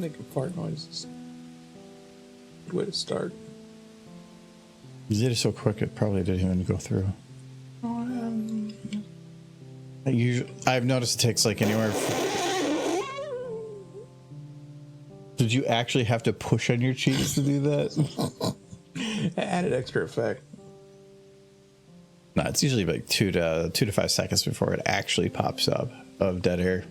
making fart noises. Good way to start. You did it so quick, it probably didn't even go through. I've noticed it takes like anywhere. Did you actually have to push on your cheeks to do that? I added extra effect. No, it's usually like 2 to 5 seconds before it actually pops up of dead air.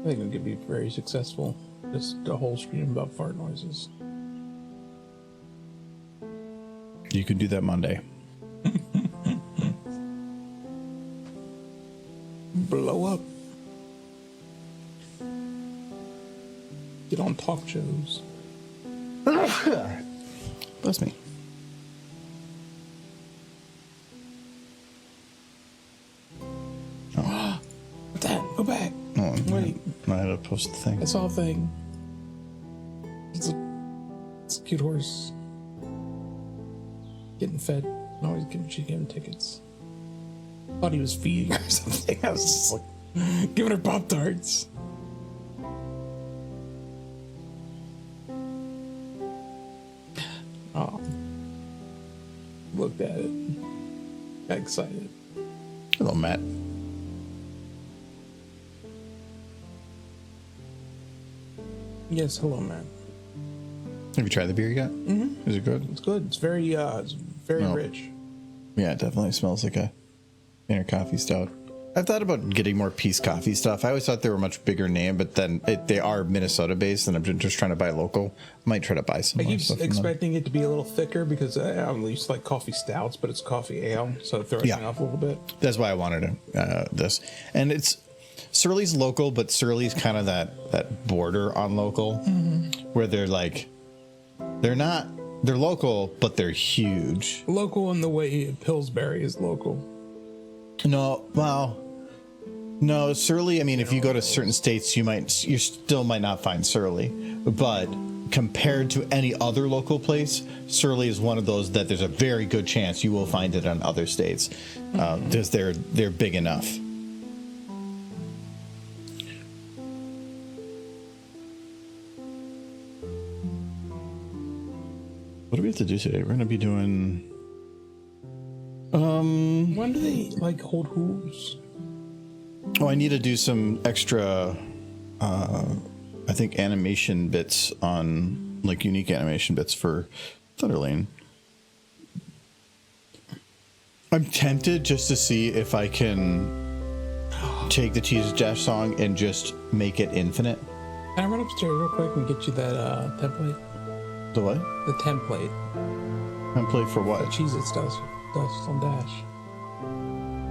I think it could be very successful. Just a whole screen about fart noises. You can do that Monday. Blow up. Get on talk shows. Bless me. Oh. What's that? Go back. Oh, Wait. I had to post the thing. I saw a thing. It's a cute horse. Getting fed. No, she gave him tickets. Thought he was feeding her or something. I was just like giving her Pop-Tarts. Oh. Looked at it. Got excited. Hello, Matt. Yes, hello, man. Have you tried the beer yet? Mm-hmm. Is it good? It's good. It's very rich. Yeah, it definitely smells like a inner coffee stout. I've thought about getting more Peace Coffee stuff. I always thought they were a much bigger name, but then they are Minnesota based, and I'm just trying to buy local. I might try to buy some. I more keep stuff expecting it to be a little thicker because I'm used to like coffee stouts, but it's coffee ale, so it throws me off a little bit. That's why I wanted this, and it's Surly's local, but Surly's kind of that border on local, where they're like they're local, but they're huge. Local in the way Pillsbury is local. No, Surly. I mean, if you go to certain states, you still might not find Surly, but compared to any other local place, Surly is one of those that there's a very good chance you will find it in other states, because they're big enough. What do we have to do today? We're going to be doing. When do they like hold hooves? Oh, I need to do some extra, I think, animation bits on, like, unique animation bits for Thunderlane. I'm tempted just to see if I can take the CHEEZ Dash song and just make it infinite. Can I run upstairs real quick and get you that template? The what? The template. Template for what? The CHEEZ it does on Dash.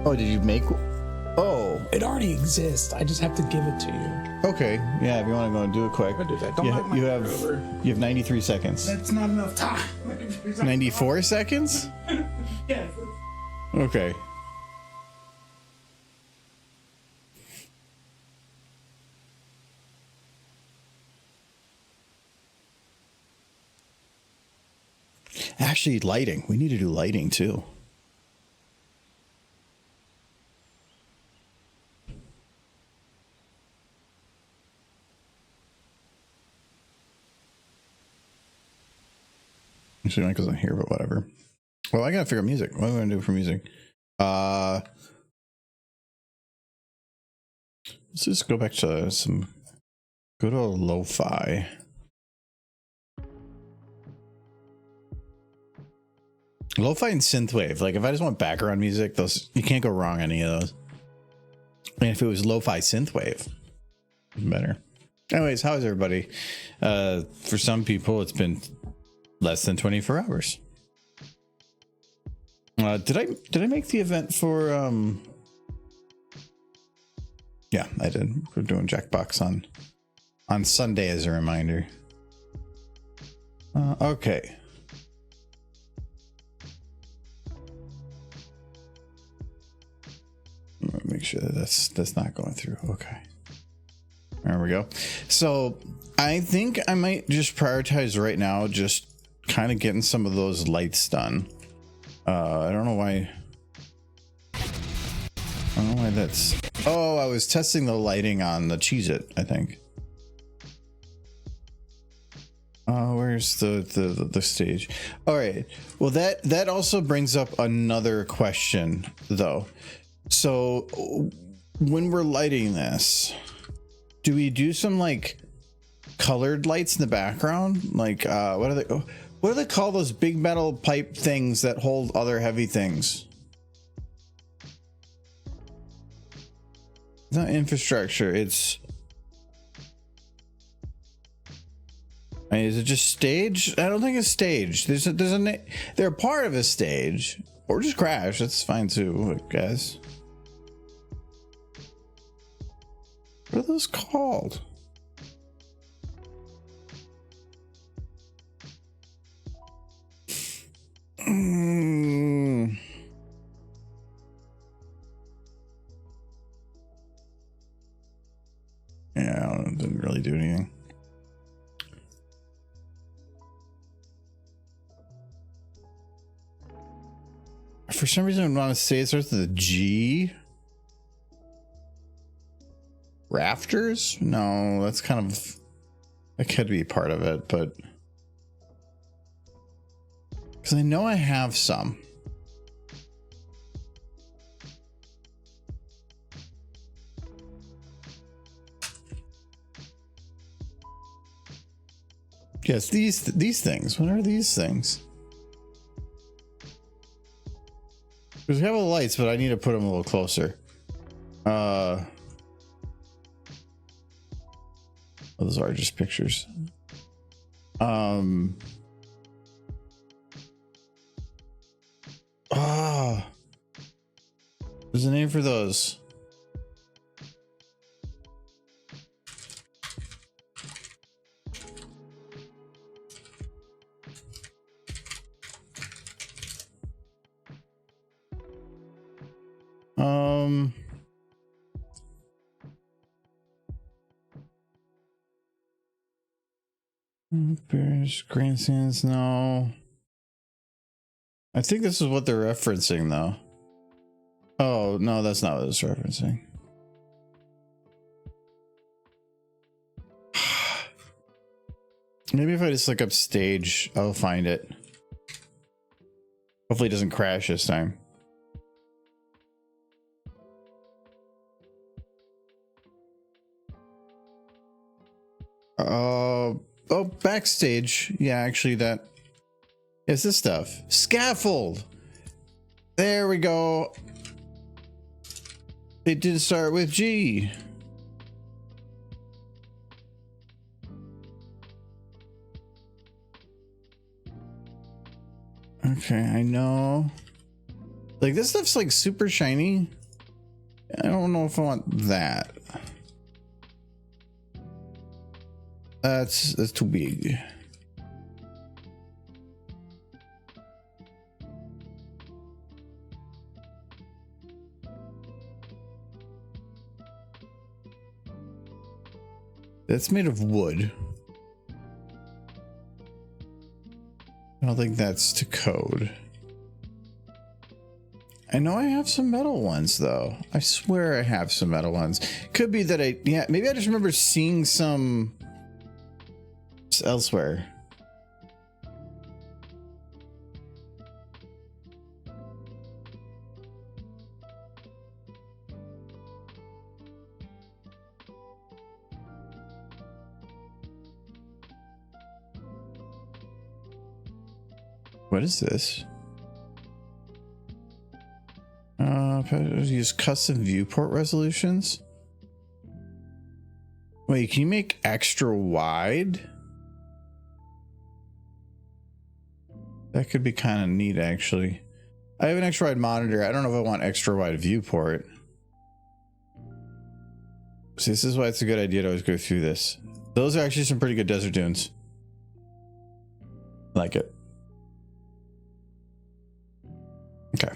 Oh, did you make? Oh, it already exists. I just have to give it to you. Okay. Yeah, if you want to go and do it quick. I'll do that. Don't you have 93 seconds. That's not enough time. 94 seconds? Yeah. Okay. Actually, lighting. We need to do lighting too. Actually, Mike isn't here, but whatever. Well, I gotta figure out music. What am I gonna do for music? Let's just go back to some good old lo-fi. Lo-fi and synthwave. Like, if I just want background music, those you can't go wrong any of those. And if it was lo-fi synthwave, better. Anyways, how is everybody? For some people, it's been less than 24 hours. Did I make the event for yeah, I did. We're doing Jackbox on Sunday as a reminder. Okay. Make sure that that's not going through. Okay. There we go. So I think I might just prioritize right now just kind of getting some of those lights done. I don't know why. I don't know why that's. Oh, I was testing the lighting on the CHEEZ, I think. Where's the stage? All right. Well, that also brings up another question, though. So when we're lighting this, do we do some like colored lights in the background? Like what do they call those big metal pipe things that hold other heavy things? It's not infrastructure. It's. I mean, is it just stage? I don't think it's stage. They're a part of a stage, or just crash. That's fine too, I guess. What are those called? Yeah, it didn't really do anything. For some reason, I want to say it starts with a G. Rafters? No, that's kind of. That could be part of it, but. Because I know I have some. Yes, these things. What are these things? Because we have the lights, but I need to put them a little closer. Oh, those are just pictures. There's a name for those. Bears, grandstands, no. I think this is what they're referencing, though. Oh, no, that's not what it's referencing. Maybe if I just look up stage, I'll find it. Hopefully it doesn't crash this time. Oh, backstage. Yeah, actually that is this stuff. Scaffold. There we go. It did start with G. Okay, I know. Like this stuff's like super shiny. I don't know if I want that. That's too big. That's made of wood. I don't think that's to code. I know I have some metal ones though. I swear I have some metal ones. Could be that yeah, maybe I just remember seeing some elsewhere. What is this? Use custom viewport resolutions. Wait, can you make extra wide? That could be kind of neat, actually. I have an extra wide monitor. I don't know if I want extra wide viewport. So this is why it's a good idea to always go through this. Those are actually some pretty good desert dunes. Like it. Okay.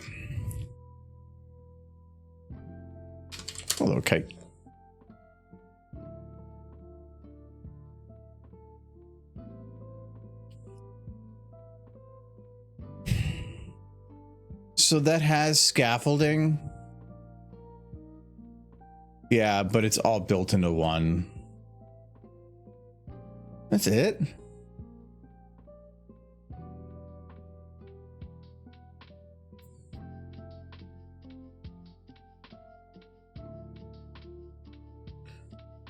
Hello, kite. So that has scaffolding. Yeah, but it's all built into one. That's it.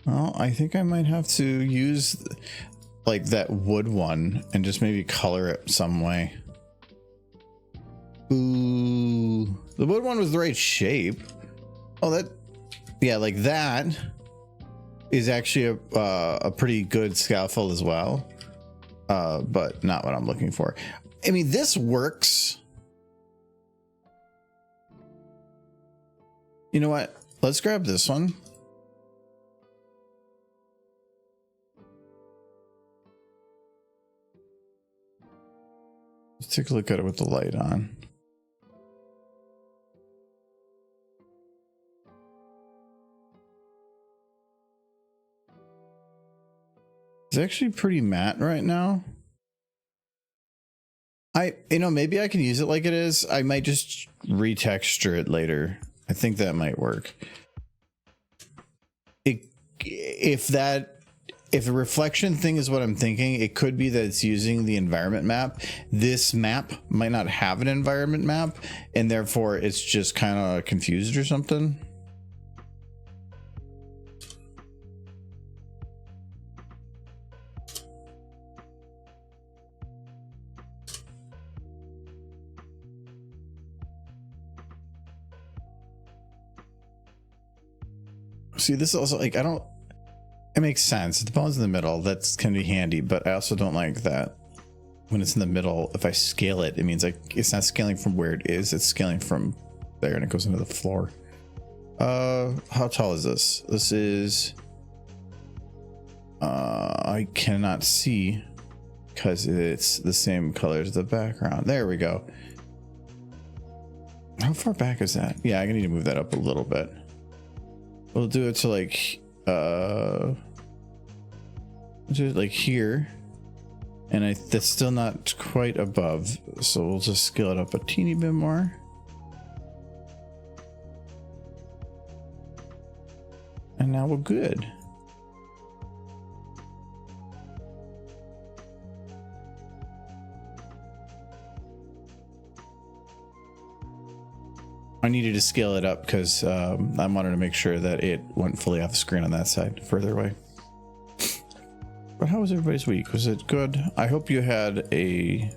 Well, I think I might have to use like that wood one and just maybe color it some way. Ooh, the wood one was the right shape. Oh, that, yeah, like that is actually a pretty good scaffold as well, but not what I'm looking for. I mean, this works. You know what? Let's grab this one. Let's take a look at it with the light on. It's actually pretty matte right now. Maybe I can use it like it is. I might just retexture it later. I think that might work. If the reflection thing is what I'm thinking, it could be that it's using the environment map. This map might not have an environment map, and therefore it's just kind of confused or something. See, this is also like, it makes sense. The bone's in the middle. That's can be handy, but I also don't like that when it's in the middle. If I scale it, it means like it's not scaling from where it is. It's scaling from there and it goes into the floor. How tall is this? This is, I cannot see because it's the same color as the background. There we go. How far back is that? Yeah, I need to move that up a little bit. We'll do it to like, do it like here, and that's still not quite above, so we'll just scale it up a teeny bit more. And now we're good. I needed to scale it up because I wanted to make sure that it went fully off the screen on that side, further away. But how was everybody's week? Was it good? I hope you had a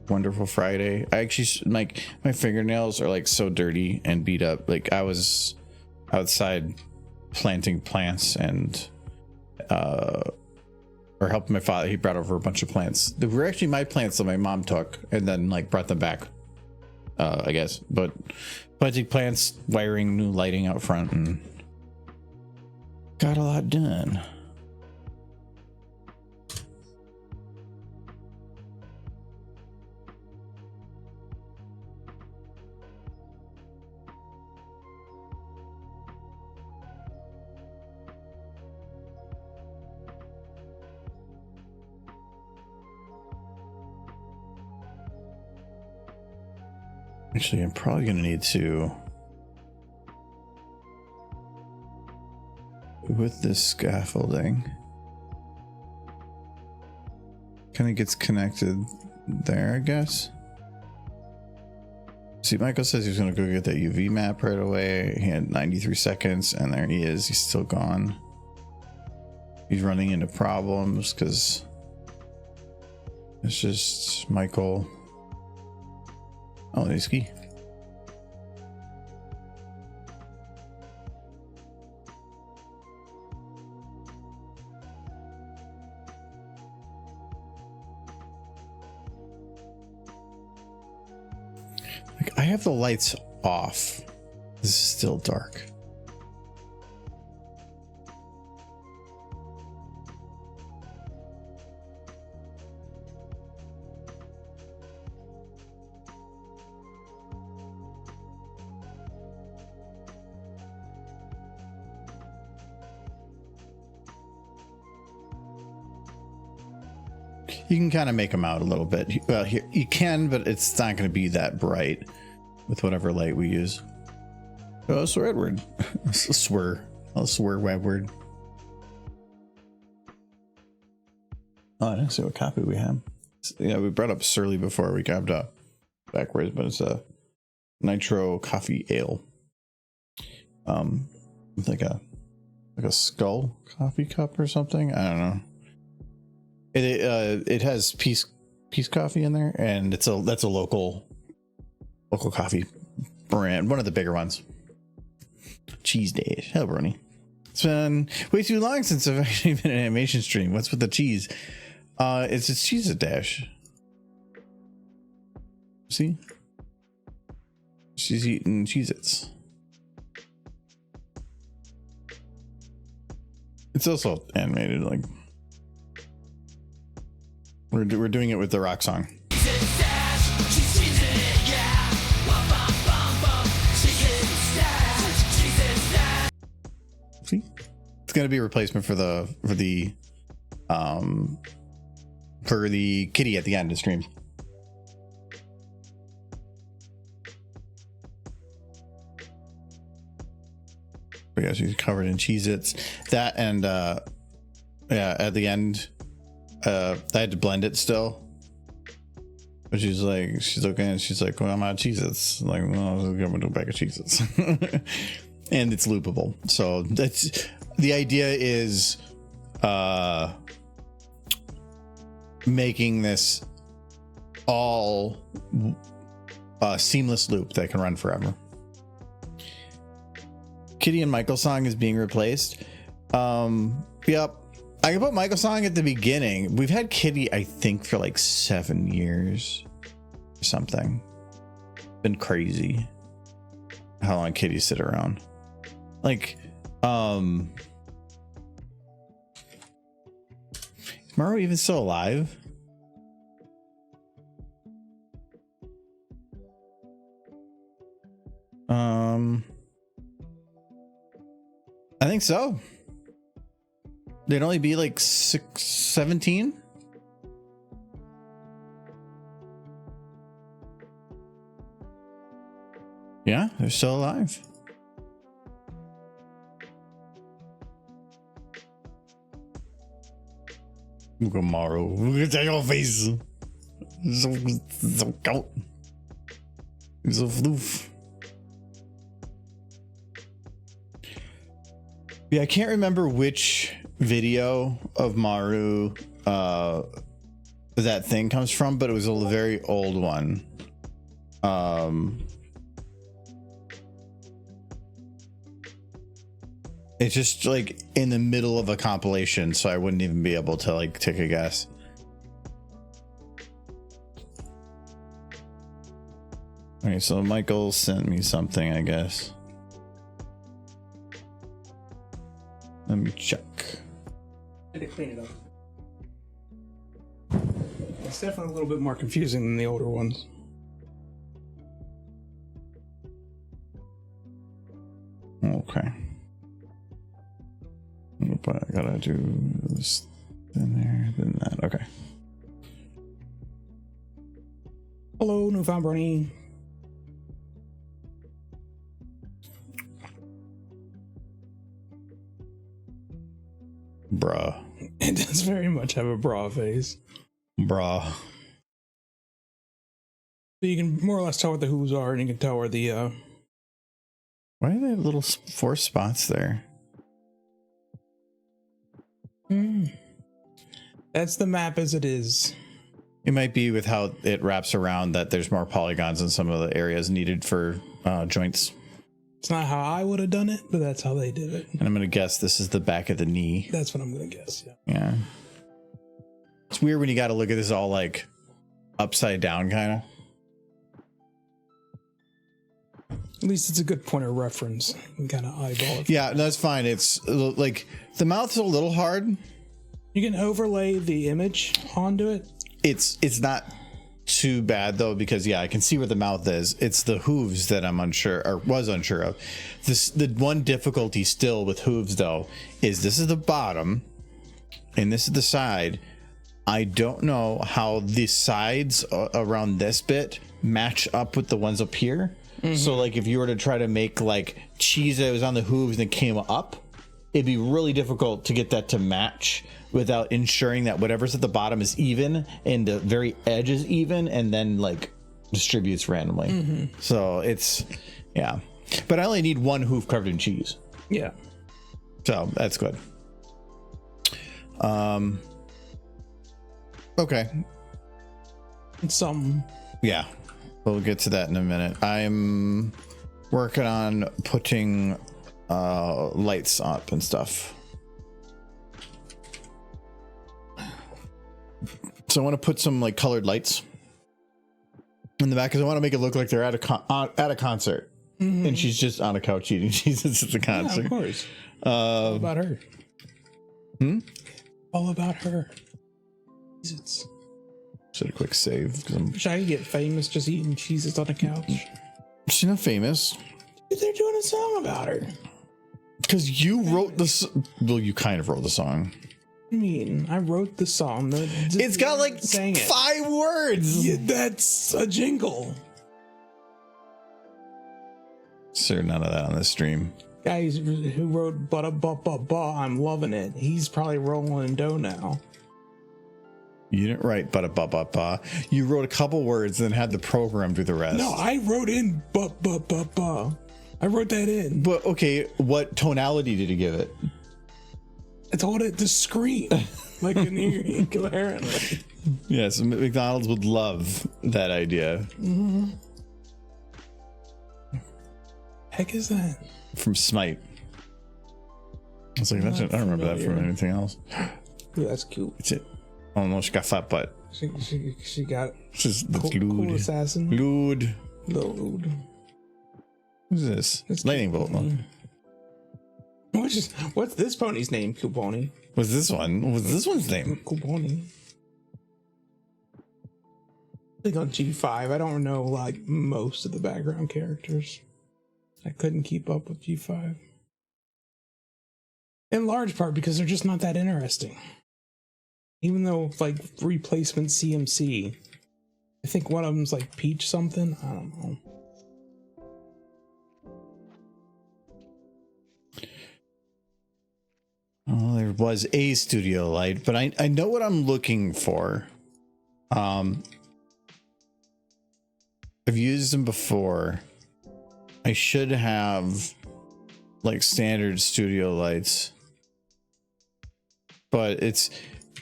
wonderful Friday. I actually, like, my fingernails are like so dirty and beat up. Like, I was outside planting plants and or helping my father. He brought over a bunch of plants. They were actually my plants that my mom took and then like brought them back, I guess. But planting plants, wiring new lighting out front, and got a lot done. Actually, I'm probably going to need to, with this scaffolding, kind of gets connected there, I guess. See, Michael says he's going to go get that UV map right away. He had 93 seconds, and there he is. He's still gone. He's running into problems because it's just Michael. Oh, there's key. Like, I have the lights off. This is still dark. You can kind of make them out a little bit. Well, here you can, but it's not going to be that bright. with whatever light we use. Oh, swear word. Swear. I'll swear web word. Oh, I didn't see what copy we have. Yeah, we brought up Surly before. We grabbed up backwards, but it's a nitro coffee ale. It's like a skull coffee cup or something. I don't know. It has peace coffee in there, and that's a local coffee brand, one of the bigger ones. CHEEZ days. Hello, Brony. It's been way too long since I've actually been in an animation stream. What's with the cheese? It's CHEEZ dash. See? She's eating Cheez-Its. It's also animated, like we're doing it with the rock song. See? It's gonna be a replacement for the kitty at the end of streams. But yeah, she's covered in Cheez-Its. That and yeah, at the end, I had to blend it still. But she's looking and she's like, well, I'm out of Cheez-Its. I'm like, well, I'm gonna do a bag of Cheez-Its. And it's loopable. So that's the idea, is making this all seamless loop that can run forever. Kitty and Michael song is being replaced. Yep. I can put Michael song at the beginning. We've had Kitty, I think, for like 7 years or something. Been crazy how long Kitty sit around. Like, is Maru even still alive? I think so. They'd only be like 17. Yeah, they're still alive. Look at Maru. Look at your face. So cold. So floof. Yeah, I can't remember which video of Maru that thing comes from, but it was a very old one. It's just like in the middle of a compilation, so I wouldn't even be able to like take a guess. Okay, so Michael sent me something, I guess. Let me check. I had to clean it up. It's definitely a little bit more confusing than the older ones. Okay. But I gotta do this, then there, then that. Okay. Hello, Newfound Brony. Bruh. It does very much have a bra face. Bruh. But you can more or less tell what the hooves are, and you can tell where the Why do they have little 4 spots there? That's the map as it is. It might be with how it wraps around that there's more polygons in some of the areas needed for joints. It's not how I would have done it, but that's how they did it. And I'm gonna guess this is the back of the knee. That's what I'm gonna guess, yeah. Yeah. It's weird when you gotta look at this all like upside down kind of. At least it's a good point of reference. You can kind of eyeball it. Yeah, that's fine. It's like the mouth's a little hard. You can overlay the image onto it. It's not too bad though, because yeah, I can see where the mouth is. It's the hooves that I'm unsure, or was unsure of. The one difficulty still with hooves though is this is the bottom and this is the side. I don't know how the sides around this bit match up with the ones up here. So like if you were to try to make like cheese that was on the hooves and it came up, it'd be really difficult to get that to match without ensuring that whatever's at the bottom is even and the very edge is even, and then like distributes randomly. So it's, yeah. But I only need one hoof covered in cheese. Yeah. So that's good. Okay. Some. Yeah. We'll get to that in a minute. I'm working on putting lights up and stuff. So I want to put some like colored lights in the back because I want to make it look like they're at a concert. And she's just on a couch eating cheeses at the concert. Yeah, of course. All about her. All about her. Jesus. Should a quick save. Wish I could get famous just eating cheeses on a couch. She's not famous. They're doing a song about her. Because you wrote this. Well, you kind of wrote the song. I mean, I wrote the song. It's got like 5 words. Yeah, that's a jingle. Sir, none of that on this stream. Guys who wrote "ba-da-ba-ba-ba," I'm loving it. He's probably rolling in dough now. You didn't write "ba-da-ba-ba-ba." You wrote a couple words and had the program do the rest. No, I wrote in "ba-ba-ba-ba." I wrote that in. But okay, what tonality did you give it? I told it to scream like an incoherently. Yes, McDonald's would love that idea. Heck is that? From Smite. I was like, I don't remember that from anything else. Ooh, that's cute. It's it. Oh no, she got fat butt. She got That's cool assassin. Lewd. Lewd. Who's this? It's Lightning bolt. What's this pony's name? Cool pony. What's this one? What's this one's name? Cool pony. I think on G5, I don't know like most of the background characters. I couldn't keep up with G5. In large part because they're just not that interesting. Even though like replacement CMC, I think one of them's like Peach something. I don't know. Oh, there was a studio light, but I know what I'm looking for. I've used them before. I should have like standard studio lights, but it's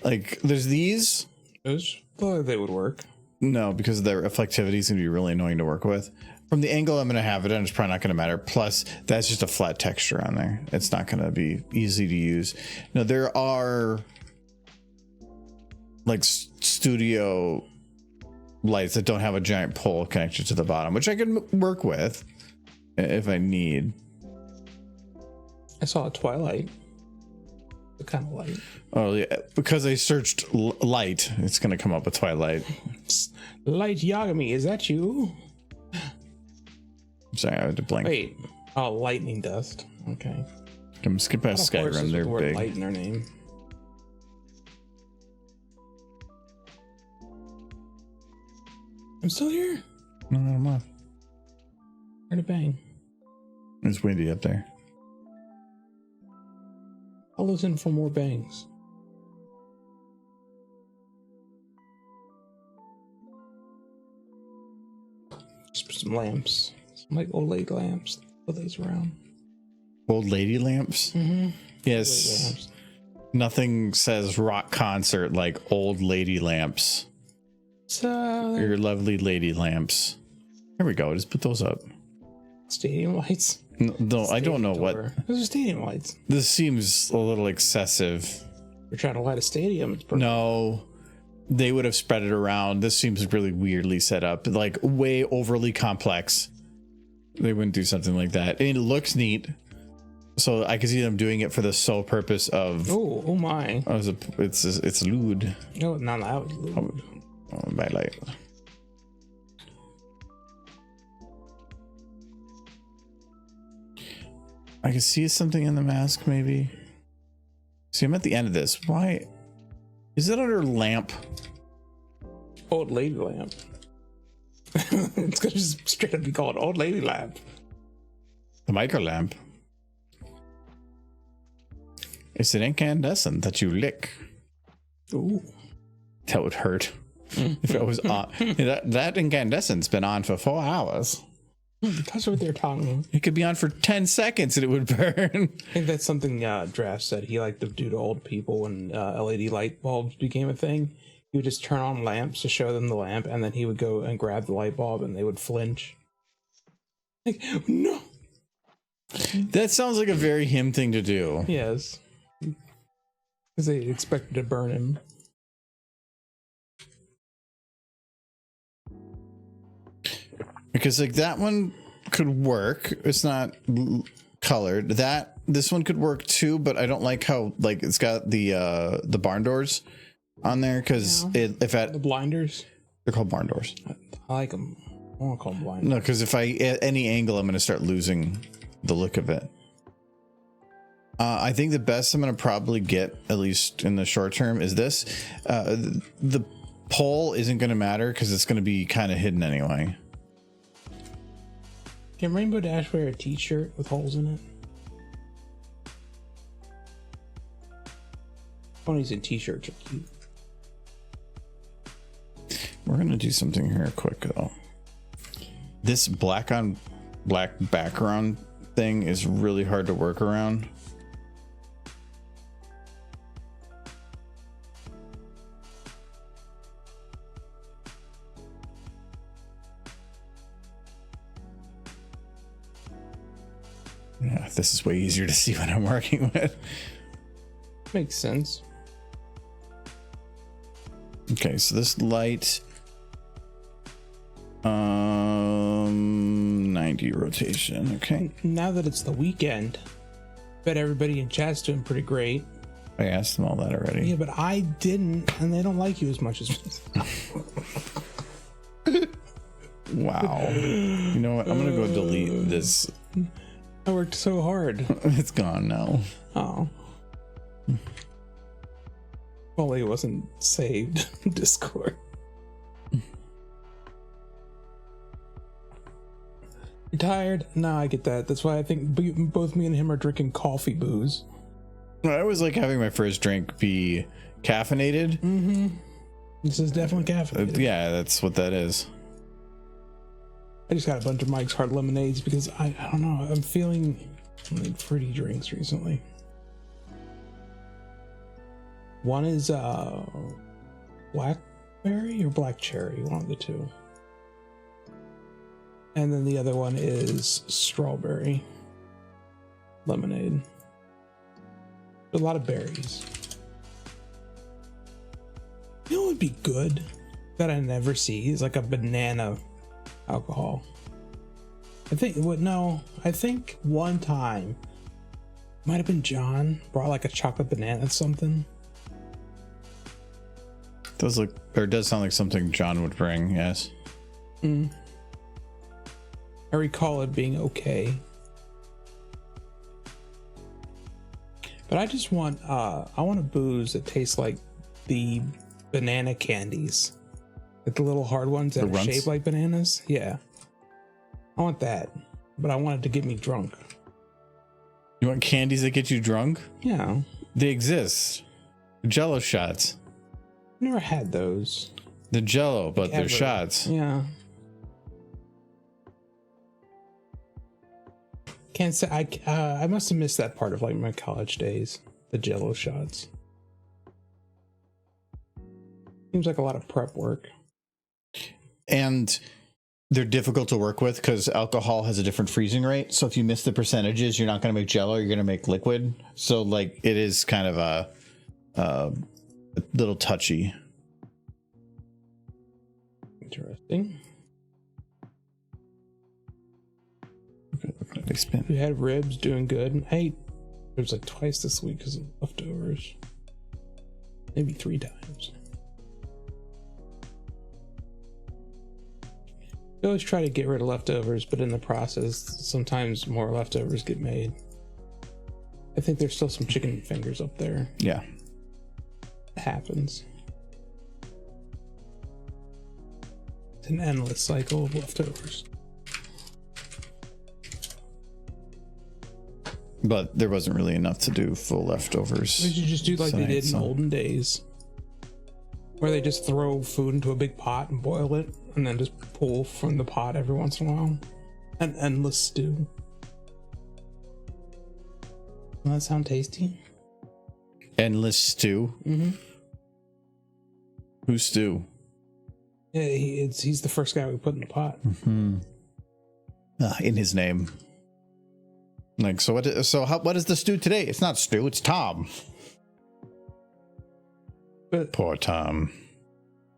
like there's these. Those thought they would work. No, because their reflectivity is going to be really annoying to work with. From the angle I'm going to have it, and it's probably not going to matter. Plus, that's just a flat texture on there. It's not going to be easy to use. Now, there are like studio lights that don't have a giant pole connected to the bottom, which I can work with if I need. I saw a Twilight. What kind of light? Oh, yeah. Because I searched light, it's going to come up with Twilight. Light Yagami, is that you? I'm sorry, I had to blink. Wait. Oh, lightning dust. Okay. I'm skip past Skyrim. They're big. Light in their name. I'm still here. No, I'm not. Heard a bang. It's windy up there. I'll listen for more bangs. Just put some lamps. Some like old lady lamps. Put those around. Old lady lamps? Mm-hmm. Yes. Lamps. Nothing says rock concert like old lady lamps. So Your lovely lady lamps. Here we go. Just put those up. stadium lights. No, I don't know what. Those are stadium lights. This seems a little excessive. You're trying to light a stadium. It's perfect. No, they would have spread it around. This seems really weirdly set up, like way overly complex. They wouldn't do something like that. And it looks neat, so I can see them doing it for the sole purpose of. Oh my! It's lewd. No, not that was lewd. Oh, bad light. I can see something in the mask, maybe. See, I'm at the end of this. Why? Is it under lamp? Old lady lamp. It's gonna just straight up be called old lady lamp. The micro lamp. It's an incandescent that you lick. Ooh. That would hurt. If it was on. That incandescent's been on for 4 hours. That's what they're talking. It could be on for 10 seconds and it would burn. I think that's something Draft said he liked to do to old people when LED light bulbs became a thing. He would just turn on lamps to show them the lamp, and then he would go and grab the light bulb and they would flinch. Like, no! That sounds like a very him thing to do. Yes. Because they expected to burn him. Because like that one could work. It's not colored. This one could work too, but I don't like how like it's got the barn doors on there because the blinders. They're called barn doors. I like them. I want to call them blinders. No, because if I at any angle, I'm going to start losing the look of it. I think the best I'm going to probably get, at least in the short term, is this. The pole isn't going to matter because it's going to be kind of hidden anyway. Can Rainbow Dash wear a t-shirt with holes in it? Ponies in t-shirts are cute. We're going to do something here quick, though. This black on black background thing is really hard to work around. Yeah, this is way easier to see what I'm working with. Makes sense. Okay, so this light 90 rotation. Okay. Now that it's the weekend, bet everybody in chat's doing pretty great. I asked them all that already. Yeah, but I didn't, and they don't like you as much as wow. You know what? I'm gonna go delete this. I worked so hard. It's gone now. Oh. Well, it wasn't saved in Discord. You're tired? No, I get that. That's why I think both me and him are drinking coffee booze. I always like having my first drink be caffeinated. Mm-hmm. This is definitely caffeinated. Yeah, that's what that is. I just got a bunch of Mike's Hard Lemonades because I don't know. I'm feeling like fruity drinks recently. One is blackberry or black cherry, one of the two. And then the other one is strawberry lemonade. A lot of berries. You know what would be good that I never see is like a banana alcohol. I think one time might have been John brought like a chocolate banana or something. Does look, or it does sound like something John would bring. Yes. I recall it being okay, but I just want I want a booze that tastes like the banana candies, like the little hard ones that are shaped like bananas. Yeah, I want that, but I want it to get me drunk. You want candies that get you drunk? Yeah, they exist. Jello shots. Never had those. The Jello, but they're shots. Yeah. Can't say I must have missed that part of like my college days, the Jello shots. Seems like a lot of prep work. And they're difficult to work with because alcohol has a different freezing rate. So if you miss the percentages, you're not going to make Jello, you're going to make liquid. So like it is kind of a little touchy. Interesting. They spin. We had ribs, doing good. I ate ribs like twice this week because of leftovers. Maybe 3 times. We always try to get rid of leftovers, but in the process, sometimes more leftovers get made. I think there's still some chicken fingers up there. Yeah. It happens. It's an endless cycle of leftovers. But there wasn't really enough to do full leftovers. We should just do like tonight, they did in olden days, where they just throw food into a big pot and boil it, and then just pull from the pot every once in a while. An endless stew. Doesn't that sound tasty? Endless stew? Mm-hmm. Who's stew? Yeah, he's the first guy we put in the pot. Mm-hmm. In his name. Like, so what is the stew today? It's not stew, it's Tom. But poor Tom.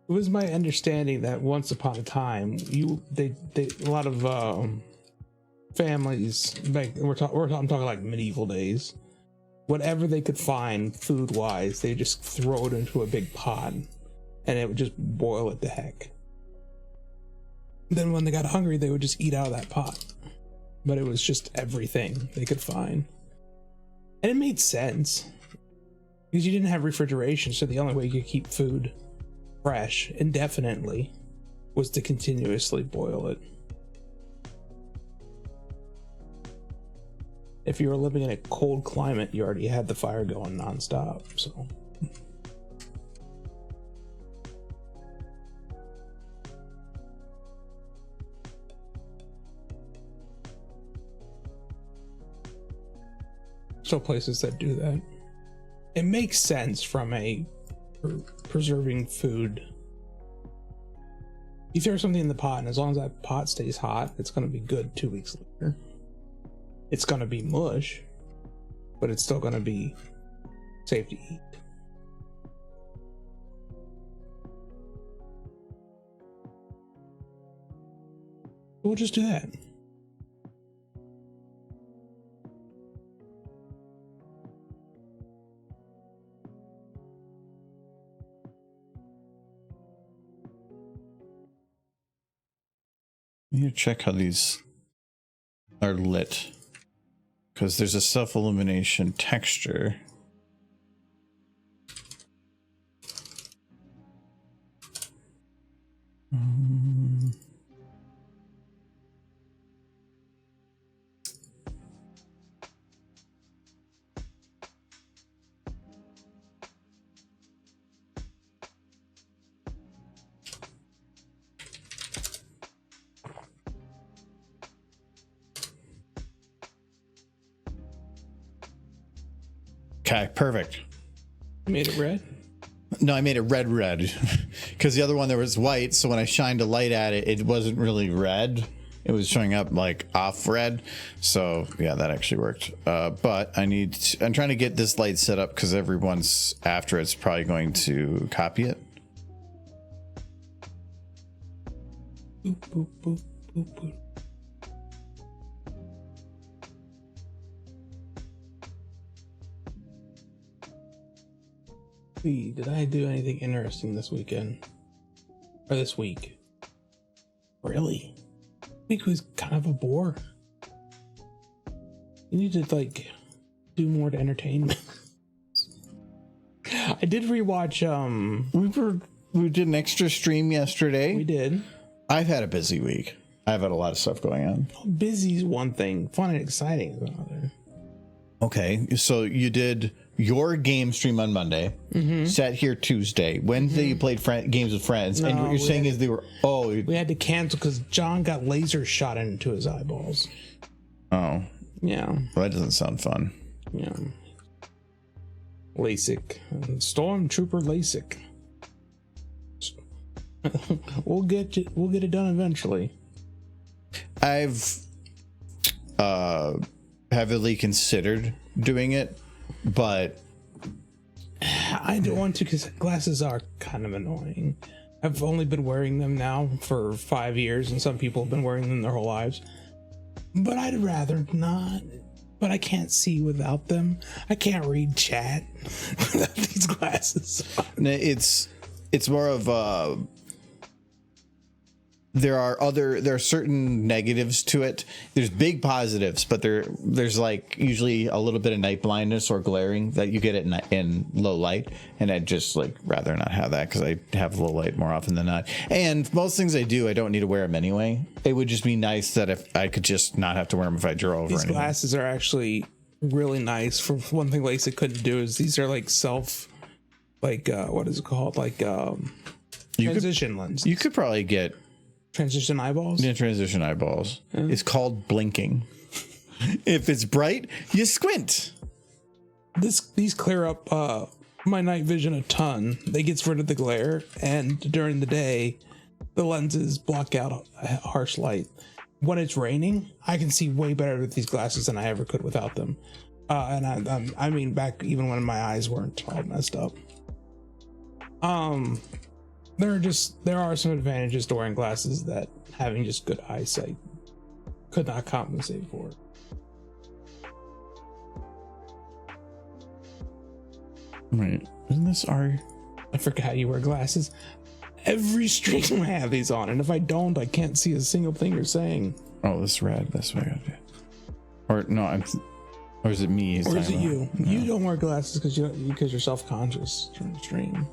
it was my understanding that once upon a time, a lot of families back, I'm talking like medieval days, whatever they could find food wise, they just throw it into a big pot and it would just boil it to heck. Then when they got hungry, they would just eat out of that pot. But it was just everything they could find. And it made sense because you didn't have refrigeration, so the only way you could keep food fresh indefinitely was to continuously boil it. If you were living in a cold climate, you already had the fire going nonstop, so. Still places that do that. It makes sense from a preserving food. You throw something in the pot, and as long as that pot stays hot, it's going to be good 2 weeks later. It's going to be mush, but it's still going to be safe to eat. We'll just do that. I need to check how these are lit, because there's a self-illumination texture. Okay, perfect. You made it red? No, I made it red because the other one there was white, so when I shined a light at it, it wasn't really red. It was showing up like off red. So yeah, that actually worked. But I'm trying to get this light set up because everyone's after it's probably going to copy it. Boop, boop, boop, boop, boop. Did I do anything interesting this weekend? Or this week? Really? Week was kind of a bore. You need to like do more to entertain me. I did rewatch we did an extra stream yesterday. We did. I've had a busy week. I've had a lot of stuff going on. Busy's one thing. Fun and exciting is another. Okay, so you did your game stream on Monday, sat here Tuesday. Wednesday you played games with friends, and what you're saying is we had to cancel because John got laser shot into his eyeballs. Oh. Yeah. Well, that doesn't sound fun. Yeah. LASIK. Stormtrooper LASIK. We'll get it done eventually. I've heavily considered doing it, but I don't want to because glasses are kind of annoying. I've only been wearing them now for 5 years, and some people have been wearing them their whole lives. But I'd rather not. But I can't see without them. I can't read chat without these glasses on. It's more of there are certain negatives to it. There's big positives, but there's like usually a little bit of night blindness or glaring that you get in low light, and I'd just like rather not have that because I have low light more often than not. And most things I do, I don't need to wear them anyway. It would just be nice that if I could just not have to wear them if I drove. These glasses are actually really nice. For one thing, LASIK couldn't do is these are like what is it called? Like transition lenses. You could probably get transition eyeballs. Yeah, transition eyeballs. Yeah. It's called blinking. If it's bright, you squint. These clear up my night vision a ton. They get rid of the glare, and during the day, the lenses block out harsh light. When it's raining, I can see way better with these glasses than I ever could without them. And I mean, back even when my eyes weren't all messed up. There are some advantages to wearing glasses that having just good eyesight could not compensate for. Right. Isn't this our... I forgot you wear glasses. Every stream I have these on, and if I don't, I can't see a single thing you're saying. Oh, this is rad. That's what I gotta do. Or no, or is it me? Or is it you? No. You don't wear glasses because you're self-conscious during the stream.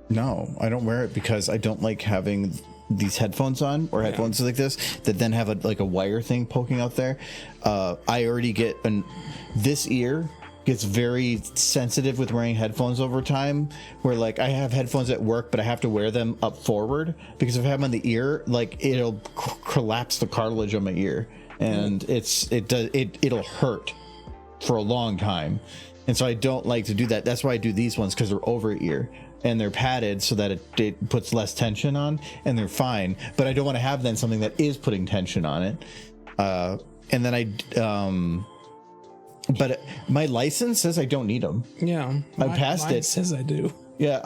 No, I don't wear it because I don't like having these headphones on or headphones like this that then have a wire thing poking out there. I already get this ear gets very sensitive with wearing headphones over time, where like I have headphones at work, but I have to wear them up forward because if I have them on the ear, like it'll collapse the cartilage on my ear, and it'll hurt for a long time. And so I don't like to do that. That's why I do these ones, because they're over ear and they're padded so that it puts less tension on, and they're fine. But I don't want to have then something that is putting tension on it. And then but my license says I don't need them. Yeah, I passed it. Says I do. Yeah,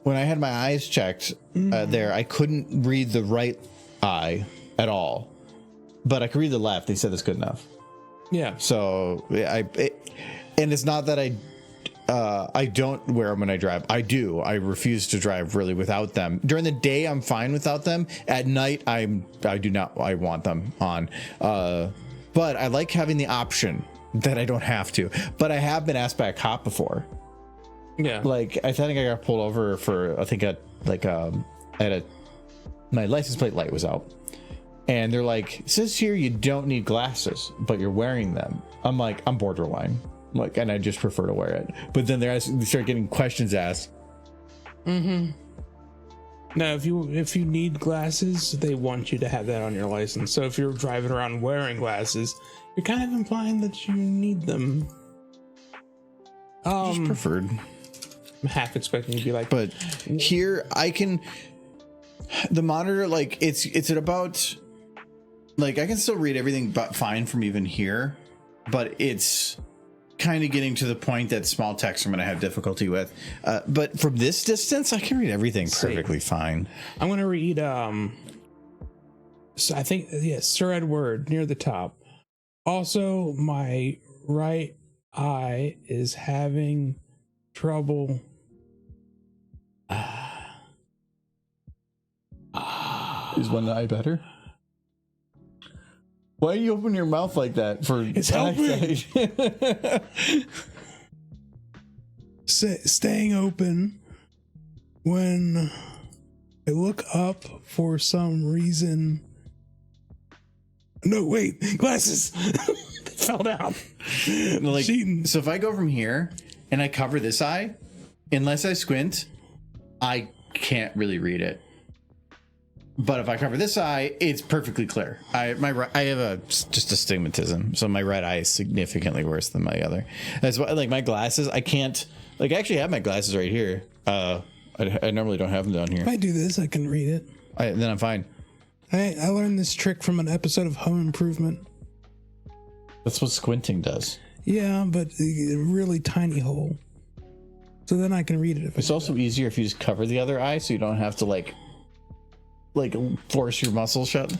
when I had my eyes checked there, I couldn't read the right eye at all, but I could read the left. They said that's good enough. Yeah. So and it's not that I don't wear them when I drive. I do. I refuse to drive really without them. During the day, I'm fine without them. At night, I want them on. But I like having the option that I don't have to. But I have been asked by a cop before. Yeah. Like I think I got pulled over for my license plate light was out. And they're like, it says here you don't need glasses, but you're wearing them. I'm like, I'm borderline. Like, and I just prefer to wear it. But then they start getting questions asked. Mm-hmm. Now, if you need glasses, they want you to have that on your license. So if you're driving around wearing glasses, you're kind of implying that you need them. Just preferred. I'm half expecting you to be like, but here I can. The monitor, like it's at about, like I can still read everything but fine from even here, but it's kind of getting to the point that small text I'm going to have difficulty with. But from this distance, I can read everything perfectly fine. I'm going to read, so I think, Sir Edward near the top. Also, my right eye is having trouble. Is one eye better? Why do you open your mouth like that? It's helping. Staying open when I look up for some reason. No, wait, glasses. They fell down. Like, cheating. So if I go from here and I cover this eye, unless I squint, I can't really read it. But if I cover this eye, it's perfectly clear. I have just astigmatism, so my right eye is significantly worse than my other. That's why, like, my glasses, I can't. Like, I actually have my glasses right here. I normally don't have them down here. If I do this, I can read it. Then I'm fine. I learned this trick from an episode of Home Improvement. That's what squinting does. Yeah, but a really tiny hole. So then I can read it. It's also easier if you just cover the other eye, so you don't have to like force your muscles shut.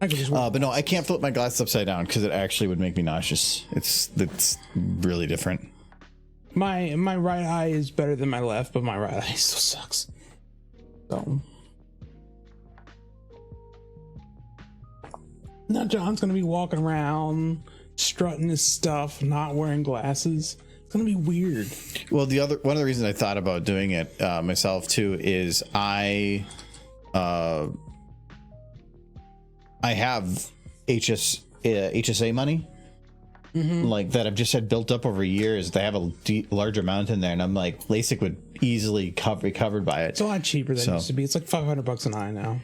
I can just but no, I can't flip my glasses upside down because it actually would make me nauseous. It's really different. My right eye is better than my left, but my right eye still sucks. So Now John's gonna be walking around strutting his stuff, not wearing glasses. It's gonna be weird. Well, one of the reasons I thought about doing it myself too is I have HSA money, like that I've just had built up over years. They have a large amount in there, and I'm like, LASIK would easily be covered by it. It's a lot cheaper than it used to be. It's like $500 an eye now.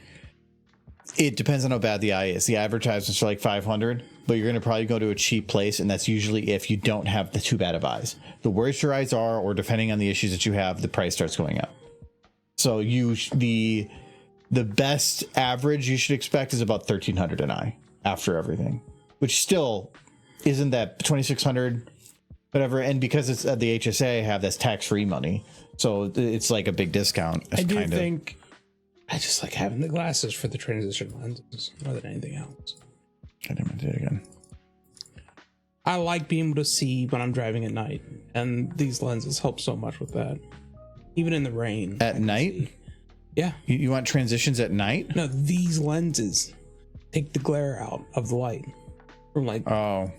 It depends on how bad the eye is. The advertisements are like 500, but you're going to probably go to a cheap place, and that's usually if you don't have the too bad of eyes. The worse your eyes are, or depending on the issues that you have, the price starts going up. So the best average you should expect is about $1,300 an eye after everything, which still isn't that $2,600, whatever. And because it's at the HSA, I have this tax-free money, so it's like a big discount. I do think I just like having the glasses for the transition lenses more than anything else. I didn't do it again. I like being able to see when I'm driving at night, and these lenses help so much with that. Even in the rain. At night? See. Yeah. You want transitions at night? No, these lenses take the glare out of the light. From like, oh,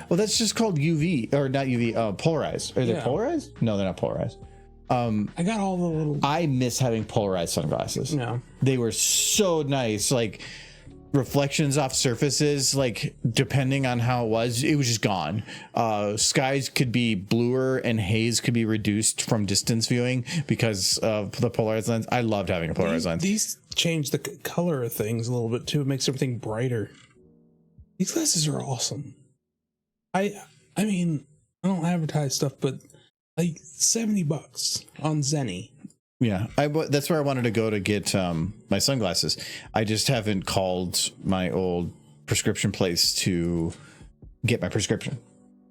well, that's just called UV, or not UV, polarized. Are they polarized? No, they're not polarized. I got all the little. I miss having polarized sunglasses. No, they were so nice. Like reflections off surfaces, like depending on how it was just gone. Skies could be bluer and haze could be reduced from distance viewing because of the polarized lens. I loved having a polarized lens. These change the color of things a little bit too. It makes everything brighter. These glasses are awesome. I mean, I don't advertise stuff, but like $70 on Zenny. Yeah, that's where I wanted to go to get my sunglasses. I just haven't called my old prescription place to get my prescription.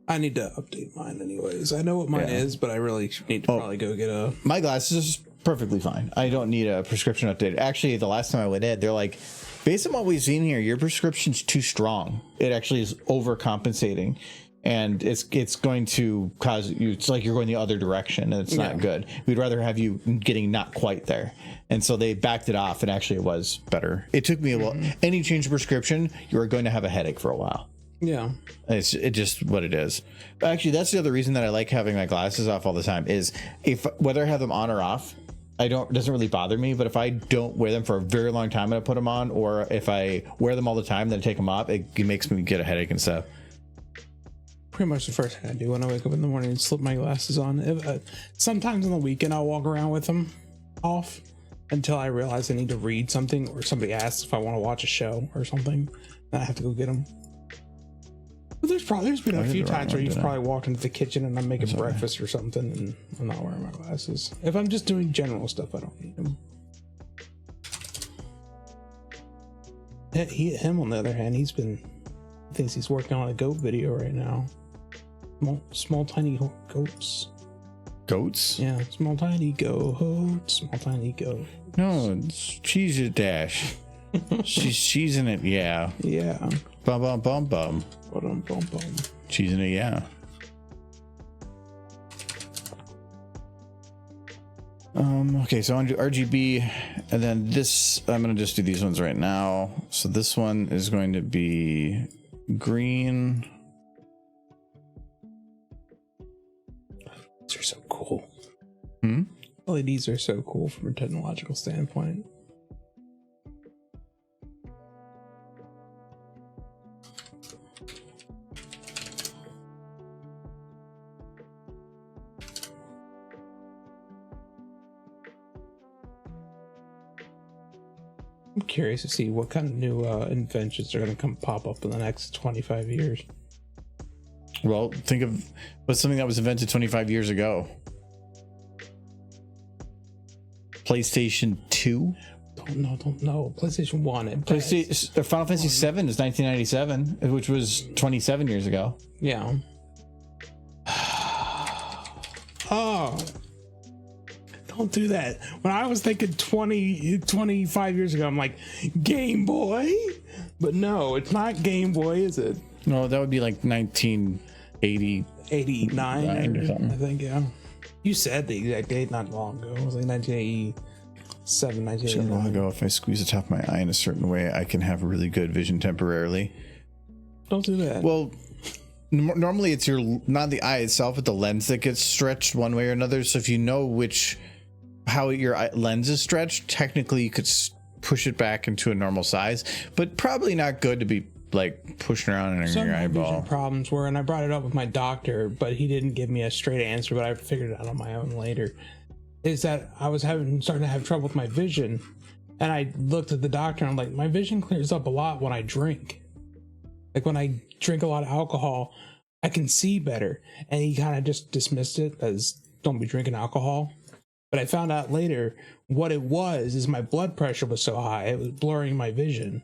I need to update mine anyways. I know what mine is, but I really need to probably go get a... My glasses is perfectly fine. I don't need a prescription updated. Actually, the last time I went in, they're like, based on what we've seen here, your prescription's too strong. It actually is overcompensating. And it's going to cause you, it's like you're going the other direction, and it's not good. We'd rather have you getting not quite there. And so they backed it off, and actually it was better. It took me a while. Any change of prescription, you are going to have a headache for a while. Yeah. It's just what it is. But actually, that's the other reason that I like having my glasses off all the time is whether I have them on or off, it doesn't really bother me. But if I don't wear them for a very long time and I put them on, or if I wear them all the time, then I take them off, it makes me get a headache and stuff. Pretty much the first thing I do when I wake up in the morning is slip my glasses on. Sometimes on the weekend I'll walk around with them off until I realize I need to read something, or somebody asks if I want to watch a show or something, then I have to go get them. But there's been a few times where you've probably walked into the kitchen and I'm making breakfast or something and I'm not wearing my glasses. If I'm just doing general stuff, I don't need them. Him on the other hand, he thinks he's working on a goat video right now. Small tiny goats. Goats? Yeah, small tiny goats. Small tiny goat. No, it's cheese it dash. She's cheesing it, yeah. Yeah. Bum bum bum bum. Bum bum bum. Cheesing it, yeah. Okay, so I'm gonna do RGB, and then this I'm gonna just do these ones right now. So this one is going to be green. These are so cool. LEDs are so cool from a technological standpoint. I'm curious to see what kind of new inventions are going to pop up in the next 25 years. Well, think of what's something that was invented 25 years ago. PlayStation 2? Don't know. PlayStation 1. Final Fantasy 7 is 1997, which was 27 years ago. Yeah. Oh. Don't do that. When I was thinking 25 years ago, I'm like, Game Boy? But no, it's not Game Boy, is it? No, that would be like 1989 or something. I think, yeah. You said the exact date not long ago. It was like 1980. 7, So a while 1989. ago, if I squeeze the top of my eye in a certain way, I can have really good vision temporarily. Don't do that. Well, normally it's not the eye itself, but the lens that gets stretched one way or another. So if you know how your lens is stretched, technically you could push it back into a normal size, but probably not good to be like pushing around in your eyeball. Vision problems were, and I brought it up with my doctor, but he didn't give me a straight answer, but I figured it out on my own later, is that I was starting to have trouble with my vision, and I looked at the doctor and I'm like, my vision clears up a lot when I drink. Like when I drink a lot of alcohol, I can see better. And he kind of just dismissed it as don't be drinking alcohol. But I found out later what it was is my blood pressure was so high, it was blurring my vision.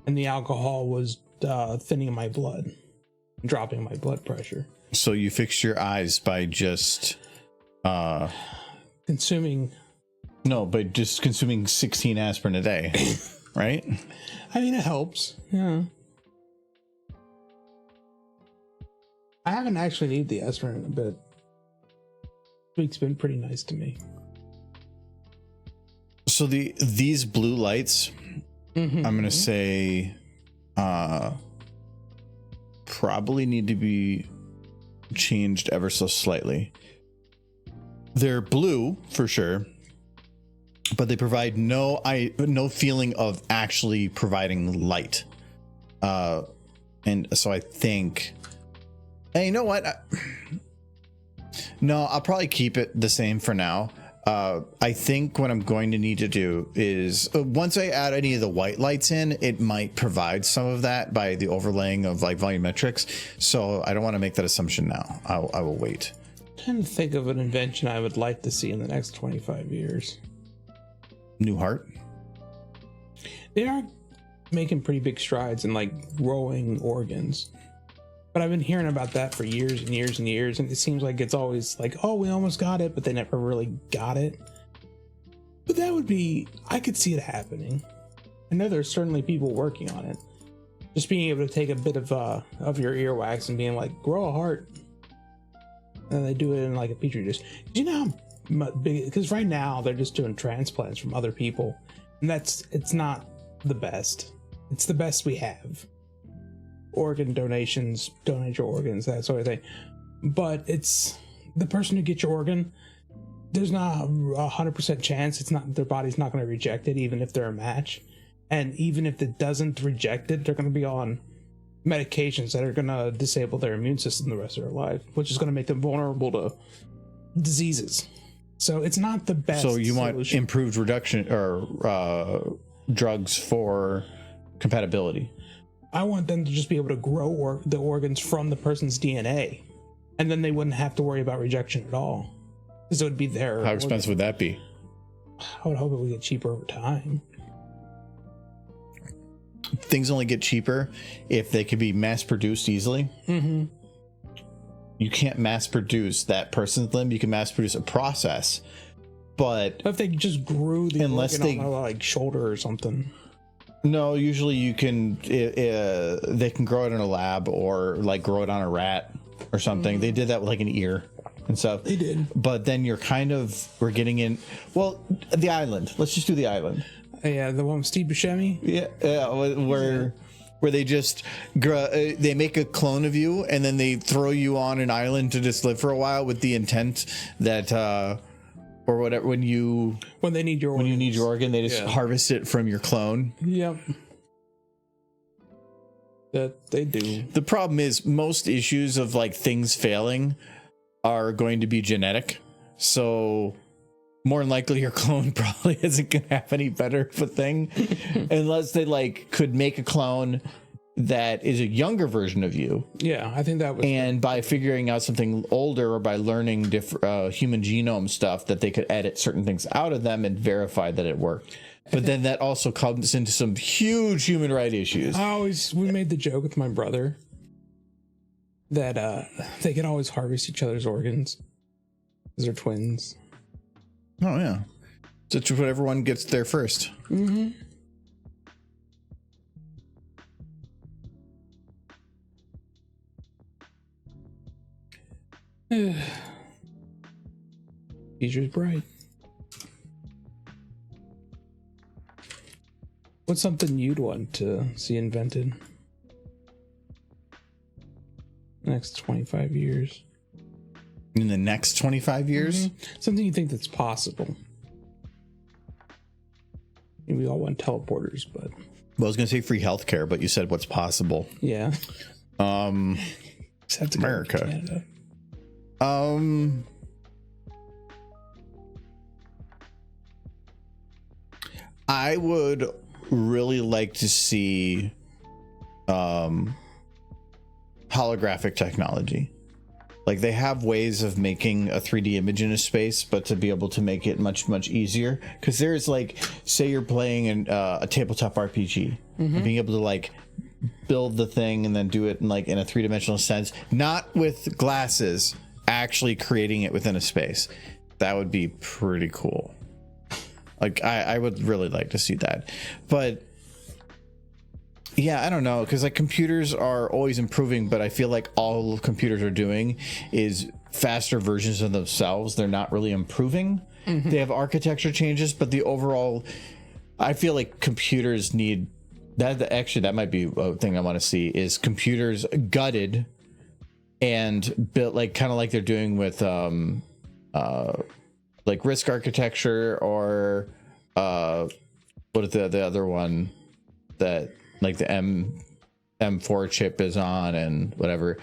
And the alcohol was thinning my blood, dropping my blood pressure. So you fixed your eyes by just consuming. No, but just consuming 16 aspirin a day, right? I mean, it helps. Yeah. I haven't actually needed the aspirin in a bit. This week's been pretty nice to me. So these blue lights, I'm gonna say, probably need to be changed ever so slightly. They're blue for sure, but they provide no feeling of actually providing light. And so I think. Hey, you know what? No, I'll probably keep it the same for now. I think what I'm going to need to do is once I add any of the white lights in, it might provide some of that by the overlaying of like volumetrics. So I don't want to make that assumption now. I will wait. I'm trying to think of an invention I would like to see in the next 25 years. New heart. They are making pretty big strides in like growing organs. But I've been hearing about that for years and years and years, and it seems like it's always like, oh, we almost got it, but they never really got it. But that would be, I could see it happening. I know there's certainly people working on it. Just being able to take a bit of your earwax and being like, grow a heart. And they do it in like a petri dish. Do you know how big, because right now they're just doing transplants from other people, and it's not the best. It's the best we have. Organ donations, donate your organs, that sort of thing. But it's the person who gets your organ, there's not 100% chance their body's not going to reject it, even if they're a match. And even if it doesn't reject it, they're going to be on medications that are going to disable their immune system the rest of their life, which is going to make them vulnerable to diseases. So it's not the best. So you want solution. Improved reduction or drugs for compatibility. I want them to just be able to grow the organs from the person's DNA, and then they wouldn't have to worry about rejection at all, because it would be their. How expensive would that be? I would hope it would get cheaper over time. Things only get cheaper if they can be mass produced easily. Mm-hmm. You can't mass produce that person's limb. You can mass produce a process, but if they just grew the organ on like shoulder or something. No, usually you can. They can grow it in a lab or like grow it on a rat or something. They did that with like an ear and stuff. They did, but then we're getting in. Well, the island. Let's just do the island. Yeah, the one with Steve Buscemi. Yeah, where they just they make a clone of you and then they throw you on an island to just live for a while with the intent that. Or whatever, when they need your organ, they just harvest it from your clone. Yep. That they do. The problem is most issues of like things failing are going to be genetic. So more than likely your clone probably isn't going to have any better of a thing unless they like could make a clone that is a younger version of you. Yeah, I think that was. And by figuring out something older or by learning different human genome stuff, that they could edit certain things out of them and verify that it worked. But then that also comes into some huge human rights issues. We made the joke with my brother that they could always harvest each other's organs because they're twins. Oh yeah, so it's whatever one gets there first. Mm-hmm. Future's bright. What's something you'd want to see invented next 25 years? In the next 25 years? Something you think that's possible. We all want teleporters, but... Well, I was going to say free healthcare, but you said what's possible. Yeah. America. I would really like to see holographic technology. Like, they have ways of making a 3D image in a space, but to be able to make it much, much easier. Because there's, like, say you're playing a tabletop RPG, and being able to, like, build the thing and then do it in, like, in a three-dimensional sense, not with glasses, actually creating it within a space. That would be pretty cool. Like, I would really like to see that. But yeah, I don't know, because like computers are always improving, but I feel like all computers are doing is faster versions of themselves. They're not really improving. They have architecture changes, but the overall, I feel like computers need that. Actually, that might be a thing I want to see, is computers gutted and built, like kind of like they're doing with like Risk architecture, or what is the other one that like the M4 chip is on, and whatever.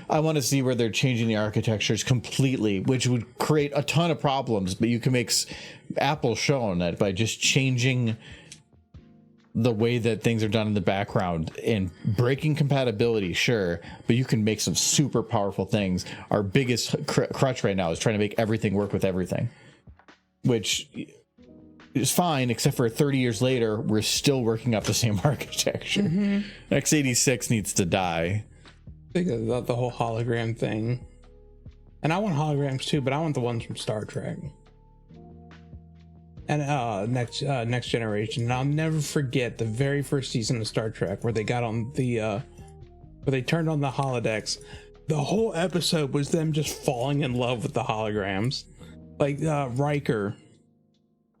I want to see where they're changing the architectures completely, which would create a ton of problems, but you can make Apple shown that by just changing the way that things are done in the background and breaking compatibility, sure, but you can make some super powerful things. Our biggest crutch right now is trying to make everything work with everything, which is fine, except for 30 years later, we're still working up the same architecture. X86 needs to die. Think of the whole hologram thing. And I want holograms too, but I want the ones from Star Trek. And next generation. And I'll never forget the very first season of Star Trek where they got on the where they turned on the holodecks. The whole episode was them just falling in love with the holograms. Like Riker,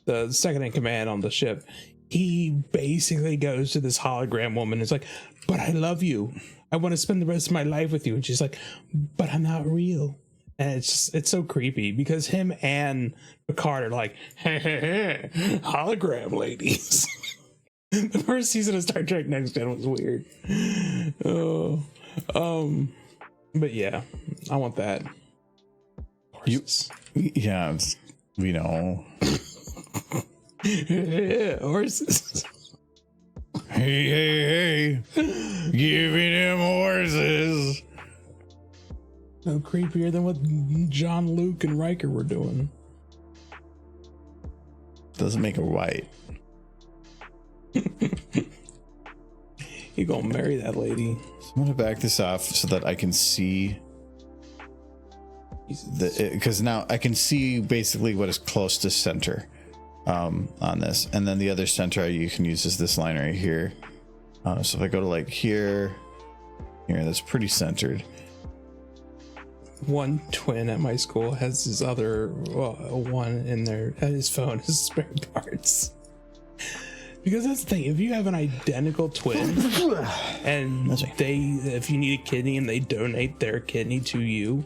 the second in command on the ship, he basically goes to this hologram woman and is like, but I love you. I want to spend the rest of my life with you. And she's like, but I'm not real. And it's so creepy because him and Picard are like, hologram ladies. The first season of Star Trek Next Gen was weird. But yeah, I want that. Horses. Yeah, we know. Horses. Hey, give me them horses. No creepier than what John, Luke, and Riker were doing. Doesn't make her white. You gonna marry that lady? So I'm gonna back this off so that I can see because now I can see basically what is close to center on this, and then the other center you can use is this line right here. So if I go to like here, that's pretty centered. One twin at my school has his other one in there at his phone as spare parts. Because that's the thing, if you have an identical twin and if you need a kidney and they donate their kidney to you,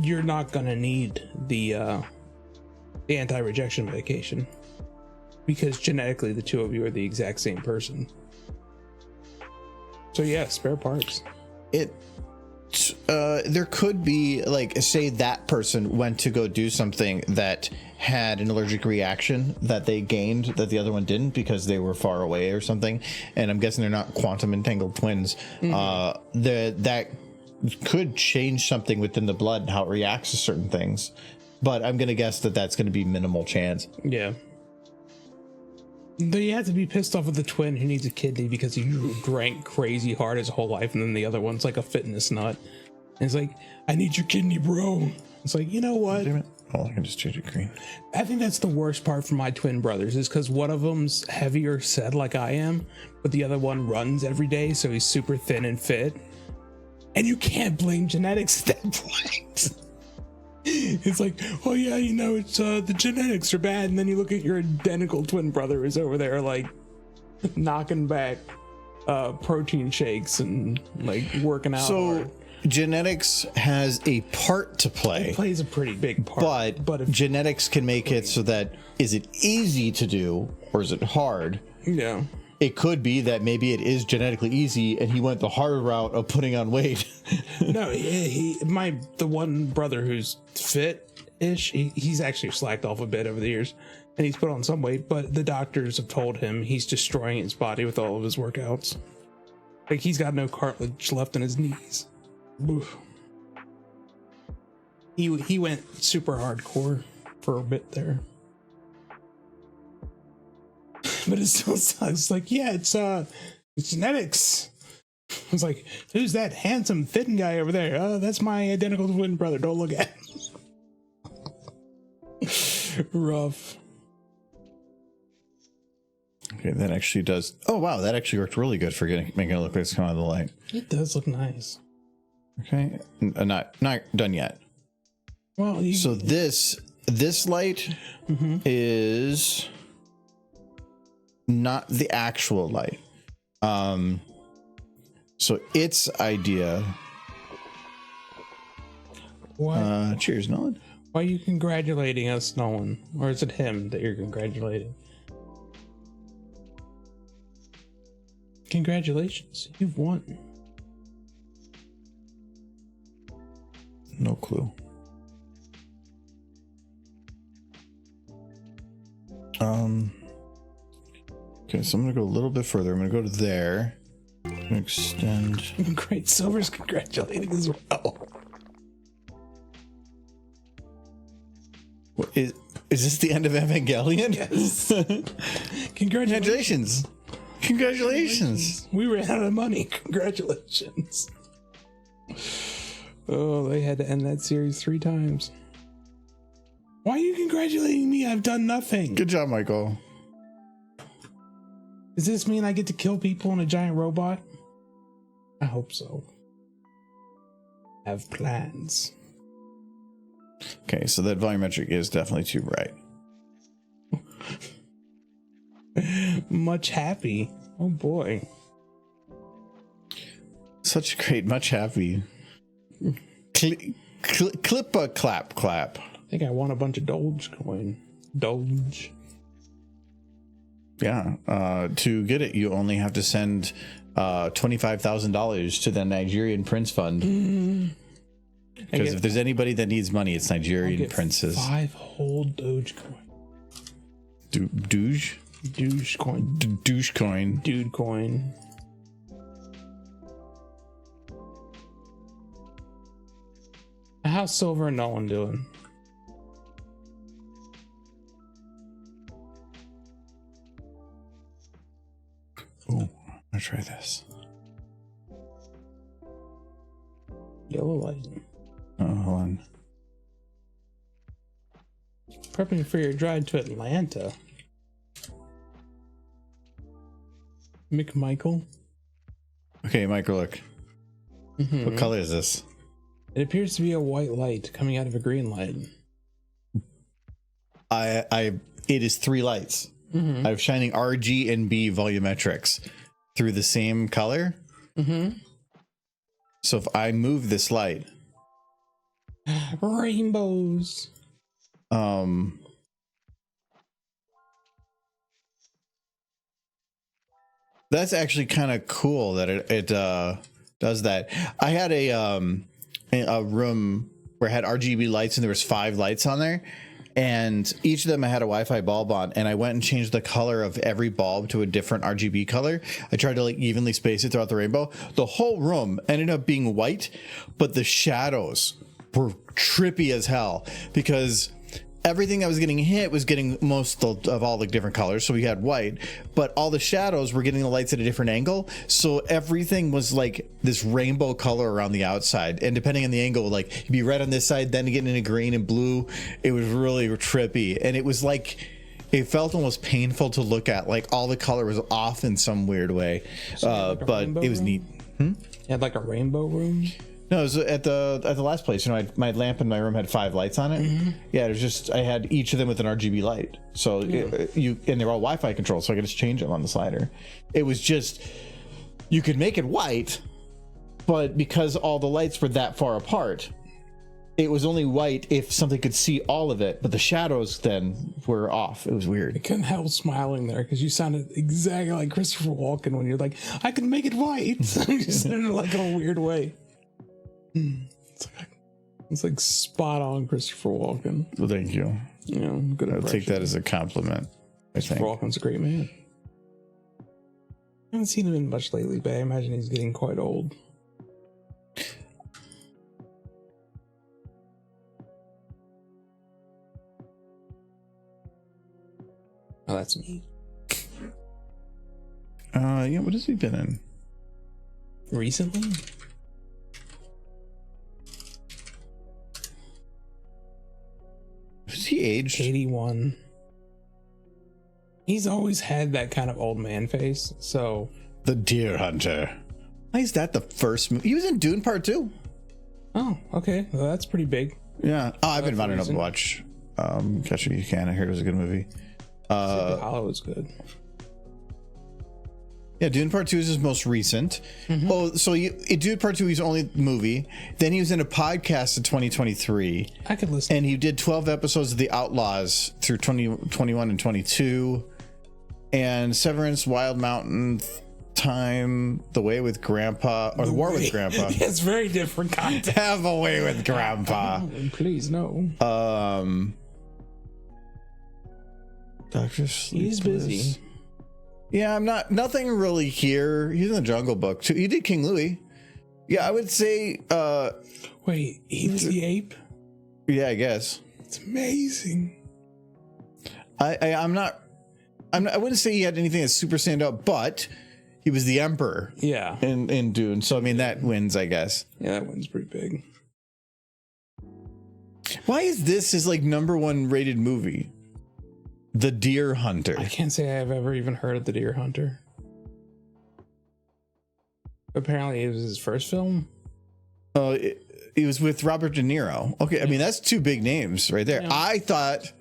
you're not gonna need the anti-rejection medication because genetically the two of you are the exact same person. So yeah, spare parts. There could be, like, say that person went to go do something that had an allergic reaction that they gained that the other one didn't because they were far away or something, and I'm guessing they're not quantum entangled twins. That could change something within the blood and how it reacts to certain things, but I'm gonna guess that that's gonna be minimal chance. Yeah. Though you have to be pissed off with the twin who needs a kidney because he drank crazy hard his whole life, and then the other one's like a fitness nut. And it's like, I need your kidney, bro. It's like, you know what? Damn it. Oh, I can just change it green. I think that's the worst part for my twin brothers is because one of them's heavier set like I am, but the other one runs every day, so he's super thin and fit. And you can't blame genetics at that point. It's like, oh yeah, it's the genetics are bad, and then you look at your identical twin brother who's over there like knocking back protein shakes and like working out. So hard. genetics has a part to play. It plays a pretty big part. But if genetics can make it so that, is it easy to do or is it hard? Yeah. It could be that maybe it is genetically easy and he went the hard route of putting on weight. No, the one brother who's fit-ish, he's actually slacked off a bit over the years and he's put on some weight, but the doctors have told him he's destroying his body with all of his workouts. Like he's got no cartilage left in his knees. Oof. He went super hardcore for a bit there. But it still sucks. Like, yeah, it's genetics. It's like, who's that handsome, thin guy over there? Oh, that's my identical twin brother. Don't look at him. Rough. Okay, that actually does. Oh wow, that actually worked really good for making it look like it's coming out of the light. It does look nice. Okay, not done yet. Well, so this light is not the actual light. So its idea. What? Cheers, Nolan. Why are you congratulating us, Nolan? Or is it him that you're congratulating? Congratulations, you've won. No clue. Okay, so I'm gonna go a little bit further. I'm gonna go to there. I'm gonna extend. Great, Silver's congratulating as well. What, is this the end of Evangelion? Yes. Congratulations. Congratulations. We ran out of money. Congratulations. Oh, they had to end that series 3 times. Why are you congratulating me? I've done nothing. Good job, Michael. Does this mean I get to kill people in a giant robot? I hope so. I have plans. Okay, so that volumetric is definitely too bright. Much happy. Oh boy. Such great, much happy. Clip a clap. I think I won a bunch of Dogecoin. Doge. Yeah. To get it, you only have to send $25,000 to the Nigerian Prince Fund. Because if there's anybody that needs money, it's Nigerian princes. 5 whole Dogecoin. Doge? Dogecoin. Dogecoin. Dude coin. How's Silver and Nolan doing? Oh, I'm gonna try this. Yellow light. Oh, hold on. Prepping for your drive to Atlanta. McMichael. Okay, Michael, look. What color is this? It appears to be a white light coming out of a green light. It is 3 lights. I have shining R, G, and B volumetrics through the same color. So if I move this light, rainbows. That's actually kind of cool that it does that. I had a room where it had RGB lights and there was 5 lights on there, and each of them I had a Wi-Fi bulb on, and I went and changed the color of every bulb to a different RGB color. I tried to like evenly space it throughout the rainbow. The whole room ended up being white, but the shadows were trippy as hell because everything that was getting hit was getting most of all the different colors. So we had white, but all the shadows were getting the lights at a different angle. So everything was like this rainbow color around the outside. And depending on the angle, like you'd be red on this side, then getting into green and blue. It was really trippy. And it was like, it felt almost painful to look at. Like all the color was off in some weird way. So but it was room? neat. You had like a rainbow room? No, it was at the last place. You know, my lamp in my room had 5 lights on it. Mm-hmm. Yeah, it was just I had each of them with an RGB light. So and they're all Wi-Fi controlled, so I could just change them on the slider. It was just you could make it white, but because all the lights were that far apart, it was only white if something could see all of it. But the shadows then were off. It was weird. I couldn't help smiling there because you sounded exactly like Christopher Walken when you're like, I could make it white. You sounded like in a weird way. It's like spot on Christopher Walken. Well, thank you. You know, good. I'll take that as a compliment. Christopher Walken's a great man. I haven't seen him in much lately, but I imagine he's getting quite old. Oh, that's neat. Yeah, what has he been in? Recently? Has he aged? 81. He's always had that kind of old man face, so... The Deer Hunter. Why is that the first movie? He was in Dune Part 2. Oh, okay. Well, that's pretty big. Yeah. Oh, I've been wanting to watch Catch Me If You Can. I heard it was a good movie. Hollywood's good. Yeah, Dune Part 2 is his most recent. Mm-hmm. Oh, so Dune Part 2 is only movie. Then he was in a podcast in 2023. I could listen. And he did 12 episodes of The Outlaws through 2021 and 22. And Severance, Wild Mountain, Time, The Way with Grandpa, or The War with Grandpa. It's very different content. Have a Way with Grandpa. Oh, please, no. Dr. Sleep. He's busy. Yeah, nothing really here. He's in the Jungle Book too. He did King Louis. Yeah, I would say wait, he was the ape? Yeah, I guess. It's amazing. I wouldn't say he had anything that super stand out, but he was the emperor. Yeah. In Dune. So I mean that wins, I guess. Yeah, that wins pretty big. Why is this his like #1 rated movie? The Deer Hunter. I can't say I've ever even heard of The Deer Hunter. Apparently it was his first film. Oh, it was with Robert De Niro. Okay, I mean that's 2 big names right there. Yeah. I thought.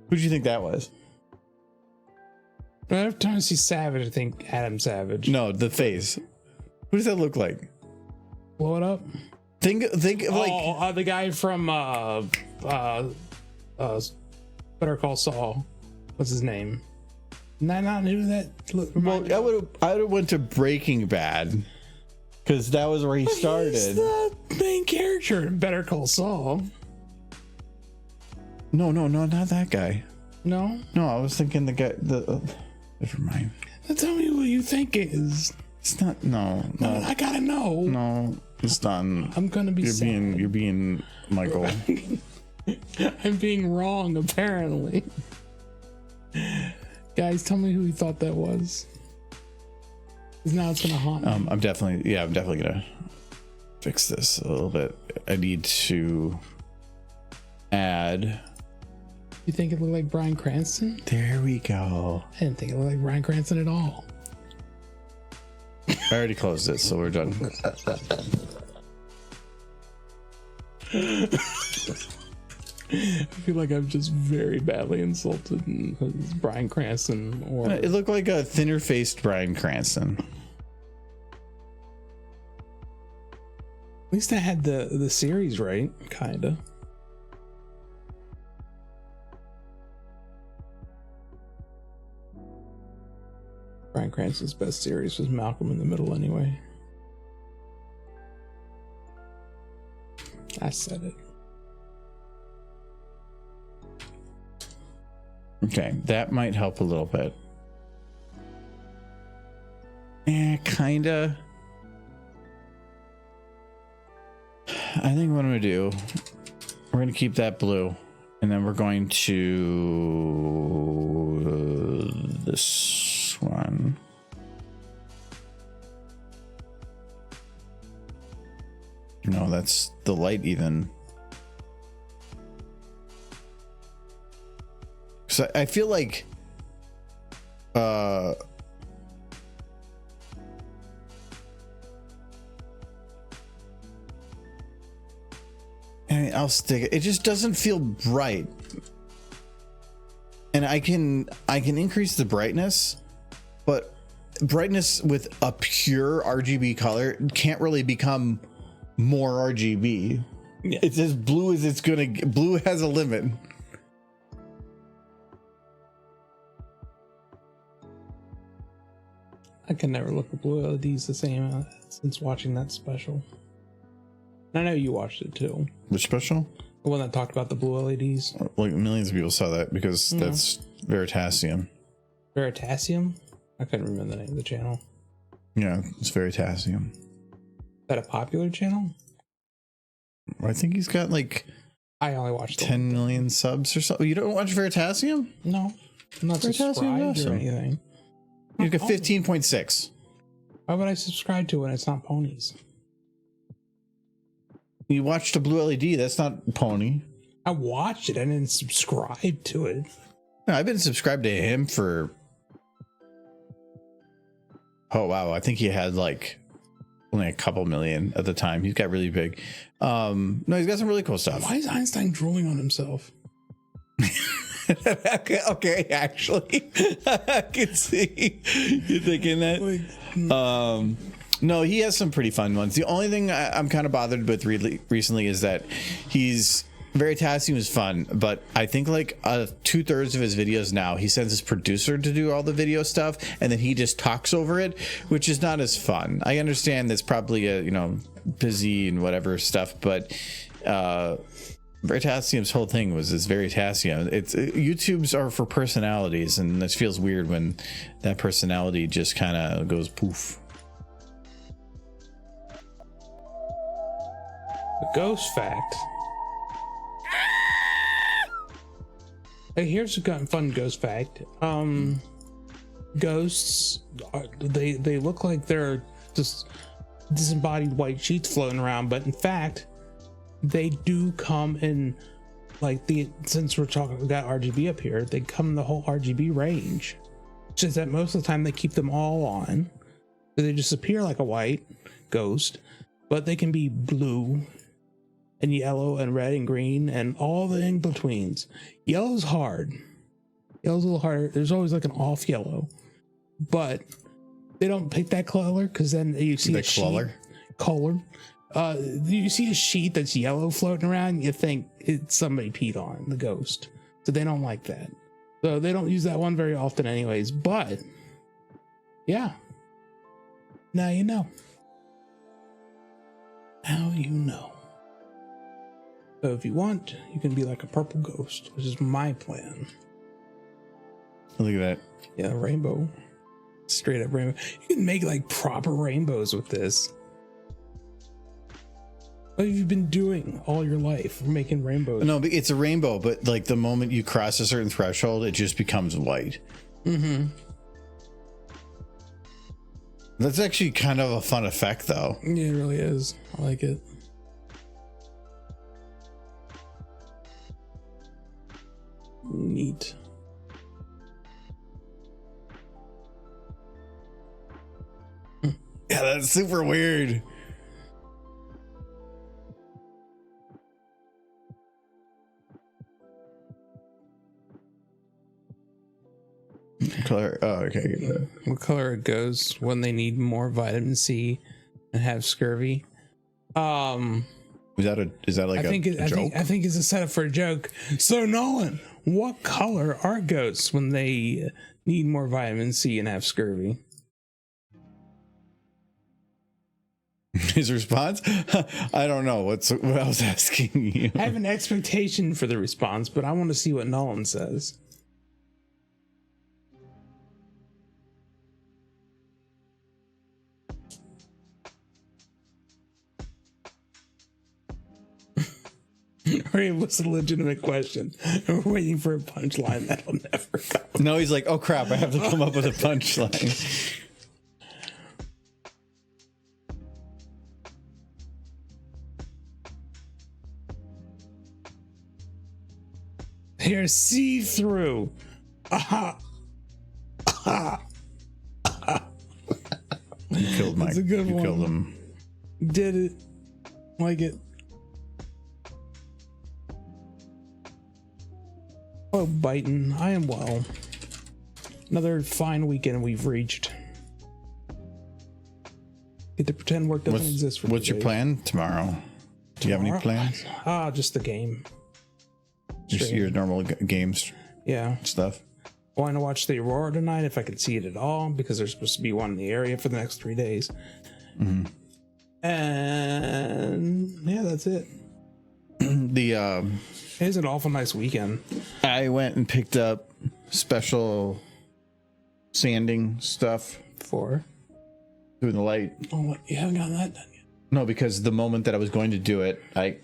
Who do you think that was? Every time I see Savage, I think Adam Savage. No, the face. Who does that look like? Blow it up. Think of like the guy from Better Call Saul. What's his name? Not who that. Well, I would have went to Breaking Bad because that was where he started. He's the main character in Better Call Saul. No, not that guy. No, I was thinking the guy. Never mind. Tell me what you think it is. It's not. No. I gotta know. No, it's not. I'm gonna be. You're being Michael. I'm being wrong, apparently. Guys, tell me who you thought that was. Because now it's gonna haunt me. I'm definitely gonna fix this a little bit. I need to add. You think it looked like Bryan Cranston? There we go. I didn't think it looked like Bryan Cranston at all. I already closed it, so we're done. I feel like I've just very badly insulted Bryan Cranston. Or it looked like a thinner-faced Bryan Cranston. At least I had the series right, kinda. Bryan Cranston's best series was Malcolm in the Middle anyway. I said it. Okay, that might help a little bit. Kinda. I think what I'm gonna do, we're gonna keep that blue, and then we're going to this one. No, that's the light even. So I feel like I'll stick it. It just doesn't feel bright. And I can increase the brightness, but brightness with a pure RGB color can't really become more RGB. Yeah. It's as blue as it's gonna get. Blue has a limit. I can never look at blue LEDs the same since watching that special. I know you watched it too. Which special? The one that talked about the blue LEDs. Like millions of people saw that because that's Veritasium. Veritasium? I couldn't remember the name of the channel. Yeah, it's Veritasium. Is that a popular channel? I think he's got like I only watched 10 million subs or something. You don't watch Veritasium? No. I'm not subscribed or anything. You've got 15.6. Why would I subscribe to it when it's not ponies? You watched a blue LED. That's not pony. I watched it. I didn't subscribe to it. No, I've been subscribed to him for... Oh, wow. I think he had like only a couple million at the time. He's got really big. No, he's got some really cool stuff. Why is Einstein drooling on himself? okay, actually, I can see you thinking that. No, he has some pretty fun ones. The only thing I'm kind of bothered with recently is that Veritasium is fun, but I think like 2/3 of his videos now, he sends his producer to do all the video stuff, and then he just talks over it, which is not as fun. I understand that's probably busy and whatever stuff, but Veritasium's whole thing was this Veritasium. YouTube's are for personalities, and this feels weird when that personality just kind of goes poof. The ghost fact. Hey, here's a fun ghost fact. Ghosts, they look like they're just disembodied white sheets floating around, but in fact, they do come in like since we're talking about RGB up here, they come in the whole RGB range. It's just that most of the time they keep them all on, so they just appear like a white ghost, but they can be blue and yellow and red and green and all the in-betweens. Yellow's hard. Yellow's a little harder. There's always like an off yellow, but they don't pick that color because then you see a color. You see a sheet that's yellow floating around, you think it's somebody peed on the ghost. So they don't like that. So they don't use that one very often anyways, but yeah. Now you know. Now you know. So if you want, you can be like a purple ghost, which is my plan. Look at that. Yeah, rainbow. Straight up rainbow. You can make like proper rainbows with this. What have you been doing all your life? Making rainbows? No, but it's a rainbow, but like the moment you cross a certain threshold, it just becomes white. Mm-hmm. That's actually kind of a fun effect, though. Yeah, it really is. I like it. Neat. Yeah, that's super weird. Color. Oh, okay. What color it goes when they need more vitamin C and have scurvy? Is that like a joke? I think it's a setup for a joke. So Nolan, what color are ghosts when they need more vitamin C and have scurvy? His response? I don't know. What I was asking you. I have an expectation for the response, but I want to see what Nolan says. Or it was a legitimate question. We're waiting for a punchline that'll never come. No, he's like, oh crap, I have to come up with a punchline. They're see-through. Aha. Aha. You killed Mike. That's a good one. You killed him. Did it. Like it. Oh, biting. I am well. Another fine weekend we've reached. Get to pretend work doesn't exist for What's your plan tomorrow? Do you have any plans? Just the game. Just your normal games stuff. Want to watch the Aurora tonight if I can see it at all, because there's supposed to be one in the area for the next 3 days. Mm-hmm. And yeah, that's it. It was an awful nice weekend. I went and picked up special sanding stuff for doing the light. Oh, what? You haven't gotten that done yet? No, because the moment that I was going to do it, my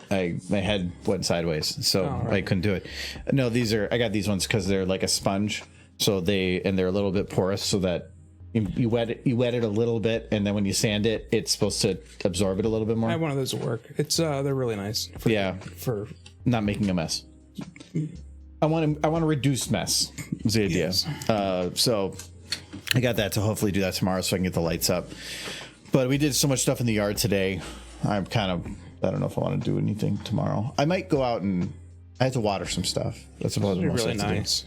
head went sideways, so I couldn't do it. No, I got these ones because they're like a sponge, so they're a little bit porous, so that you wet it a little bit, and then when you sand it, it's supposed to absorb it a little bit more. I have one of those at work. It's they're really nice. For not making a mess. I want to reduce mess. Is the idea. Yes. So I got that to hopefully do that tomorrow, so I can get the lights up. But we did so much stuff in the yard today. I don't know if I want to do anything tomorrow. I might go out and I have to water some stuff. That's supposed to be really nice.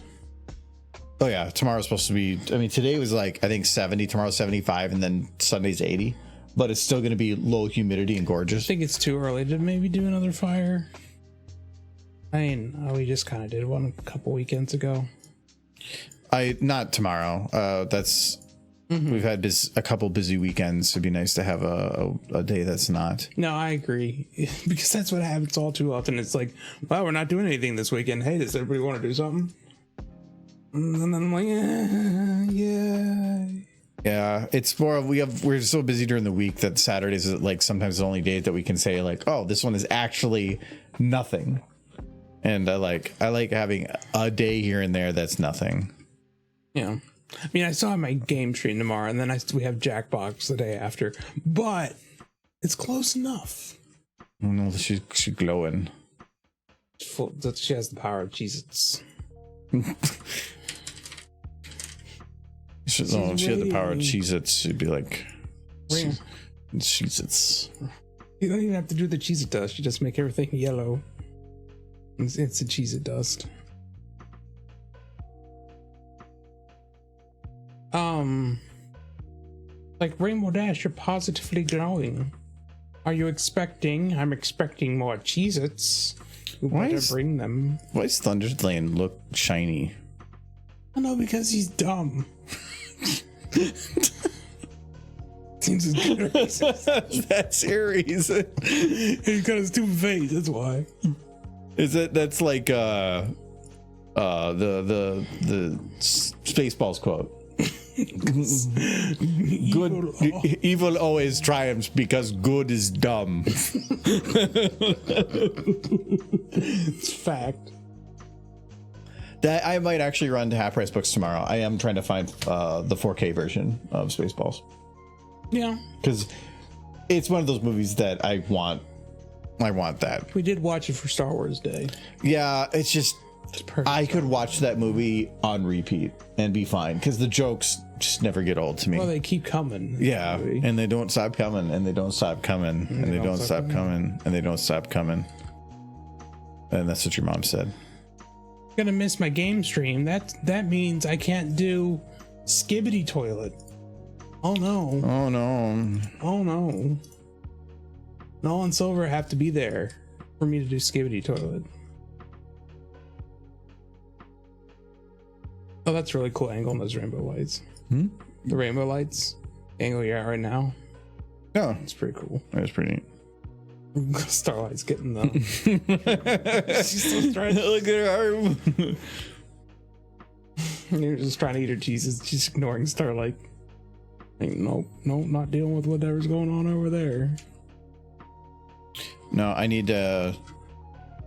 Oh yeah, tomorrow's supposed to be. I mean, today was like I think 70. Tomorrow's 75, and then Sunday's 80. But it's still going to be low humidity and gorgeous. I think it's too early to maybe do another fire. I mean, we just kind of did one a couple weekends ago. Not tomorrow. We've had a couple busy weekends. It'd be nice to have a day that's not. No, I agree, because that's what happens all too often. It's like, well, we're not doing anything this weekend. Hey, does everybody want to do something? And then I'm like, yeah. It's more we're so busy during the week that Saturdays is like sometimes the only day that we can say like, oh, this one is actually nothing. And I like having a day here and there that's nothing. Yeah. I mean, I still have my game stream tomorrow, and then we have Jackbox the day after, but it's close enough. Oh no, she's glowing. She has the power of CHEEZ. She had the power of CHEEZ. She'd be like, CHEEZ. You don't even have to do the CHEEZ dust. You just make everything yellow. It's a CHEEZ dust. Like Rainbow Dash, you're positively glowing. Are you expecting? I'm expecting more Cheez-Its. You better bring them. Why does Thunderlane look shiny? I know, because he's dumb. Seems as good as that's your reason. He's got a stupid face, that's why. That's like the Spaceballs quote. Evil always triumphs because good is dumb. It's fact. That I might actually run to Half Price Books tomorrow. I am trying to find the 4K version of Spaceballs. Yeah, because it's one of those movies that I want that. We did watch it for Star Wars Day. Yeah, it's just I could watch that movie on repeat and be fine because the jokes just never get old to me. Well, they keep coming. Yeah, and they don't stop coming, and they don't stop coming, and they don't stop coming, and they don't stop coming. And that's what your mom said. I'm gonna miss my game stream. That means I can't do Skibbity Toilet. Oh no. Oh no. Oh no. Null and Silver have to be there for me to do Skibbity Toilet. Oh, that's really cool angle on those rainbow lights. The rainbow lights angle you're at right now. Oh, it's pretty cool. That's pretty neat. Starlight's getting them. She's still trying to look at her arm. You're just trying to eat her cheeses. She's ignoring Starlight. Like, nope, not dealing with whatever's going on over there. No, I need to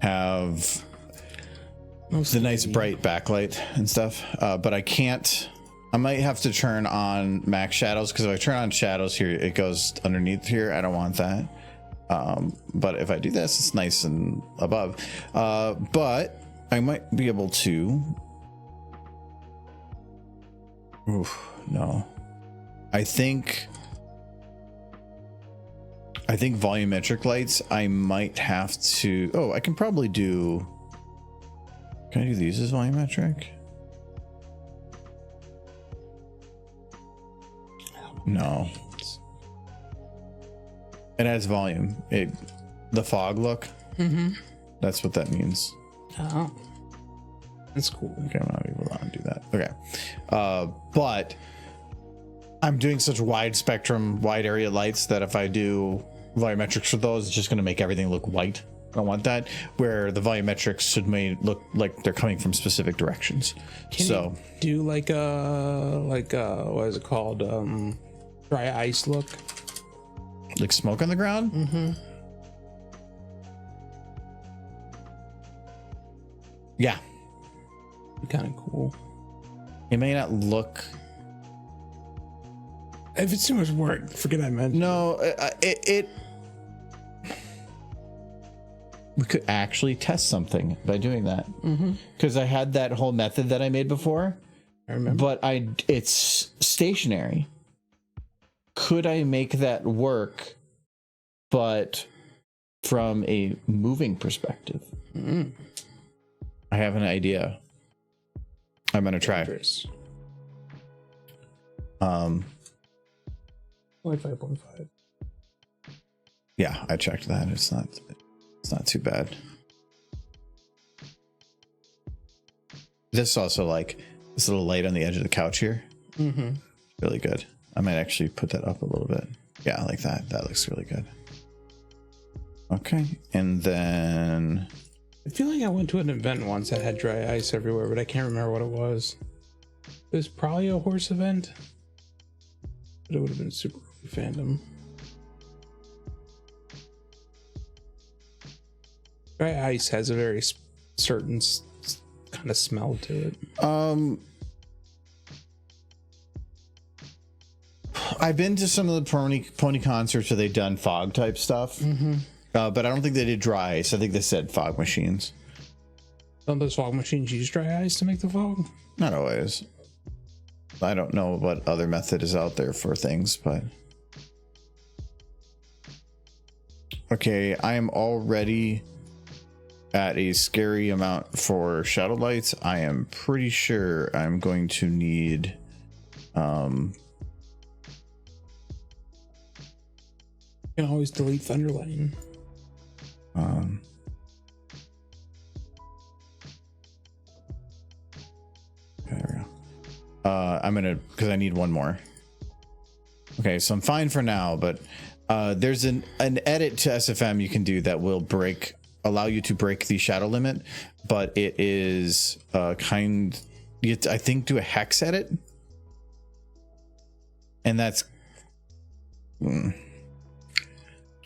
have the nice bright backlight and stuff, but I can't. I might have to turn on max shadows because if I turn on shadows here, it goes underneath here. I don't want that. But if I do this, it's nice and above. But I might be able to. Oof, no. I think volumetric lights, I might have to. Oh, I can probably do Can I do these as volumetric? No. It adds volume. The fog look. Mm-hmm. That's what that means. Oh, that's cool. Okay, I'm not able to do that. Okay, but I'm doing such wide spectrum, wide area lights that if I do volumetrics for those, it's just going to make everything look white. I don't want that. Where the volumetrics should look like they're coming from specific directions. Can you do like a what is it called? Dry ice look. Like smoke on the ground? Mm-hmm. Yeah. Kind of cool. It may not look. If it's too much work, forget I mentioned. No, we could actually test something by doing that. Because I had that whole method that I made before. I remember. But it's stationary. Could I make that work, but from a moving perspective? I have an idea. I'm gonna try. Only 5.5. Yeah, I checked that. It's not too bad. This also like this little light on the edge of the couch here. Really good. I might actually put that up a little bit. Yeah, like that. That looks really good. Okay, and then I feel like I went to an event once that had dry ice everywhere, but I can't remember what it was. It was probably a horse event, but it would have been super fandom. Dry ice has a very certain kind of smell to it. I've been to some of the pony concerts where they've done fog type stuff, but I don't think they did dry ice. I think they said fog machines. Don't those fog machines use dry ice to make the fog? Not always. I don't know what other method is out there for things, but okay, I am already at a scary amount for shadow lights. I am pretty sure I'm going to need you can always delete Thunderlane. There we go. I'm gonna, because I need one more. Okay, so I'm fine for now, but there's an edit to SFM you can do that will allow you to break the shadow limit, but it is I think do a hex edit, and that's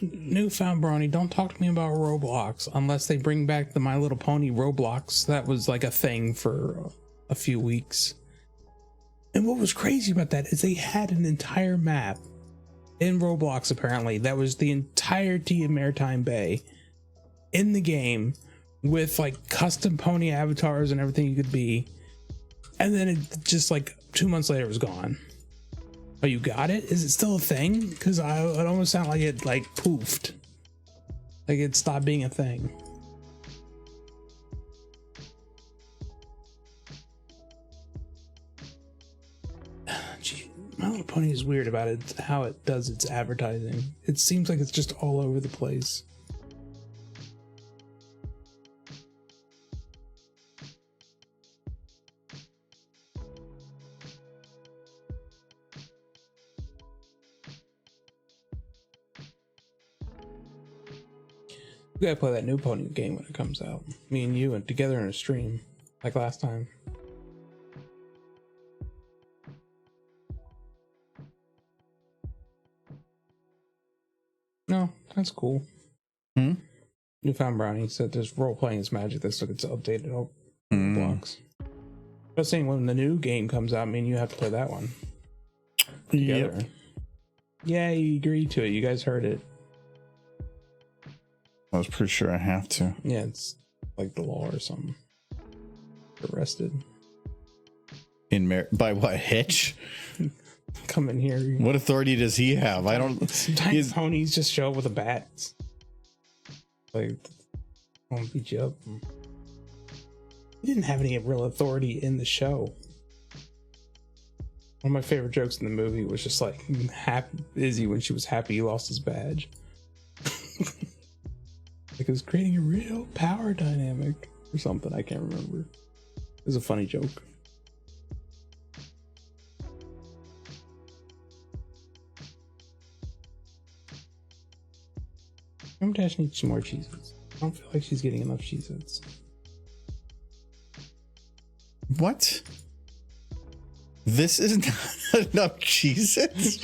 Newfound Brony, don't talk to me about Roblox unless they bring back the My Little Pony Roblox. That was like a thing for a few weeks. And what was crazy about that is they had an entire map in Roblox, apparently, that was the entirety of Maritime Bay in the game with like custom pony avatars and everything you could be. And then it just like 2 months later was gone. Oh, you got it? Is it still a thing? Because it almost sounded like it like poofed. Like it stopped being a thing. Gee, My Little Pony is weird about it, how it does its advertising. It seems like it's just all over the place. We gotta play that new pony game when it comes out. Me and you and together in a stream, like last time. No, that's cool. Newfound Brownie said this role playing is magic. This look, it's updated blocks. I was saying when the new game comes out, me and you have to play that one together. Yep. Yeah, you agreed to it. You guys heard it. I was pretty sure I have to. Yeah, it's like the law or something. Arrested. By what, Hitch? Come in here. What authority does he have? I don't. Sometimes ponies just show up with a bat. Like, I won't beat you up. he didn't have any real authority in the show. One of my favorite jokes in the movie was just like Izzy when she was happy he lost his badge. Like it was creating a real power dynamic or something. I can't remember. It was a funny joke. Dash needs some more Cheez-Its. I don't feel like she's getting enough Cheez-Its. What? This is not enough Cheez-Its?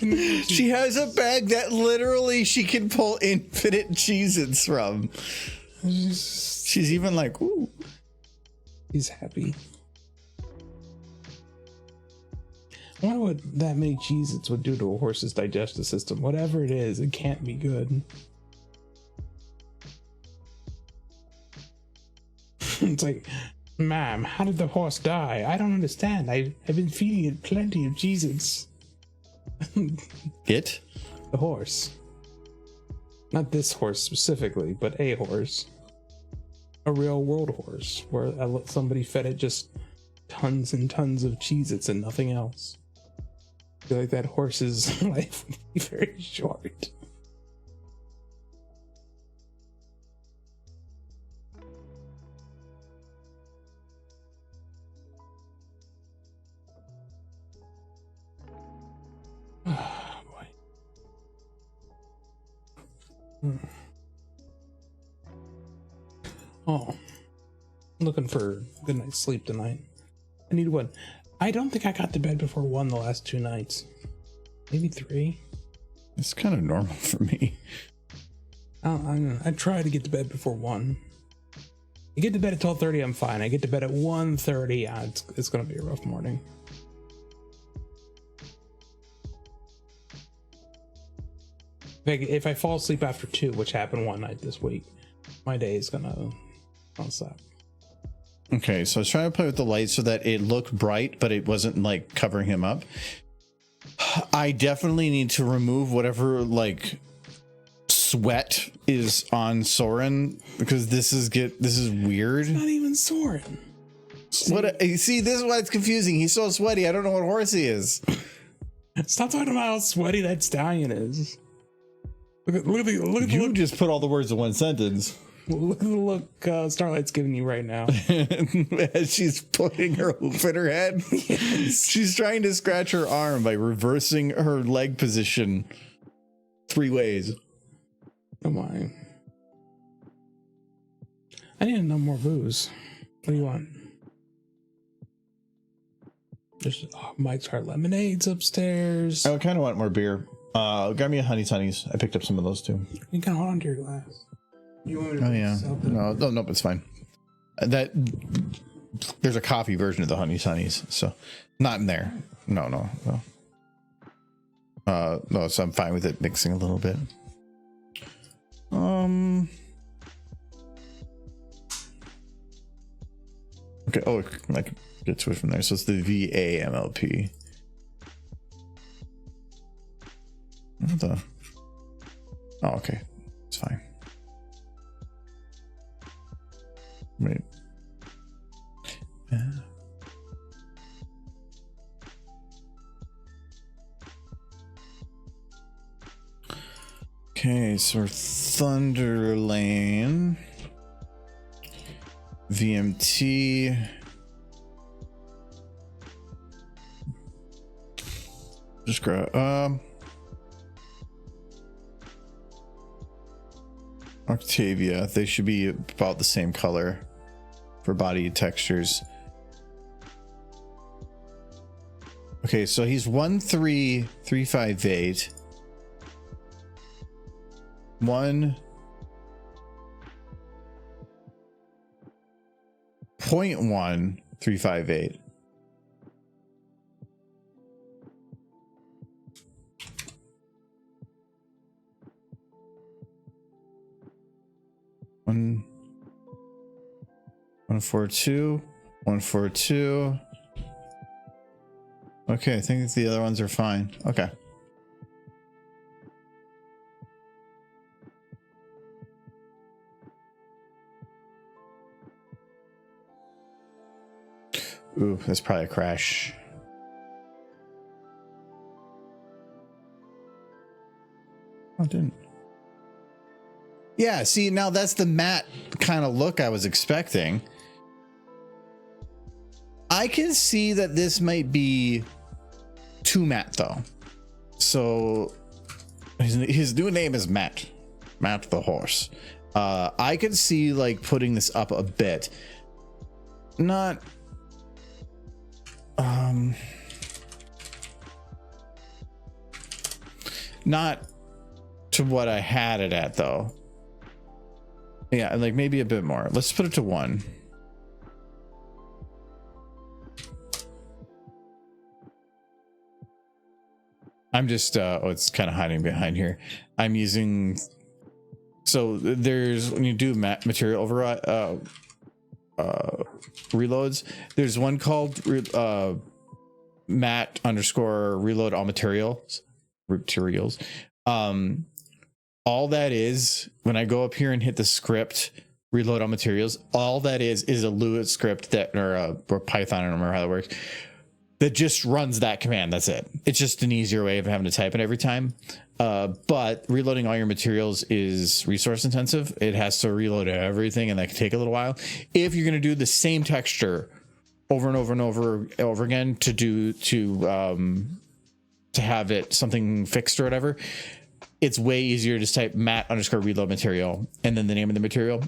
She has a bag that literally she can pull infinite Cheez-Its from. She's even like, ooh. He's happy. I wonder what that many Cheez-Its would do to a horse's digestive system. Whatever it is, it can't be good. It's like, ma'am, how did the horse die? I don't understand. I've been feeding it plenty of Cheez-Its. It? The horse. Not this horse specifically, but a horse. A real world horse, where somebody fed it just tons and tons of Cheez-Its and nothing else. I feel like that horse's life would be very short. Oh, boy. Oh, I'm looking for a good night's sleep tonight. I need one. I don't think I got to bed before 1 the last 2 nights. Maybe 3. It's kind of normal for me. I try to get to bed before 1. I get to bed at 12:30, I'm fine. I get to bed at 1:30, it's going to be a rough morning. If I fall asleep after 2, which happened one night this week, my day is gonna stop. Okay, so I was trying to play with the light so that it looked bright, but it wasn't like covering him up. I definitely need to remove whatever like sweat is on Soren because this is weird. It's not even Soren. See, this is why it's confusing. He's so sweaty. I don't know what horse he is. Stop talking about how sweaty that stallion is. Look at You just put all the words in one sentence. Look at the look Starlight's giving you right now. As she's putting her hoof in her head. Yes. She's trying to scratch her arm by reversing her leg position 3 ways. Come on. I need to know more booze. What do you want? There's Mike's Hard Lemonades upstairs. I kind of want more beer. Got me a Honey Sunnies. I picked up some of those too. You can hold on to your glass. You want me to No, it's fine. There's a coffee version of the Honey Sunnies, so not in there. No. So I'm fine with it mixing a little bit. Okay. Oh, I can get to it from there. So it's the VAMLP. Oh, okay. It's fine. Wait. Yeah. Okay, so Thunder Lane, VMT. Just grab Octavia. They should be about the same color for body textures. Okay, so he's 13358. 1.1358. One 142 142. Okay, I think the other ones are fine. Okay. Ooh, that's probably a crash. Oh, it didn't. Yeah, see, now that's the matte kind of look I was expecting. I can see that this might be too matte, though. So his new name is Matt the horse. I could see like putting this up a bit, not not to what I had it at, though. Yeah, like maybe a bit more. Let's put it to 1. I'm just oh, it's kind of hiding behind here. I'm using, so there's, when you do material override reloads, there's one called mat underscore reload all materials. All that is, when I go up here and hit the script reload all materials, all that is a Lua script that, or Python, I don't remember how that works, that just runs that command. That's it. It's just an easier way of having to type it every time. But reloading all your materials is resource intensive. It has to reload everything, and that can take a little while. If you're going to do the same texture over and over and over again to have it something fixed or whatever, it's way easier to just type mat underscore reload material and then the name of the material.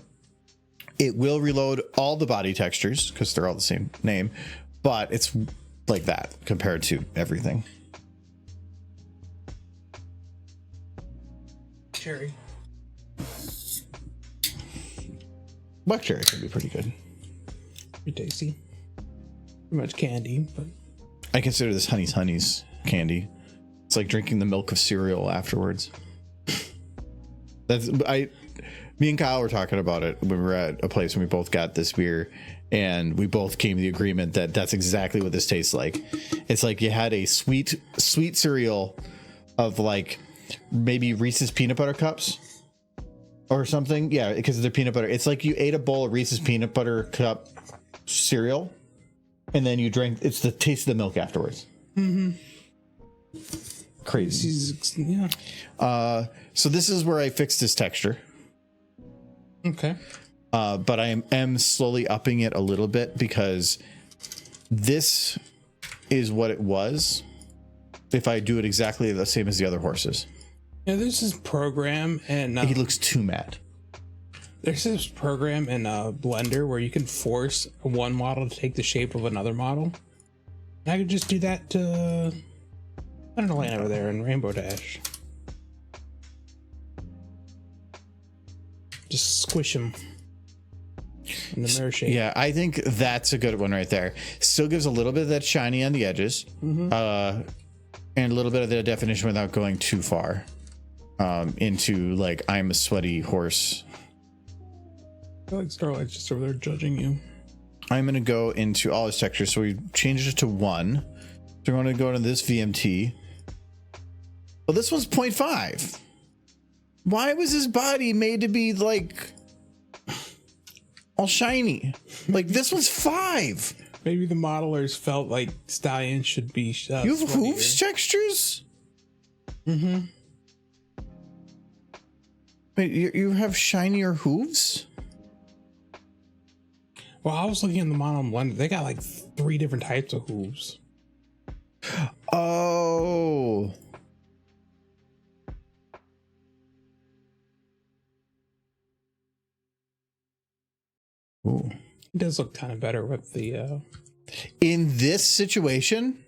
It will reload all the body textures because they're all the same name, but it's like that compared to everything. Cherry. Black cherry could be pretty good. Pretty tasty. Pretty much candy, but I consider this Honey's candy. It's like drinking the milk of cereal afterwards. Me and Kyle were talking about it when we were at a place and we both got this beer, and we both came to the agreement that that's exactly what this tastes like. It's like you had a sweet cereal of like maybe Reese's peanut butter cups or something. Yeah, because of the peanut butter. It's like you ate a bowl of Reese's peanut butter cup cereal, and then you drank. It's the taste of the milk afterwards. Mm-hmm. Crazy. Yeah. So this is where I fixed this texture. Okay. But I am slowly upping it a little bit because this is what it was if I do it exactly the same as the other horses. Yeah, there's this program, and he looks too mad. There's this program in Blender where you can force one model to take the shape of another model. And I could just do that to, I don't know, land over there in Rainbow Dash. Just squish them in the mirror shape. Yeah, I think that's a good one right there. Still gives a little bit of that shiny on the edges, and a little bit of the definition without going too far into like I'm a sweaty horse. I feel like Starlight's just over there judging you. I'm going to go into all his textures. So we changed it to 1. So we're going to go into this VMT. Well, this one's 0.5. Why was his body made to be like all shiny? Like this was 5. Maybe the modelers felt like stallions should be. You have hooves textures? Mm-hmm. Wait, you have shinier hooves? Well, I was looking at the model Blender. They got like 3 different types of hooves. Oh. Ooh. It does look kind of better with the in this situation.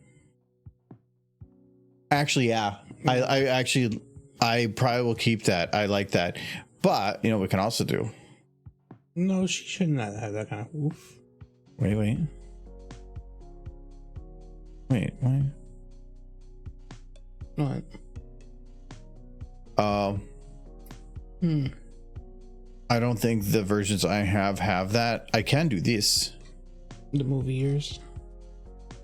Actually, yeah. I probably will keep that. I like that. But you know what we can also do? No, she shouldn't have that kind of hoof. Wait. What? I don't think the versions I have that. I can do this. The movie ears.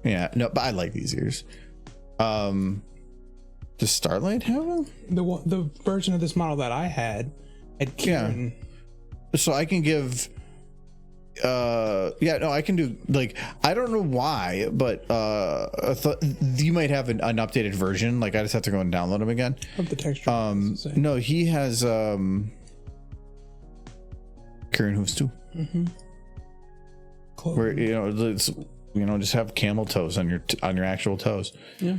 Yeah, no, but I like these ears. Does Starlight have them? The version of this model that I had Kieran. Yeah. So I can give yeah, no, I can do, like, I don't know why, but you might have an updated version. Like, I just have to go and download them again. Of the texture. No, he has Karen Hooves too. Where, you know, it's, you know, just have camel toes on your actual toes. Yeah.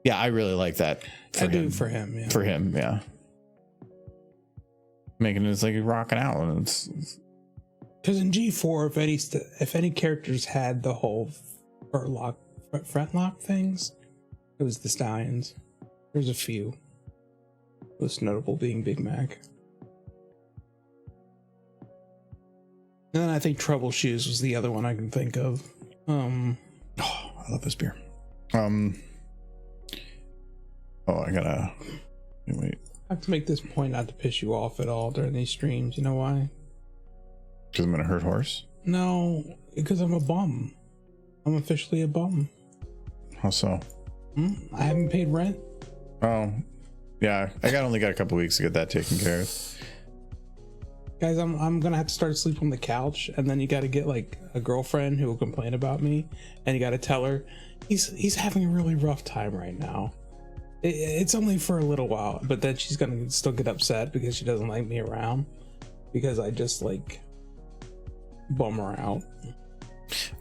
Yeah, I really like that. I do for him. Yeah. For him, yeah. Making it like rocking out, and it's because in G4, if any characters had the whole front lock things, it was the Stallions. There's a few, most notable being Big Mac. And then I think Trouble Shoes was the other one I can think of. Oh, I love this beer. Oh, I gotta wait. I have to make this point not to piss you off at all during these streams. You know why? Because I'm gonna hurt horse? No, because I'm a bum. I'm officially a bum. How so? I haven't paid rent. Oh, yeah. Only got a couple weeks to get that taken care of. Guys, I'm gonna have to start sleeping on the couch, and then you got to get like a girlfriend who will complain about me, and you got to tell her he's having a really rough time right now. It's only for a little while, but then she's gonna still get upset because she doesn't like me around because I just like bum her out.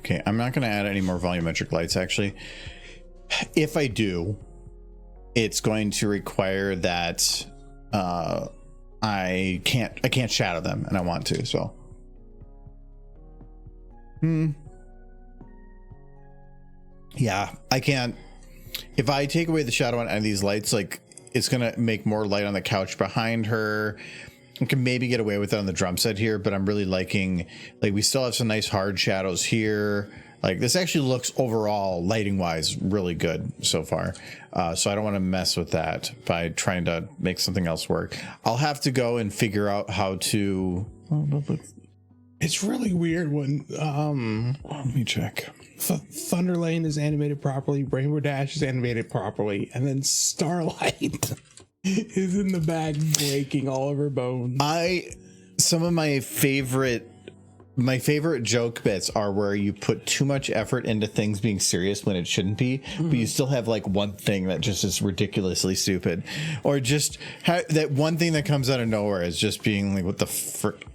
Okay, I'm not gonna add any more volumetric lights. Actually, if I do, it's going to require that I can't shadow them, and I want to. So, yeah, I can't. If I take away the shadow on any of these lights, like, it's gonna make more light on the couch behind her. I can maybe get away with it on the drum set here, but I'm really liking, like, we still have some nice hard shadows here. Like, this actually looks overall lighting wise really good so far. So I don't want to mess with that by trying to make something else work. I'll have to go and figure out how to. It's really weird when let me check. Thunder Lane is animated properly, Rainbow Dash is animated properly, and then Starlight is in the bag breaking all of her bones. Some of my favorite joke bits are where you put too much effort into things being serious when it shouldn't be, but you still have like one thing that just is ridiculously stupid, or just that one thing that comes out of nowhere is just being like, what the frick?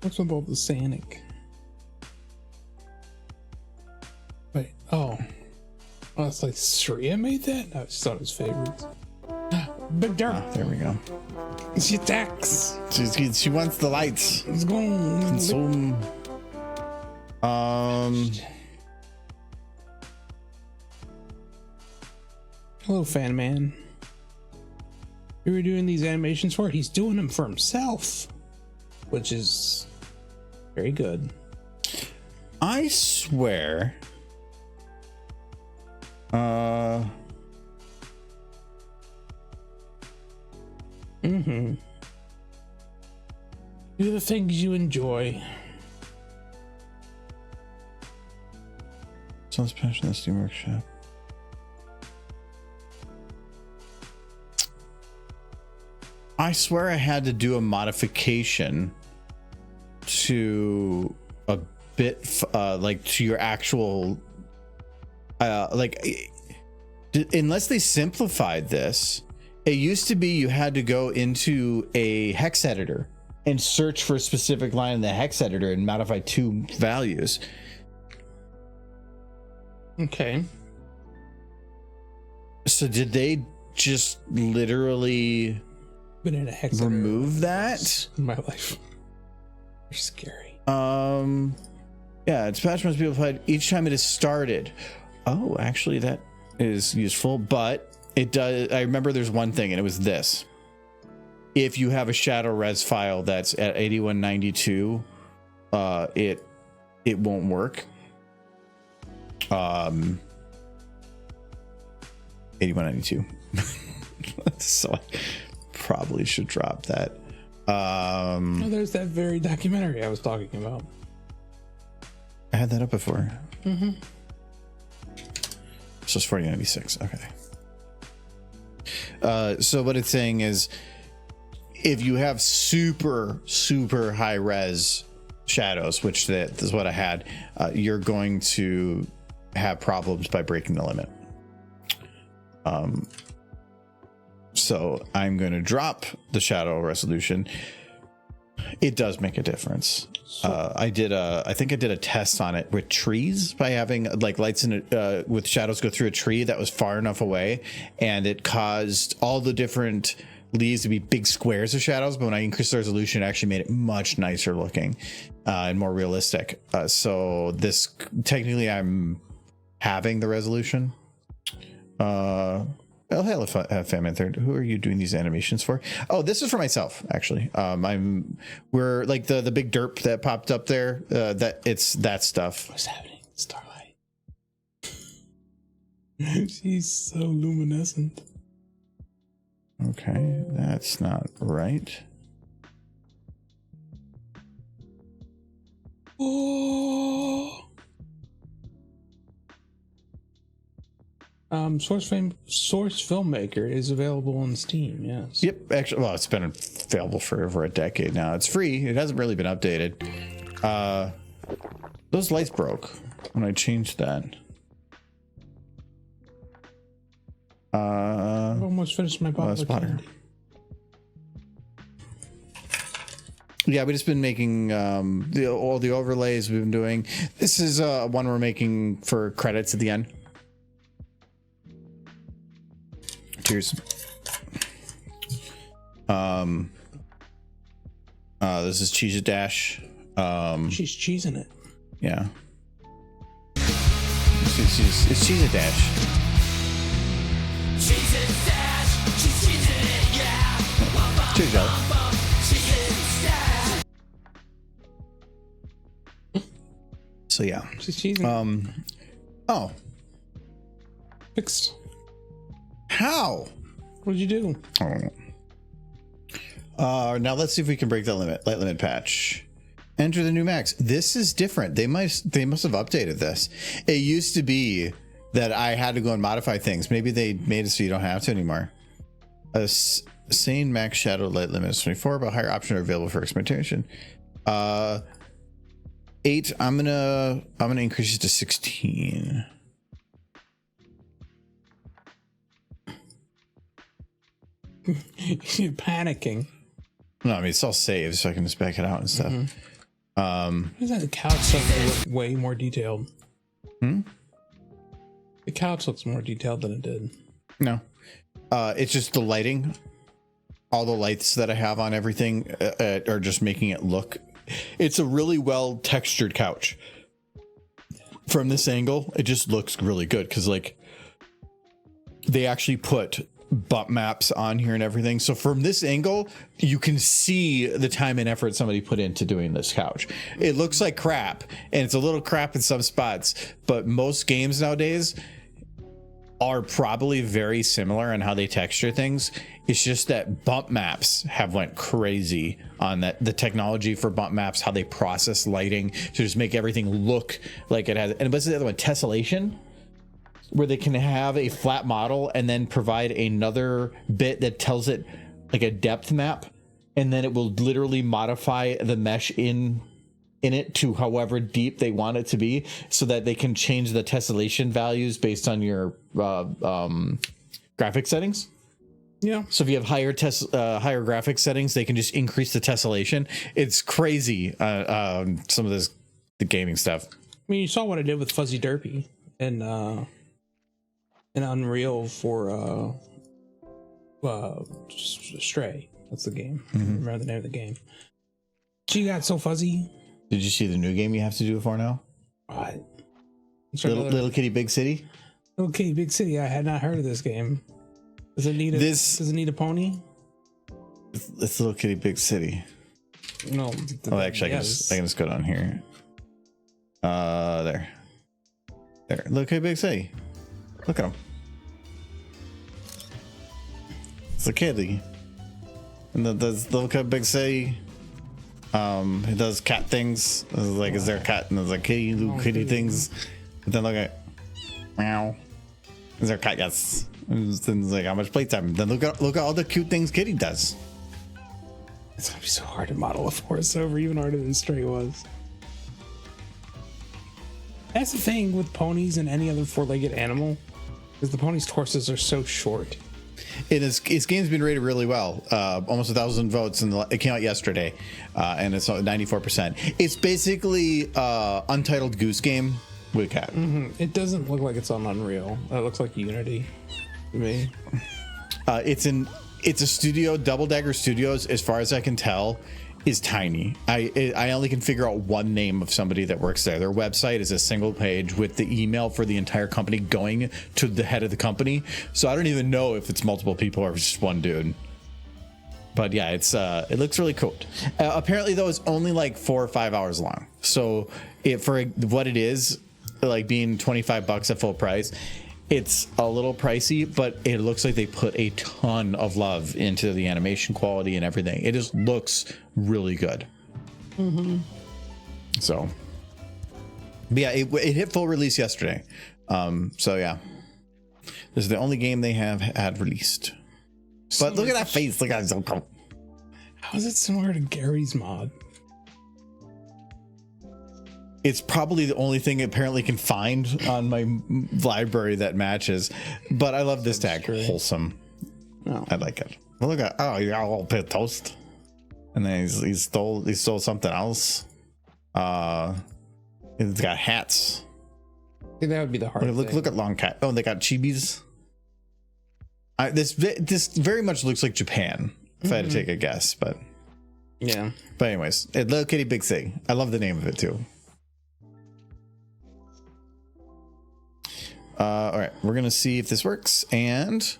What's about the Sanic? Wait, it's like Sria made that? No, it's not his favorites. But there we go. She attacks. She wants the lights. It's going. Hello, fan man. You were doing these animations for? He's doing them for himself, which is very good. I swear. Do the things you enjoy. Sounds passionate. Steam Workshop. I swear I had to do a modification to a bit, like, to your actual, unless they simplified this. It used to be you had to go into a hex editor and search for a specific line in the hex editor and modify two values. Okay. So did they just literally been in a hex remove that in my life? They're scary. Yeah, it's patch must be applied each time it is started. Oh, actually that is useful, but it does. I remember there's one thing, and it was this: if you have a shadow res file that's at 8192, it won't work. 8192. So I probably should drop that. There's that very documentary I was talking about. I had that up before. So it's 4096. Okay. So what it's saying is, if you have super high res shadows, which that is what I had, you're going to have problems by breaking the limit. So I'm going to drop the shadow resolution. It does make a difference. I think I did a test on it with trees by having like lights in it, with shadows go through a tree that was far enough away, and it caused all the different leaves to be big squares of shadows. But when I increased the resolution, it actually made it much nicer looking and more realistic. So this technically I'm having the resolution. Oh, hello, Famine Third. Who are you doing these animations for? Oh, this is for myself, actually. We're like the big derp that popped up there. It's that stuff. What's happening, Starlight? She's so luminescent. Okay, that's not right. Oh. Source Filmmaker is available on Steam. Yes. Yep. Actually, well, it's been available for over a decade now. It's free. It hasn't really been updated. Those lights broke when I changed that. I've almost finished my bottle of candy. Yeah, we've just been making all the overlays we've been doing. This is one we're making for credits at the end. Cheers. This is Cheese Dash. She's cheesing it. Yeah. It's Cheese Dash. Cheese Dash. She's cheesing it, yeah. Cheers, y'all. So yeah. She's cheesing. Oh. Fixed. How? What did you do? Oh. Now let's see if we can break that light limit patch. Enter the new max. This is different. They must have updated this. It used to be that I had to go and modify things. Maybe they made it so you don't have to anymore. A sane max shadow light limit is 24, but higher options are available for experimentation. 8. I'm gonna increase it to 16. You're panicking. No, I mean it's all saved, so I can just back it out and stuff. Isn't that the couch looks way more detailed? The couch looks more detailed than it did. No, it's just the lighting. All the lights that I have on everything are just making it look. It's a really well textured couch. From this angle, it just looks really good because like they actually put bump maps on here and everything. So from this angle, you can see the time and effort somebody put into doing this couch. It looks like crap, and it's a little crap in some spots, but most games nowadays are probably very similar in how they texture things. It's just that bump maps have went crazy on that. The technology for bump maps, how they process lighting to just make everything look like it has. And what's the other one? Tessellation, where they can have a flat model and then provide another bit that tells it like a depth map, and then it will literally modify the mesh in it to however deep they want it to be, so that they can change the tessellation values based on your graphic settings. Yeah. So if you have higher graphic settings, they can just increase the tessellation. It's crazy. Some of the gaming stuff. I mean, you saw what I did with Fuzzy Derpy and Unreal for Stray. That's the game. I remember the name of the game. She got so fuzzy. Did you see the new game you have to do it for now? What? Little Kitty Big City? Little Kitty Big City. I had not heard of this game. Does it need a pony? It's Little Kitty Big City. No. Oh, actually, yes. I can just go down here. There. Little Kitty Big City. Look at him. It's a kitty. And does Little Kitty Big City. It does cat things. It's like, is there a cat? And there's like kitty, little kitty things. But then look at meow. They're cat, yes. And it's like, how much playtime? Then look at all the cute things Kitty does. It's gonna be so hard to model a forest over, even harder than Stray was. That's the thing with ponies and any other four-legged animal, is the ponies' torsos are so short. Its game's been rated really well. Almost 1,000 votes, and it came out yesterday, and it's 94%. It's basically Untitled Goose Game with a cat. It doesn't look like it's on Unreal. It looks like Unity to me. It's a studio. Double Dagger Studios, as far as I can tell, is tiny. I only can figure out one name of somebody that works there. Their website is a single page with the email for the entire company going to the head of the company. So I don't even know if it's multiple people or just one dude. But yeah, it looks really cool. Apparently though, it's only like 4 or 5 hours long. So for what it is, like being $25 at full price, it's a little pricey, but it looks like they put a ton of love into the animation quality and everything. It just looks really good. So, but yeah, it hit full release yesterday. So yeah, this is the only game they have had released. But look at that face! Look at that. How is it similar to Gary's mod? It's probably the only thing it apparently can find on my library that matches. But I love this tag. Wholesome. Oh. I like it. Well, look at you got a little bit of toast, and then he stole something else. It's got hats. I think that would be the hard. Look at Long Cat. Oh, they got chibis. This very much looks like Japan, if I had to take a guess. But yeah. But anyways, Little Kitty Big Thing. I love the name of it too. All right, we're gonna see if this works, and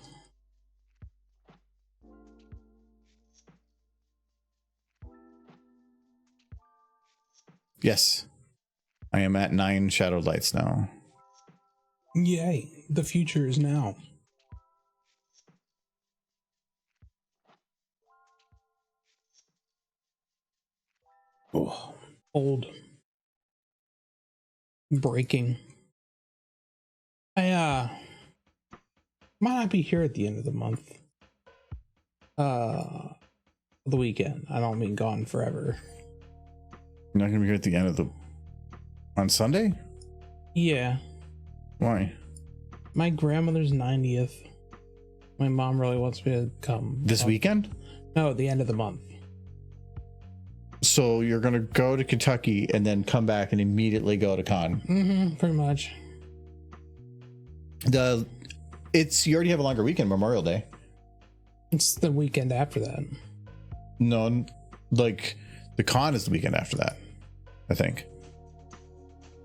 yes, I am at 9 shadowed lights now. Yay! The future is now. Oh, old. Breaking. I might not be here at the end of the month. The weekend. I don't mean gone forever. You're not gonna be here at the end of on Sunday? Yeah. Why? My grandmother's 90th. My mom really wants me to come. This weekend? No, the end of the month. So you're gonna go to Kentucky and then come back and immediately go to con? Pretty much. You already have a longer weekend, Memorial Day. It's the weekend after that. No, like the con is the weekend after that, I think.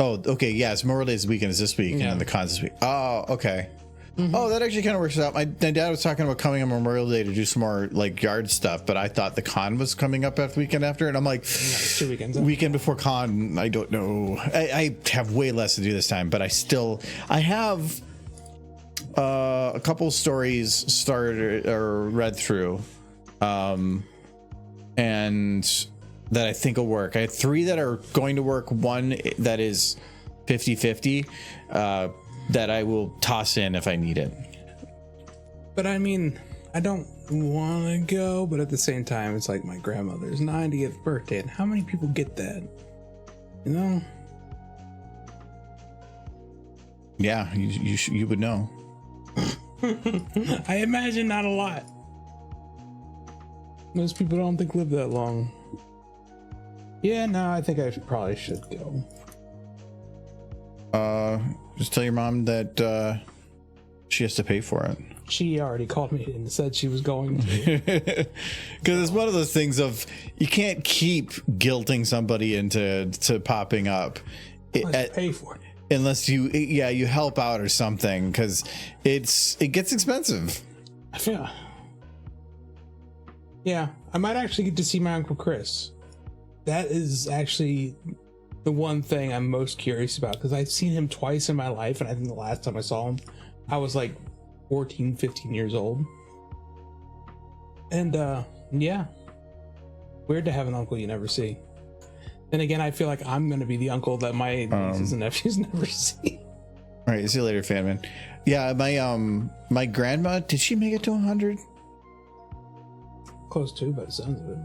Oh, okay, yes. Memorial Day's weekend is this week, and then the con's this week. Oh, okay. Oh, that actually kind of works out. My dad was talking about coming on Memorial Day to do some more like yard stuff, but I thought the con was coming up after the weekend after, and I'm like, it's 2 weekends. Weekend before con, I don't know. I have way less to do this time, but I have a couple stories started or read through, and that I think will work. I had 3 that are going to work, 1 that is 50-50, that I will toss in if I need it. But I mean, I don't want to go, but at the same time, it's like my grandmother's 90th birthday, and how many people get that? You know? Yeah, you would know. I imagine not a lot. Most people don't think live that long. Yeah, no, I think I probably should go. Just tell your mom that she has to pay for it. She already called me and said she was going to. Because it's one of those things of you can't keep guilting somebody into popping up. Pay for it. Unless you help out or something, because it gets expensive. Yeah, I might actually get to see my Uncle Chris. That is actually the one thing I'm most curious about, because I've seen him twice in my life, and I think the last time I saw him, I was like 14, 15 years old. And yeah, weird to have an uncle you never see. Then again, I feel like I'm going to be the uncle that my nieces and nephews never see. All right, see you later, fan man. Yeah, my grandma, did she make it to 100? Close to, but it sounds of it.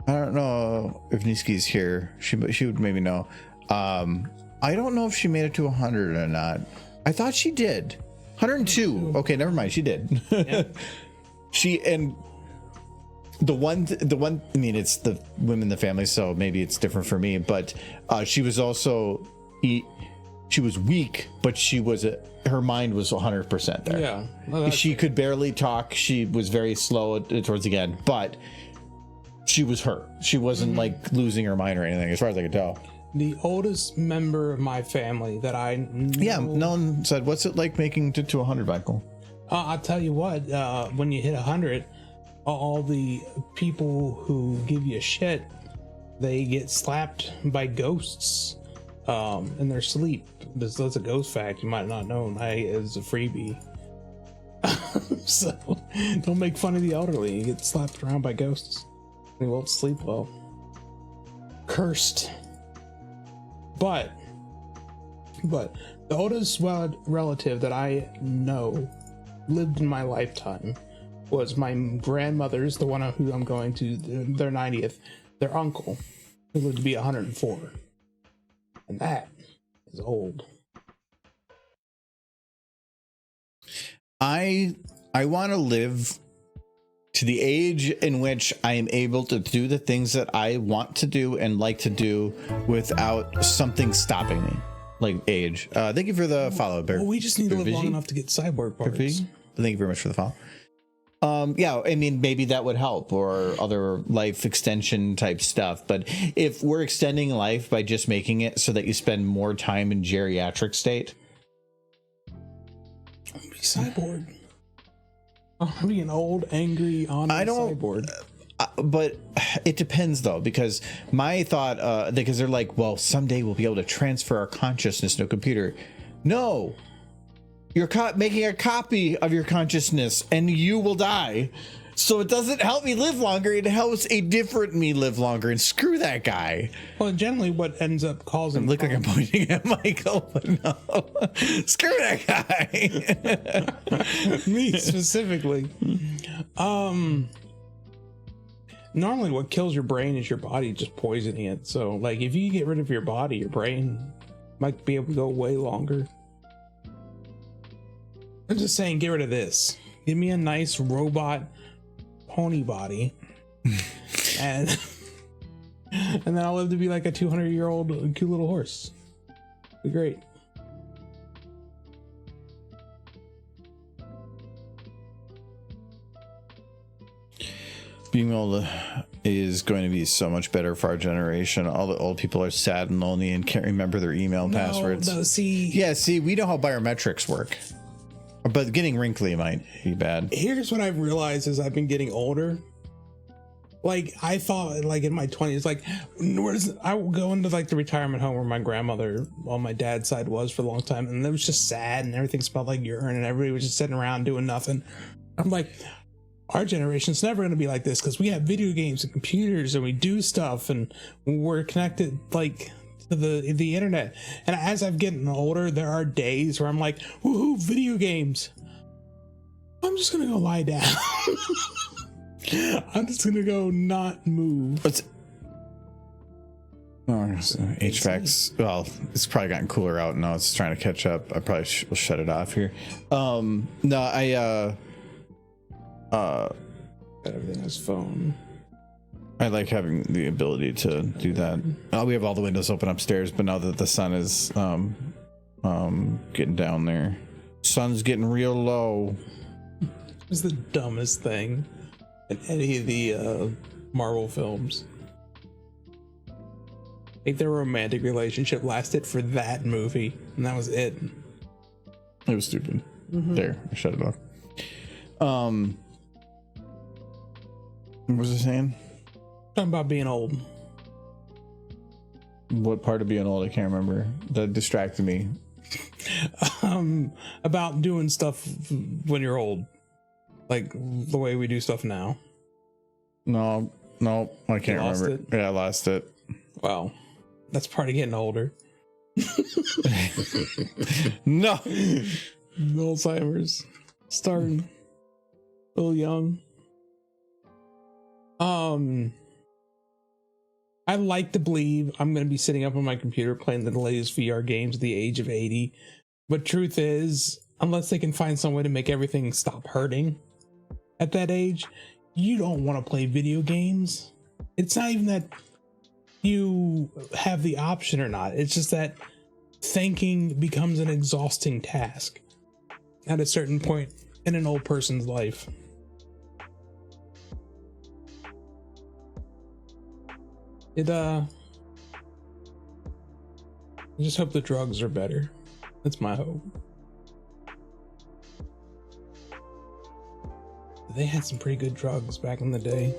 I don't know if Niski's here. She would maybe know. I don't know if she made it to 100 or not. I thought she did. 102. Okay, never mind. She did. Yeah. And the one. I mean, it's the women in the family, so maybe it's different for me. But she was also. She was weak, but her mind was 100% there. Yeah, well, she could barely talk. She was very slow towards the end, but she was hurt. She wasn't like losing her mind or anything, as far as I could tell. The oldest member of my family that I know, yeah, no one said, what's it like making it to 100, Michael? I'll tell you what, when you hit 100, all the people who give you shit, they get slapped by ghosts in their sleep. That's a ghost fact you might not know. It's a freebie. So don't make fun of the elderly. You get slapped around by ghosts. They won't sleep well. Cursed. But the oldest relative that I know lived in my lifetime was my grandmother's, the one who I'm going to their 90th, their uncle, who lived to be 104. And that is old. I want to live to the age in which I am able to do the things that I want to do and like to do without something stopping me, like age. Thank you for the follow, Bear. Well, we just need to live long enough to get cyborg parts. Thank you very much for the follow. Yeah, I mean, maybe that would help, or other life extension type stuff. But if we're extending life by just making it so that you spend more time in geriatric state, I'll be cyborg. I'll be an old, angry, honest cyborg. But it depends, though, because my thought, because they're like, well, someday we'll be able to transfer our consciousness to a computer. No. You're making a copy of your consciousness and you will die. So it doesn't help me live longer. It helps a different me live longer. And screw that guy. Well, generally what ends up causing... I look like I'm pointing at Michael, but no. Screw that guy. Me specifically. Normally what kills your brain is your body just poisoning it. So like if you get rid of your body, your brain might be able to go way longer. I'm just saying, get rid of this. Give me a nice robot pony body, and then I'll live to be like a 200-year-old cute little horse. Be great. Being old is going to be so much better for our generation. All the old people are sad and lonely and can't remember their email passwords. No, see, we know how biometrics work. But getting wrinkly might be bad. Here's what I've realized as I've been getting older. Like I thought, like in my 20s, like I would go into like the retirement home where my grandmother on my dad's side was for a long time, and it was just sad, and everything smelled like urine, and everybody was just sitting around doing nothing. I'm like, our generation's never going to be like this because we have video games and computers, and we do stuff, and we're connected like to the internet. And as I've gotten older, there are days where I'm like, woohoo, video games. I'm just gonna go lie down. I'm just gonna go not move. HVAC's, well, it's probably gotten cooler out now. It's trying to catch up. I probably will shut it off here. Everything has phone. I like having the ability to do that. We have all the windows open upstairs, but now that the sun is getting down there, sun's getting real low. It's the dumbest thing in any of the Marvel films. I think their romantic relationship lasted for that movie, and that was it. It was stupid. Mm-hmm. There, I shut it off. What was I saying? Talking about being old. What part of being old? I can't remember. That distracted me. About doing stuff when you're old, like the way we do stuff now. No, I can't remember. Yeah, I lost it. Wow, that's part of getting older. No. Alzheimer's starting a little young. I like to believe I'm going to be sitting up on my computer playing the latest VR games at the age of 80. But truth is, unless they can find some way to make everything stop hurting at that age, you don't want to play video games. It's not even that you have the option or not. It's just that thinking becomes an exhausting task at a certain point in an old person's life. I just hope the drugs are better. That's my hope. They had some pretty good drugs back in the day.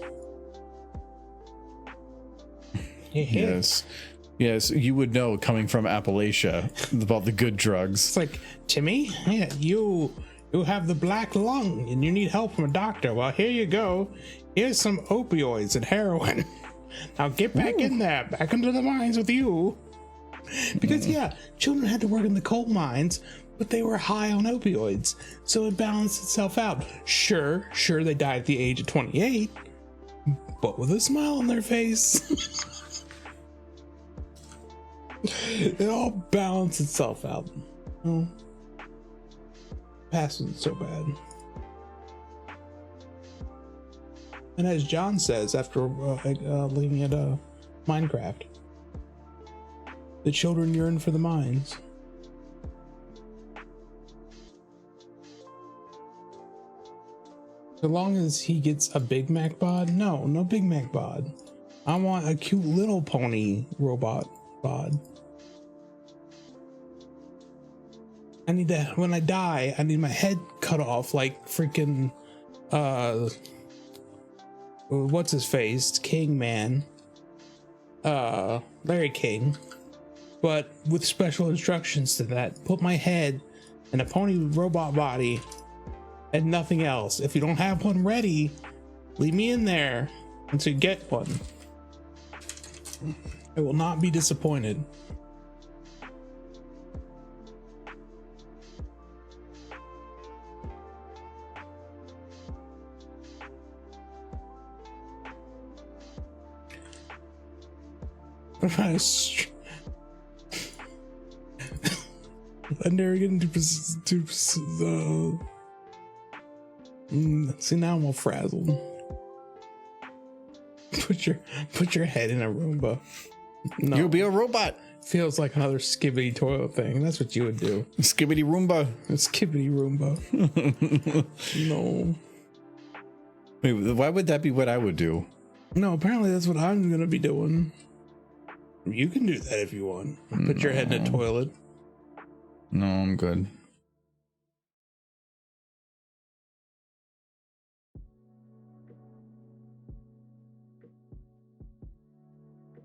Yes, you would know coming from Appalachia about the good drugs. It's like, Timmy, yeah, you have the black lung and you need help from a doctor. Well, here you go. Here's some opioids and heroin. Now get back in there, back into the mines with you. Because children had to work in the coal mines, but they were high on opioids, so it balanced itself out. Sure, they died at the age of 28, but with a smile on their face. It all balanced itself out. Oh, past wasn't so bad. And as John says after looking at Minecraft, the children yearn for the mines. So long as he gets a Big Mac bod, no Big Mac bod. I want a cute little pony robot bod. I need that when I die. I need my head cut off like freaking what's his face? King Man. Larry King. But with special instructions to that. Put my head in a pony robot body and nothing else. If you don't have one ready, leave me in there until you get one. I will not be disappointed. I never get into see, now I'm all frazzled. Put your head in a Roomba. No. You'll be a robot. Feels like another skibbity toilet thing. That's what you would do. Skibbity Roomba. A skibbity Roomba. No. Wait, why would that be what I would do? No, apparently that's what I'm gonna be doing. You can do that if you want. Put your head in a toilet. No, I'm good.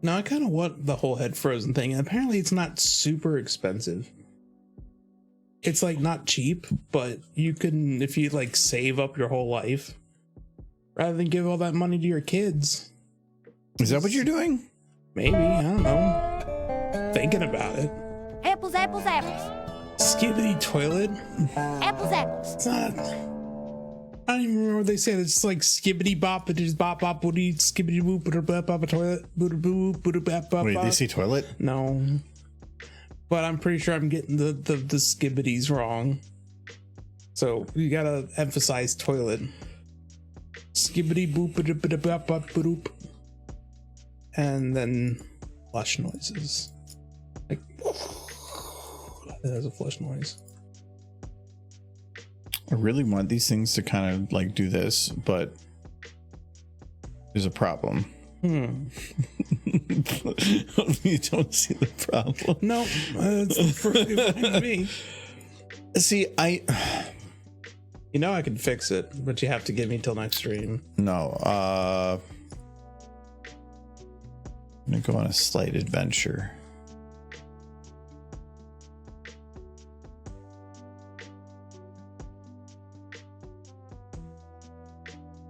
No, I kind of want the whole head frozen thing. And apparently it's not super expensive. It's like not cheap, but you can, if you like save up your whole life rather than give all that money to your kids. Is that what you're doing? Maybe, I don't know. Thinking about it. Apples, apples, apples. Skibbity toilet. Apples, apples. It's not. I don't even remember what they said. It's like skibbity bop, it is bop bop woody, skibbity boop, bop bop toilet, boop boop boop bop bop. Wait, they say toilet? No. But I'm pretty sure I'm getting the skibbities wrong. So you gotta emphasize toilet. Skibbity boop bop bop boop. And then flush noises. Like there's a flush noise. I really want these things to kind of like do this, but there's a problem. You don't see the problem. No, that's perfectly fine with me. See, I can fix it, but you have to give me till next stream. No, I'm gonna go on a slight adventure.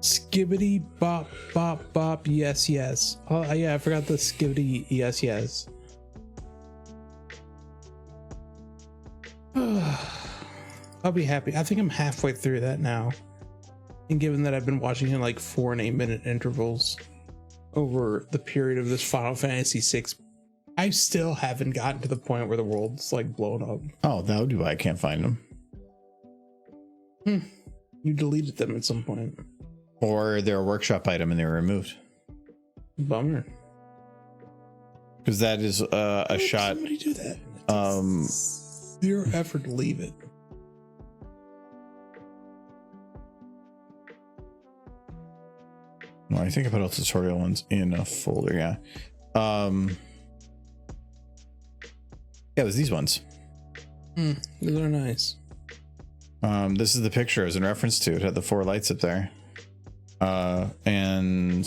Skibbity bop bop bop, yes yes. Oh yeah, I forgot the skibbity yes yes. I'll be happy. I think I'm halfway through that now. And given that I've been watching in like 4 and 8 minute intervals over the period of this Final Fantasy VI, I still haven't gotten to the point where the world's like blown up. Oh, that would be why I can't find them. You deleted them at some point. Or they're a workshop item and they were removed. Bummer. Because that is a shot. Somebody do that. Zero effort to leave it. Well, I think I put all tutorial ones in a folder. Yeah. Yeah, it was these ones. Those are nice. This is the picture as in reference to it. Had the 4 lights up there. And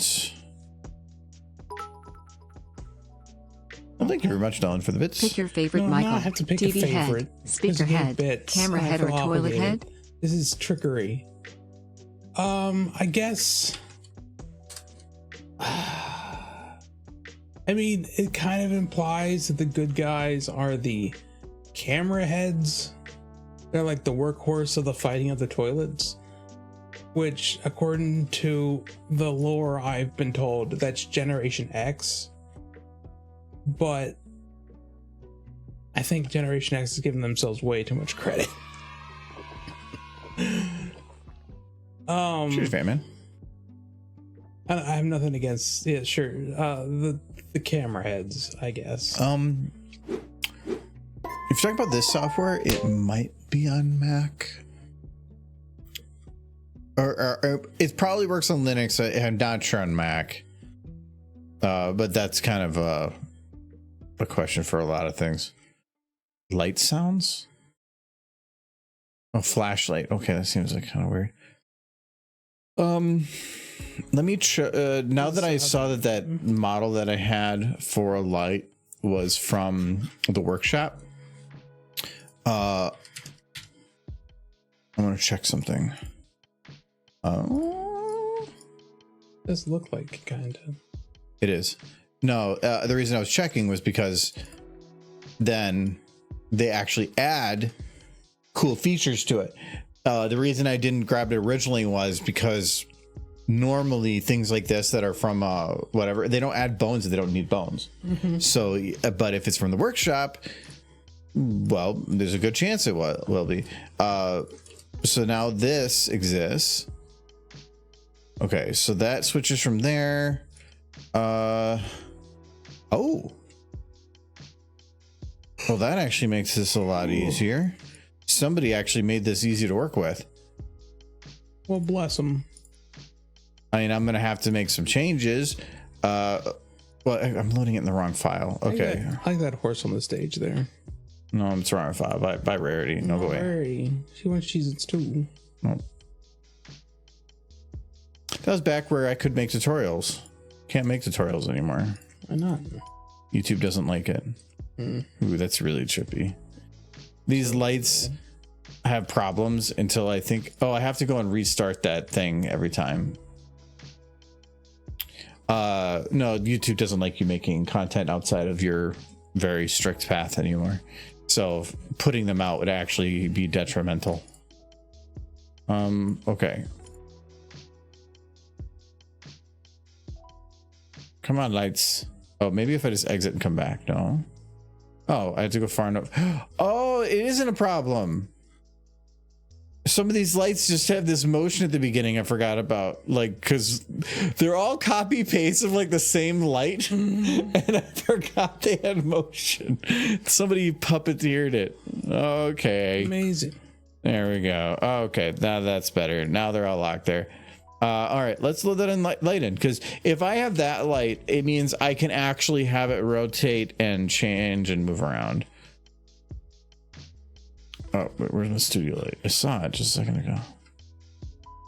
well, thank you very much, Dylan, for the bits. Pick your favorite, No, Michael. I have to pick a TV favorite. head, speaker Just give head, bits. camera I head, or feel toilet obligated. head. This is trickery. I guess. I mean, it kind of implies that the good guys are the camera heads. They're like the workhorse of the fighting of the toilets, which, according to the lore I've been told, that's Generation X. But I think Generation X is giving themselves way too much credit. Cheers, fan man. I have nothing against, yeah, sure, the camera heads, I guess. If you talk about this software, it might be on Mac, or it probably works on Linux. I'm not sure on Mac, but that's kind of a question for a lot of things. Light sounds. Oh, flashlight. Okay, that seems like kind of weird. Let me now that I saw that model that I had for a light was from the workshop. I want to check something. Does look like kind of. It is. No, the reason I was checking was because then they actually add cool features to it. The reason I didn't grab it originally was because normally things like this that are from whatever, they don't add bones and they don't need bones. So, but if it's from the workshop, well, there's a good chance it will be. So now this exists. Okay, so that switches from there. Oh. Well, that actually makes this a lot easier. Somebody actually made this easy to work with. Well, bless them. I mean, I'm going to have to make some changes. Well, I'm loading it in the wrong file. Okay. I like that horse on the stage there. No, it's the wrong file. By Rarity. No, go away. Rarity. She wants CHEEZ too. No. That was back where I could make tutorials. Can't make tutorials anymore. Why not? YouTube doesn't like it. Ooh, that's really trippy. These lights have problems until I think, oh, I have to go and restart that thing every time. No, YouTube doesn't like you making content outside of your very strict path anymore. So putting them out would actually be detrimental. Okay. Come on, lights. Oh, maybe if I just exit and come back. No. Oh, I had to go far enough. Oh, it isn't a problem. Some of these lights just have this motion at the beginning I forgot about. Like, because they're all copy paste of like the same light. And I forgot they had motion. Somebody puppeteered it. Okay. Amazing. There we go. Okay, now that's better. Now they're all locked there. All right, let's load that in light in, because if I have that light, it means I can actually have it rotate and change and move around. Oh, where's my studio light? I saw it just a second ago.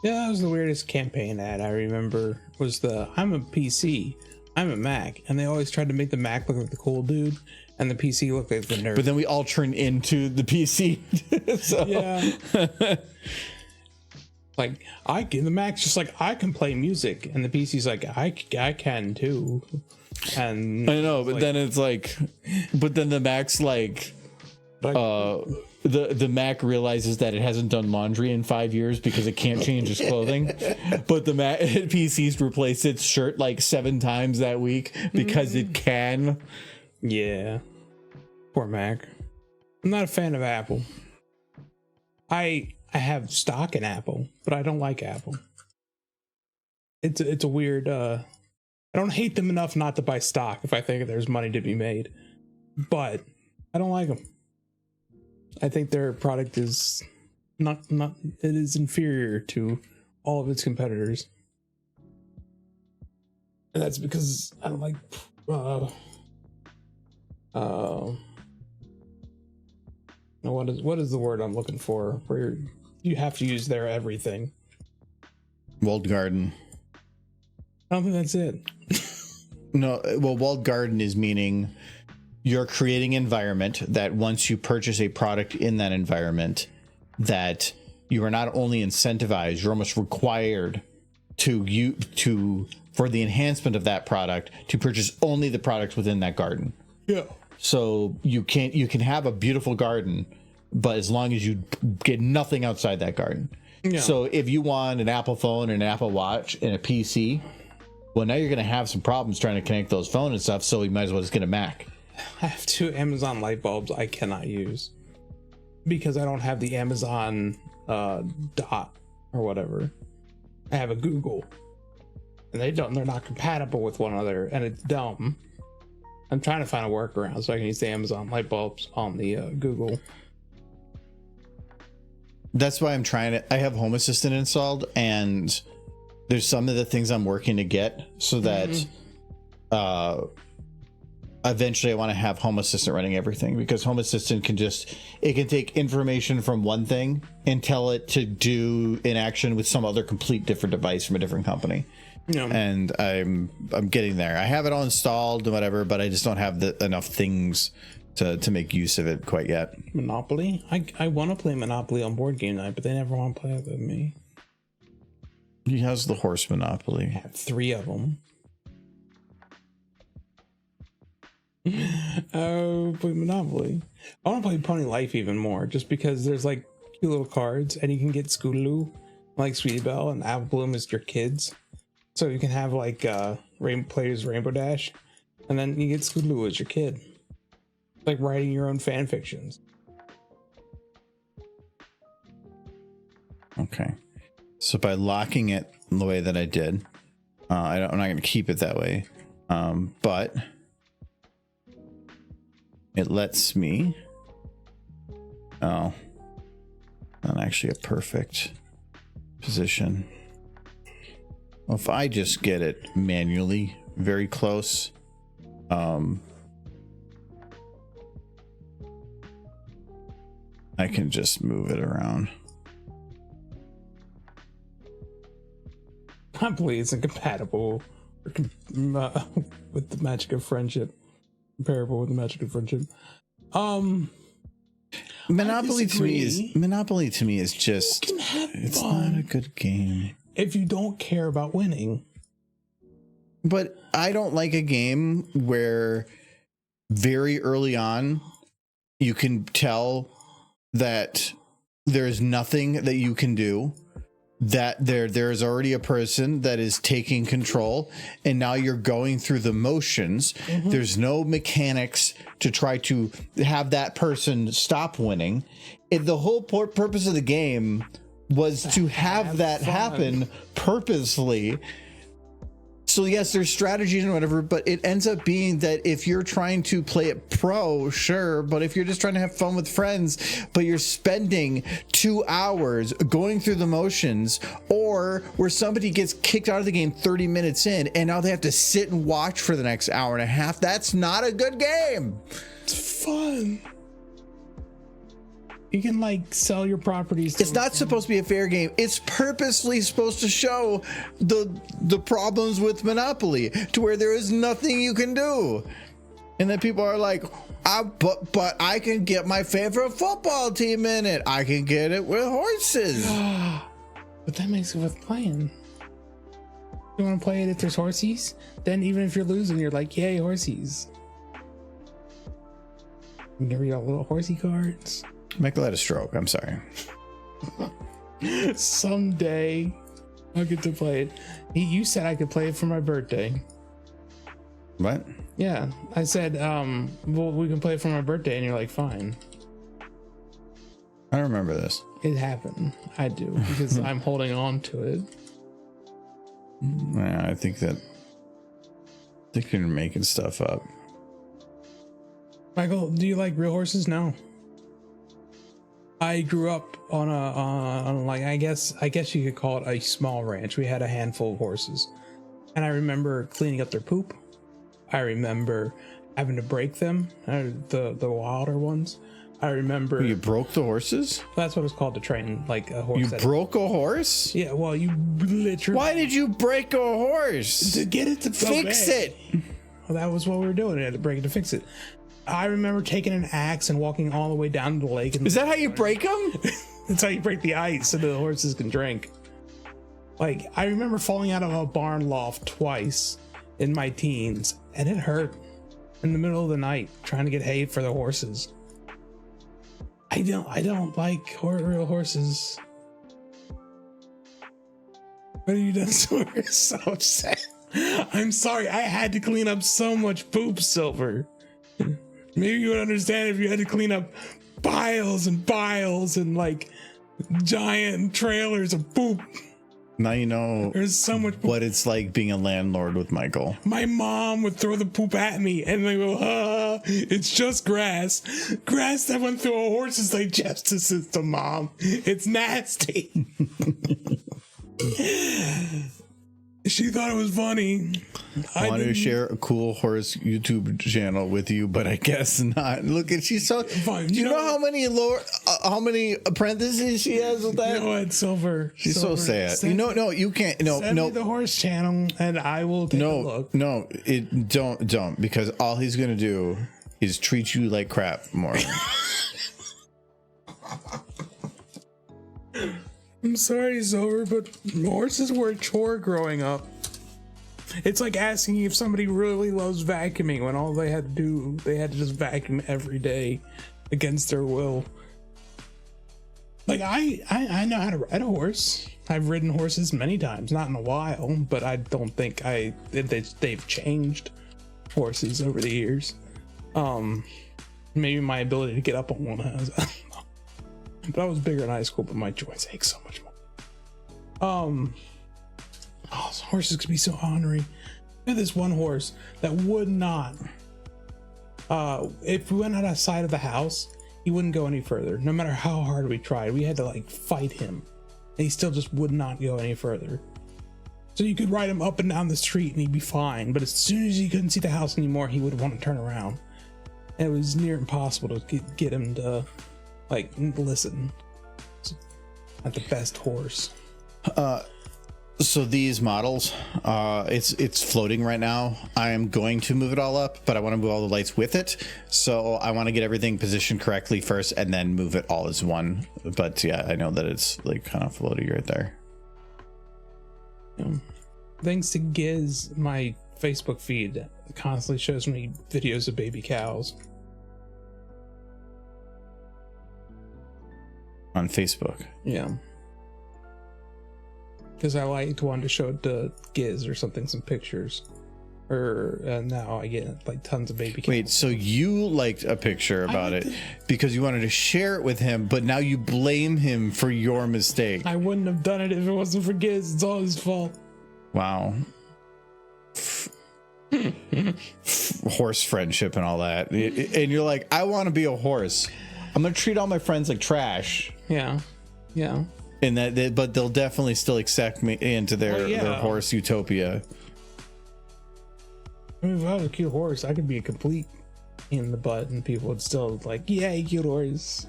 Yeah, that was the weirdest campaign ad I remember. Was the I'm a PC, I'm a Mac, and they always tried to make the Mac look like the cool dude, and the PC looked like the nerd. But then we all turn into the PC. So. Yeah. Like the Mac's just like, I can play music, and the PC's like, I can too. And I know, but like, then it's like, but then the Mac's like the Mac realizes that it hasn't done laundry in 5 years because it can't change its clothing, but the Mac PC's replaced its shirt like 7 times that week because it can. Yeah, poor Mac. I'm not a fan of Apple. I have stock in Apple, but I don't like Apple. It's a weird. I don't hate them enough not to buy stock if I think there's money to be made, but I don't like them. I think their product is not it is inferior to all of its competitors, and that's because I don't like what is the word I'm looking for? Where you have to use their everything. Walled garden. I don't think that's it. No, well, walled garden is meaning you're creating an environment that once you purchase a product in that environment, that you are not only incentivized, you're almost required to for the enhancement of that product to purchase only the products within that garden. Yeah. So you can have a beautiful garden, but as long as you get nothing outside that garden. Yeah. So if you want an Apple phone and an Apple Watch and a PC, well, now you're going to have some problems trying to connect those phones and stuff. So you might as well just get a Mac. I have 2 Amazon light bulbs I cannot use because I don't have the Amazon Dot or whatever. I have a Google, and they're not compatible with one another, and it's dumb. I'm trying to find a workaround so I can use the Amazon light bulbs on the Google. That's why I have Home Assistant installed, and there's some of the things I'm working to get so that eventually I want to have Home Assistant running everything, because Home Assistant can take information from one thing and tell it to do an action with some other complete different device from a different company. Yeah. And I'm getting there. I have it all installed and whatever, but I just don't have enough things to make use of it quite yet. Monopoly? I want to play Monopoly on board game night, but they never want to play it with me. He has the horse Monopoly. I have 3 of them. Oh, play Monopoly. I want to play Pony Life even more, just because there's like cute little cards, and you can get Scootaloo, like Sweetie Belle, and Apple Bloom is your kids. So you can have like players Rainbow Dash, and then you get Scootaloo as your kid. Like writing your own fan fictions. Okay. So by locking it the way that I did, I'm not going to keep it that way, but it lets me. Oh, not actually a perfect position. Well, if I just get it manually very close, I can just move it around. Monopoly isn't compatible with the magic of friendship. Comparable with the magic of friendship. Monopoly to me is just, it's not a good game if you don't care about winning. But I don't like a game where very early on you can tell that there's nothing that you can do, that there's already a person that is taking control, and now you're going through the motions. Mm-hmm. There's no mechanics to try to have that person stop winning. The whole purpose of the game was to have that happen purposely. So yes, there's strategies and whatever, but it ends up being that if you're trying to play it pro, sure, but if you're just trying to have fun with friends, but you're spending 2 hours going through the motions, or where somebody gets kicked out of the game 30 minutes in and now they have to sit and watch for the next hour and a half, that's not a good game. It's fun. You can like sell your properties. It's not supposed to be a fair game. It's purposely supposed to show the problems with Monopoly, to where there is nothing you can do. And then people are like, but I can get my favorite football team in it. I can get it with horses. But that makes it worth playing. You want to play it if there's horsies? Then even if you're losing, you're like, yay, horsies. You never got little horsey cards. Michael had a stroke. I'm sorry. Someday I'll get to play it. You said I could play it for my birthday. What? Yeah, I said, well, we can play it for my birthday, and you're like, fine. I don't remember this. It happened. I do, because I'm holding on to it. Yeah, I think that you're making stuff up. Michael, do you like real horses? No. I grew up on on like I guess you could call it a small ranch. We had a handful of horses, and I remember cleaning up their poop. I remember having to break them, the wilder ones. I remember You broke the horses? that's what it's called to train like a horse. You broke a horse? Yeah, well, you literally. Why did you break a horse? To get it to Fix it. Well, that was what we were doing. We had to break it to fix it. I remember taking an axe and walking all the way down to the lake. Is that how you break them? That's how you break the ice so the horses can drink. Like, I remember falling out of a barn loft twice in my teens, and it hurt in the middle of the night trying to get hay for the horses. I don't like real horses. What have you done to her? So upset. I'm sorry. I had to clean up so much poop, Silver. Maybe you would understand if you had to clean up piles and piles and like giant trailers of poop. Now you know There's so much poop. what it's like being a landlord with Michael. My mom would throw the poop at me and they go, it's just grass. Grass that went through a horse's digestive system, Mom. It's nasty. She thought it was funny. I wanted to share a cool horse YouTube channel with you, but I guess not. Look at she's so. Fine. Do you know how many apprentices she has with that? You know what, Silver? She's Silver, so sad. send- No, you can't. Send No. me the horse channel and I will take a look. No, don't because all he's gonna do is treat you like crap more. I'm sorry, Silver, but horses were a chore growing up. It's like asking if somebody really loves vacuuming when all they had to do, they had to just vacuum every day against their will. Like, I know how to ride a horse. I've ridden horses many times, not in a while, but I don't think they've changed horses over the years. Maybe my ability to get up on one has. But I was bigger in high school, but my joints ache so much more. Horses could be so ornery. I had this one horse that would not, if we went outside of the house, he wouldn't go any further. No matter how hard we tried, we had to like fight him, and he still just would not go any further. So you could ride him up and down the street and he'd be fine, but as soon as he couldn't see the house anymore, he would want to turn around. And it was near impossible to get him to like listen. Not the best horse. So these models, it's floating right now. I am going to move it all up, but I want to move all the lights with it. So I want to get everything positioned correctly first and then move it all as one. But yeah, I know that it's like kind of floaty right there. Yeah. Thanks to Giz, my Facebook feed constantly shows me videos of baby cows. On Facebook. Yeah. Because I liked one to show it to Giz or something, some pictures. Now I get like tons of baby cows. Wait, so you liked a picture about it because you wanted to share it with him, but now you blame him for your mistake. I wouldn't have done it if it wasn't for Giz. It's all his fault. Wow. Horse friendship and all that. And you're like, I want to be a horse. I'm going to treat all my friends like trash. Yeah. Yeah. And but they'll definitely still accept me into their horse utopia. I mean, if I was a cute horse, I could be a complete in the butt and people would still like, yay, cute horse.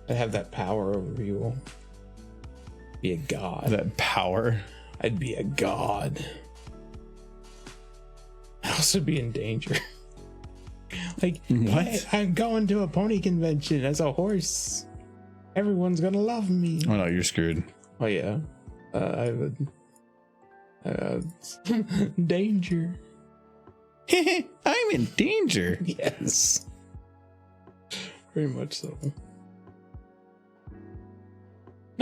I'd have that power over people. Be a god. That power. I'd be a god. I'd also be in danger. Like, what? Hey, I'm going to a pony convention as a horse. Everyone's gonna love me. Oh no, you're screwed. Oh yeah. I would. Danger. I'm in danger. Yes. Very much so.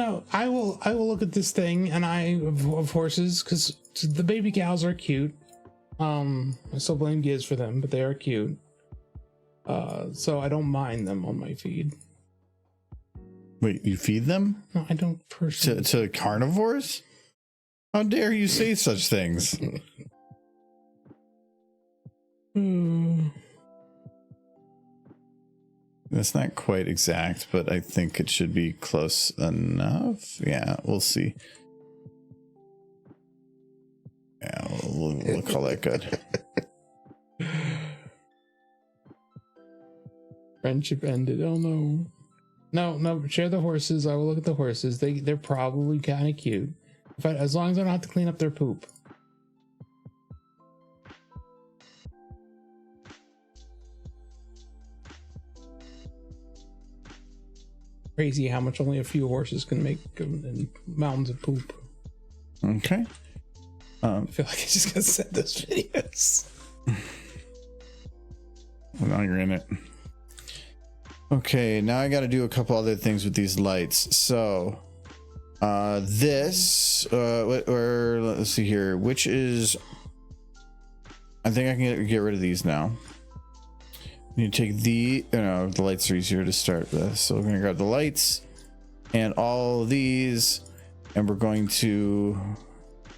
No, I will look at this thing and of horses because the baby cows are cute. I still blame Giz for them, but they are cute. So I don't mind them on my feed. Wait, you feed them? No, I don't personally. To carnivores? How dare you say such things? That's not quite exact, but I think it should be close enough. Yeah, we'll see. Yeah, we'll call that good. Friendship ended. Oh no. No, share the horses. I will look at the horses. They're probably kind of cute. As long as I don't have to clean up their poop. Crazy how much only a few horses can make mountains of poop. Okay. I feel like I just gotta send those videos. Well, now you're in it. Okay, now I got to do a couple other things with these lights. So, this, or let's see here, which is, I think I can get rid of these now. You take the lights are easier to start with. So we're going to grab the lights and all these, and we're going to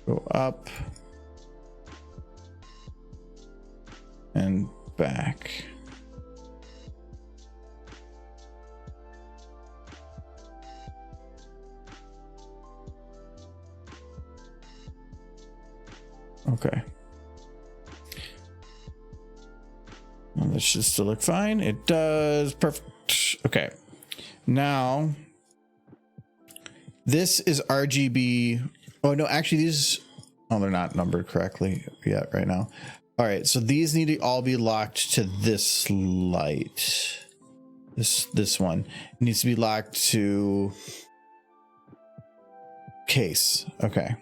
go up and back. Okay. Well, that should still look fine. It does. Perfect. Okay. Now, this is RGB. Oh, no, actually, these. Oh, they're not numbered correctly yet right now. All right. So these need to all be locked to this light. This one. It needs to be locked to case. Okay.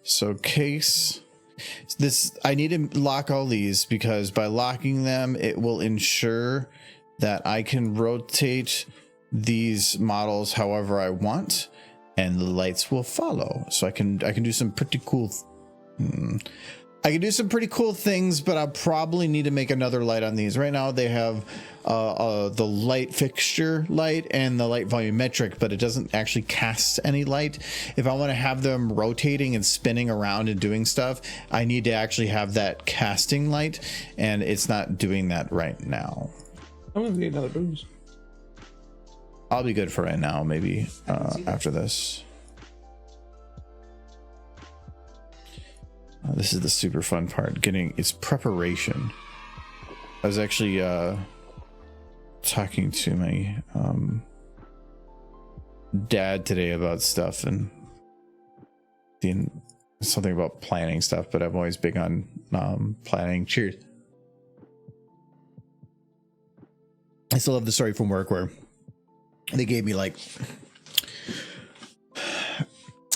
So case, this, I need to lock all these because by locking them, it will ensure that I can rotate these models however I want and the lights will follow. So I can do some pretty cool, I can do some pretty cool things, but I'll probably need to make another light on these. Right now they have the light fixture light and the light volumetric, but it doesn't actually cast any light. If I want to have them rotating and spinning around and doing stuff, I need to actually have that casting light, and it's not doing that right now. I'm gonna get another booze. I'll be good for right now, maybe after this. This is the super fun part, getting its preparation. I was actually talking to my dad today about stuff and something about planning stuff, but I'm always big on planning. Cheers. I still have the story from work where they gave me like,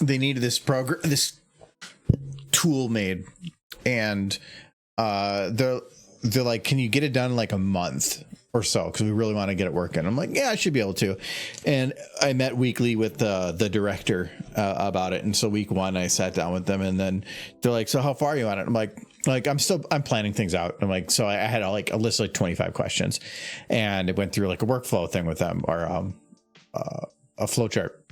they needed this tool made, and they're like, can you get it done in like a month or so, because we really want to get it working. I'm like, yeah, I should be able to. And I met weekly with the director about it, and so week one I sat down with them, and then they're like, so how far are you on it? I'm like I'm planning things out. I'm like, so I had like a list of like 25 questions, and it went through like a workflow thing with them, or a flow chart.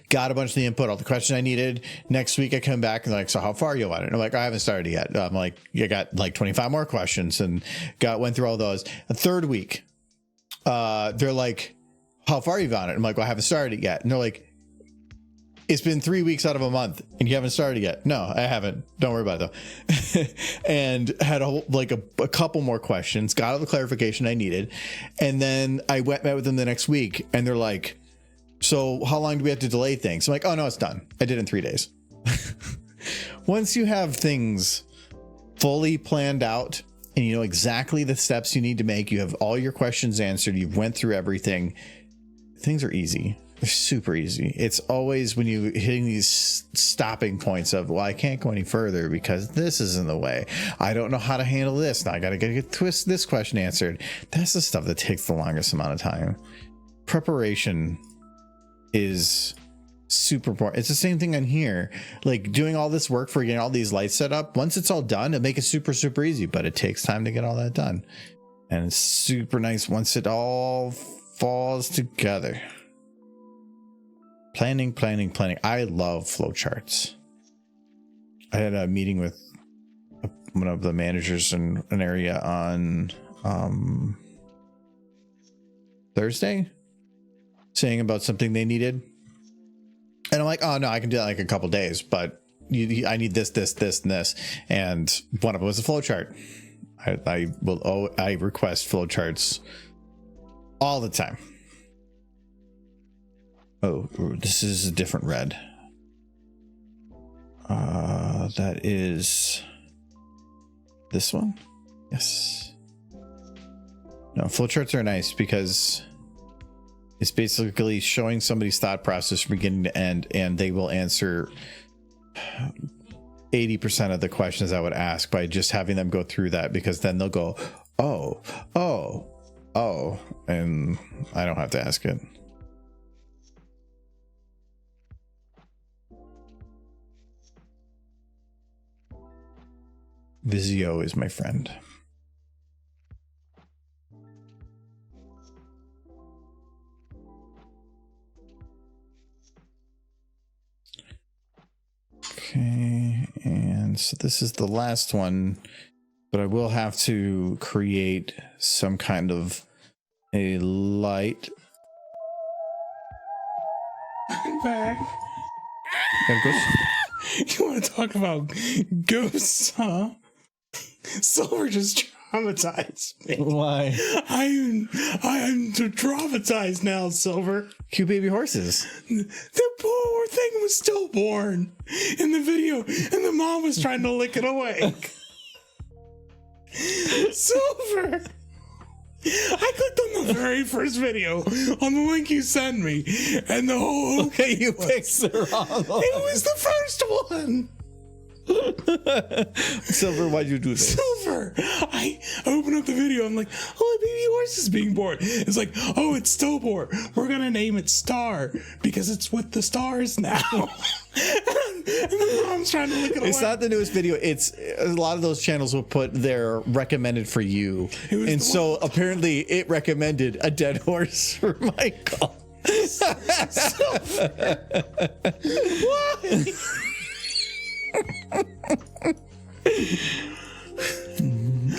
Got a bunch of the input, all the questions I needed. Next week I come back and like, so how far are you on it? And I'm like, I haven't started yet. I'm like, you got like 25 more questions, and went through all those. The third week, they're like, how far are you on it? I'm like, well, I haven't started yet. And they're like, it's been 3 weeks out of a month and you haven't started yet. No, I haven't. Don't worry about it though. And had a couple more questions, got all the clarification I needed. And then I met with them the next week, and they're like, so how long do we have to delay things? I'm like, oh no, it's done. I did it in 3 days. Once you have things fully planned out and you know exactly the steps you need to make, you have all your questions answered, you've went through everything, things are easy. They're super easy. It's always when you hitting these stopping points of, well, I can't go any further because this is in the way. I don't know how to handle this. Now I got to get this question answered. That's the stuff that takes the longest amount of time. Preparation is super boring. It's the same thing on here. Like doing all this work for getting all these lights set up. Once it's all done, it make it super, super easy, but it takes time to get all that done. And it's super nice once it all falls together. Planning. I love flowcharts. I had a meeting with one of the managers in an area on Thursday, saying about something they needed. And I'm like, oh no, I can do that like a couple days, but I need this, and this. And one of them was a flowchart. I request flowcharts all the time. Oh, this is a different red. That is this one. Yes. No, flowcharts are nice because it's basically showing somebody's thought process from beginning to end, and they will answer 80% of the questions I would ask by just having them go through that, because then they'll go, oh, and I don't have to ask it. Vizio is my friend. Okay, and so this is the last one, but I will have to create some kind of a light. I'm back. You want to talk about ghosts, huh? Silver just traumatized me. Why? I am traumatized now, Silver. Cute baby horses. The poor thing was stillborn in the video, and the mom was trying to lick it away. Silver. I clicked on the very first video on the link you sent me, and the whole Okay, you picked the wrong one. it was the first one. Silver, why'd you do this? Silver. I open up the video. I'm like, oh, a baby horse is being born. It's like, oh, it's stillborn. We're gonna name it Star because it's with the stars now. and the mom's trying to look at it. It's not the newest video. It's a lot of those channels will put their recommended for you, and so apparently it recommended a dead horse for Michael. Why?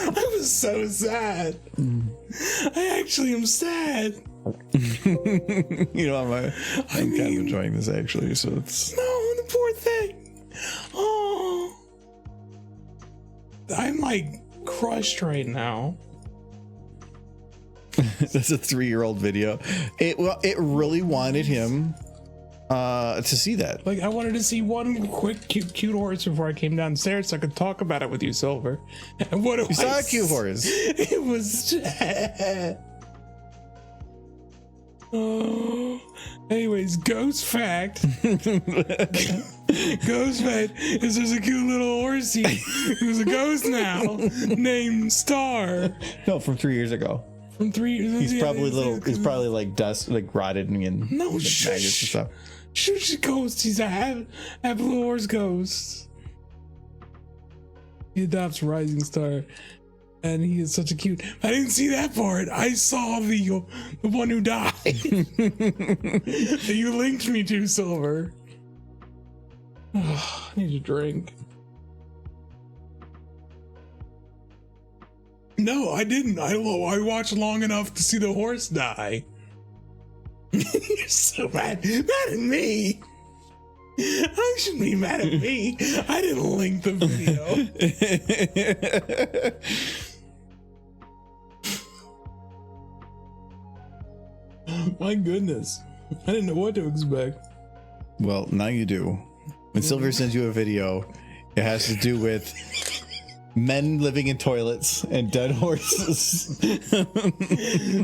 I was so sad. I actually am sad. You know, I'm kind of enjoying this actually. So it's No, the poor thing. Oh, I'm like crushed right now. that's a 3-year-old video. It really wanted him to see that. Like, I wanted to see one quick cute horse before I came downstairs so I could talk about it with you, Silver. And what You saw a cute horse. It was oh. Anyways, ghost fact. Ghost fact is there's a cute little horsey who's a ghost now named Star. No, from 3 years ago. From 3 years. He's probably little. He's probably like dust, like rotted and No, maggots and shush. stuff. Shush, ghost. He's a half little horse ghost. He adopts Rising Star, and he is such a cute. I didn't see that part. I saw the one who died. That you linked me to, Silver. I need a drink. No, I didn't. I watched long enough to see the horse die. You're so mad at me. I shouldn't be mad at me. I didn't link the video. My goodness. I didn't know what to expect. Well, now you do. When Silver sends you a video, it has to do with men living in toilets and dead horses.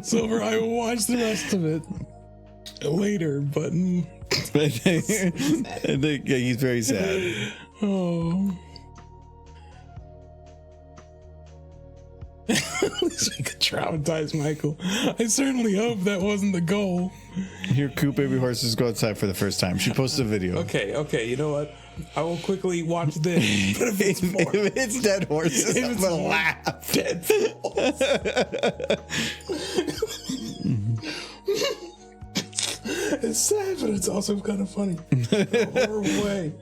Silver, I will watch the rest of it later, but I think, yeah, he's very sad. oh. At least we could traumatize Michael. I certainly hope that wasn't the goal. Here, cute baby horses go outside for the first time. She posted a video. Okay, you know what? I will quickly watch this. But if it's more, If it's dead horses, I'm gonna laugh. dead It's sad, but it's also kind of funny. In a horrible way.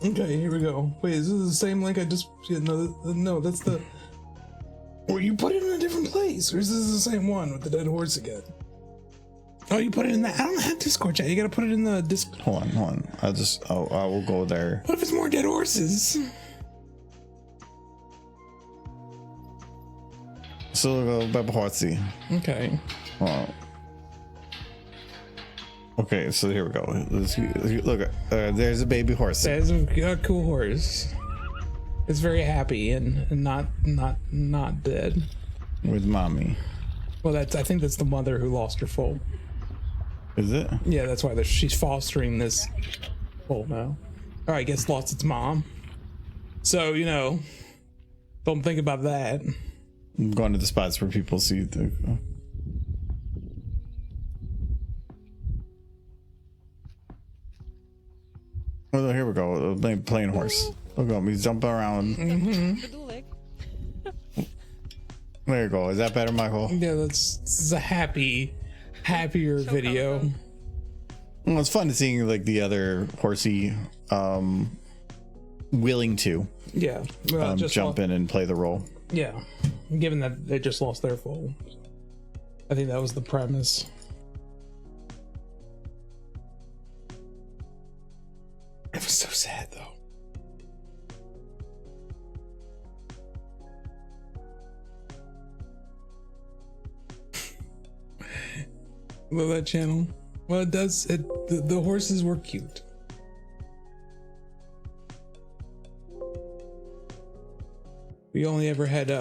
Okay, here we go. Wait, is this the same link I just... Yeah, no, that's the... Or you put it in a different place, or is this the same one with the dead horse again? Oh, you put it in that. I don't have Discord chat. You gotta put it in the Discord. Hold on. I will go there. What if it's more dead horses? So baby horsey. Okay. Well, okay, so here we go. Look, there's a baby horse. That's a cool horse. It's very happy and not dead. With mommy. Well, I think that's the mother who lost her foal. Is it? Yeah, that's why she's fostering this foal now. Or I guess lost its mom. So, don't think about that. I'm going to the spots where people see the... Oh, here we go. Playing horse. Look at him. He's jumping around. There you go. Is that better, Michael? Yeah, that's a happier video. Well, it's fun to seeing like the other horsey willing to jump in and play the role. Yeah, given that they just lost their foal. I think that was the premise. It was so sad though. Love that channel. Well, it does. The horses were cute. We only ever had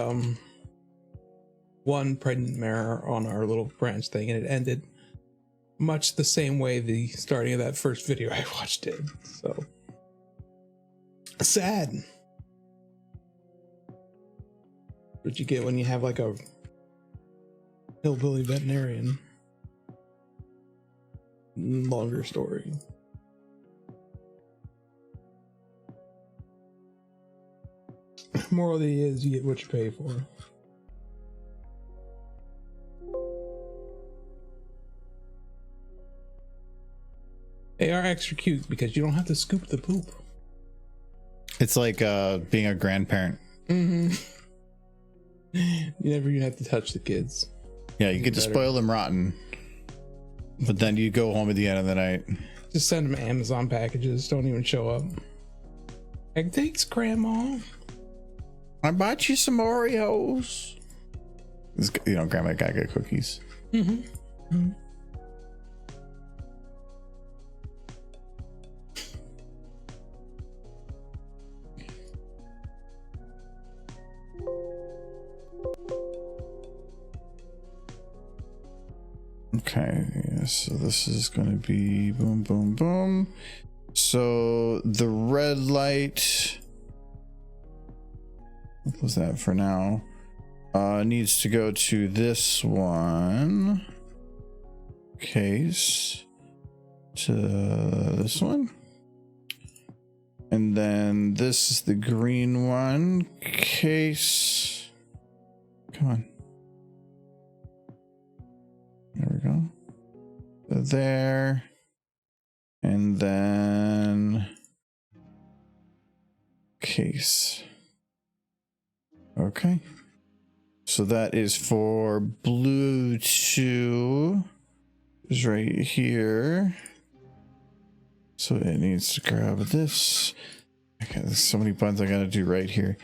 one pregnant mare on our little branch thing, and it ended much the same way the starting of that first video I watched did. So sad. What you get when you have like a hillbilly veterinarian. Longer story. Moral of the is you get what you pay for. They are extra cute because you don't have to scoop the poop. It's like being a grandparent. Mm-hmm. You never even have to touch the kids. Yeah, you get to spoil them rotten. But then you go home at the end of the night. Just send them Amazon packages. Don't even show up. Like, thanks, Grandma. I bought you some Oreos. Grandma gotta get cookies. Mm-hmm. Mm-hmm. Okay, yeah, so this is going to be boom, boom, boom. So the red light, what was that for now? Needs to go to this one. Case to this one. And then this is the green one. Case. Come on. There we go. There. And then case. Okay. So that is for blue 2 is right here. So it needs to grab this. Okay, there's so many buttons I gotta do right here.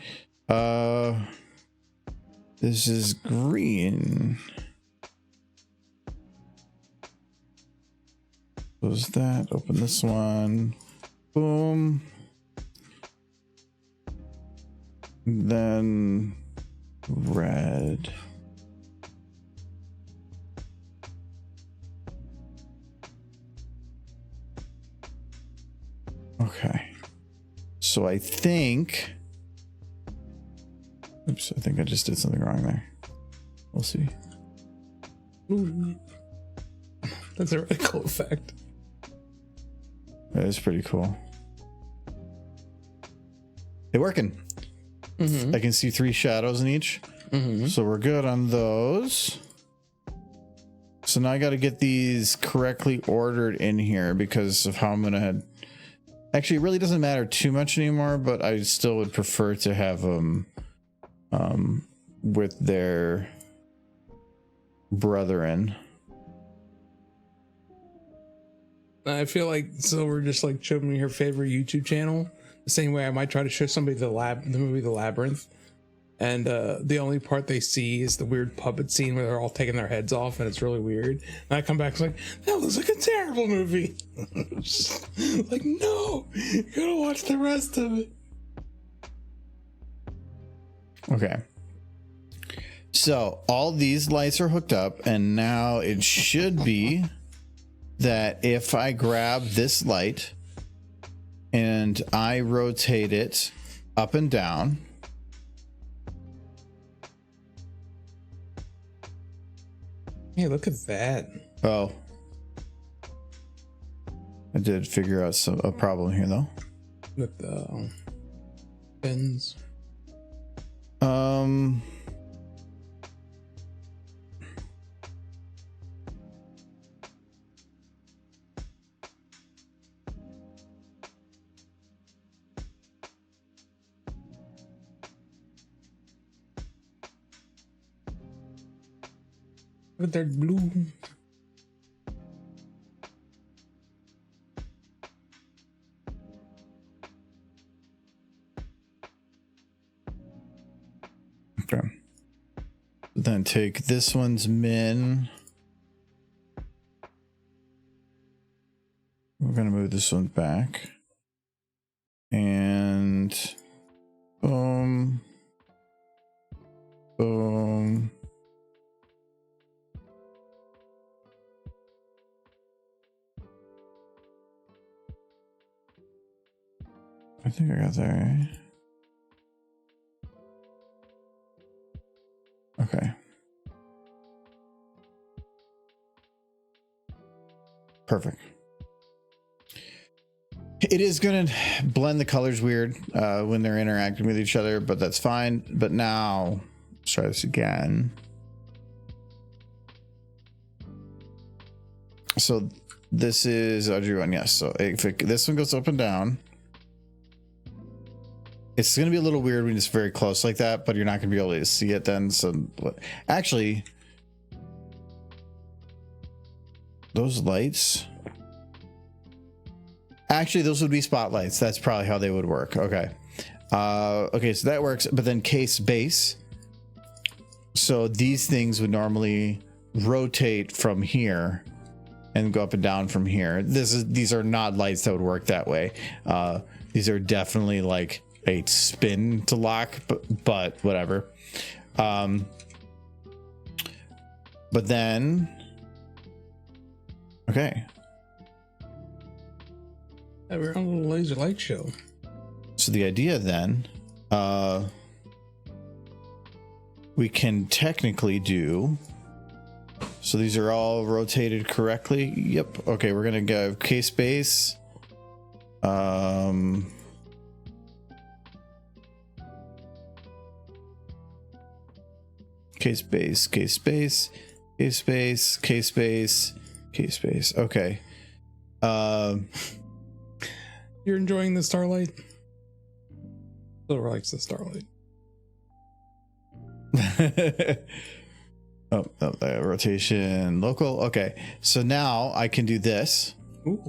This is green. Close that, open this one, boom. Then red. Okay. So I think Oops, I think I just did something wrong there. We'll see. Ooh. That's a really cool effect. That is pretty cool. They're working. I can see 3 shadows in each. So we're good on those. So now I got to get these correctly ordered in here because of how I'm gonna head. Actually, it really doesn't matter too much anymore, but I still would prefer to have them with their brethren. I feel like Silver just like showed me her favorite YouTube channel. The same way I might try to show somebody the movie The Labyrinth, and the only part they see is the weird puppet scene where they're all taking their heads off, and it's really weird. And I come back, it's like, that looks like a terrible movie. Like, no, you gotta watch the rest of it. Okay. So all these lights are hooked up, and now it should be that if I grab this light and I rotate it up and down, Hey, look at that. oh, I did figure out a problem here though. With the pins. But they're blue. Okay. Then take this one's min. We're gonna move this one back. And boom. Boom. I think I got that right. Okay. Perfect. It is going to blend the colors weird when they're interacting with each other, but that's fine. But now, let's try this again. So this is RG1, yes. So if this one goes up and down, it's going to be a little weird when it's very close like that, but you're not going to be able to see it then. So actually, those lights, actually, those would be spotlights. That's probably how they would work. Okay. Okay, so that works. But then case base. So these things would normally rotate from here and go up and down from here. These are not lights that would work that way. These are definitely like a spin to lock, but whatever. But then, okay. Yeah, we're on a little laser light show. So the idea then, we can technically do, so these are all rotated correctly. Yep. Okay, we're gonna go case base. Case base, case base, case base, case base, case base. Okay. You're enjoying the starlight? Silver likes the starlight. Rotation local. Okay, so now I can do this. Ooh.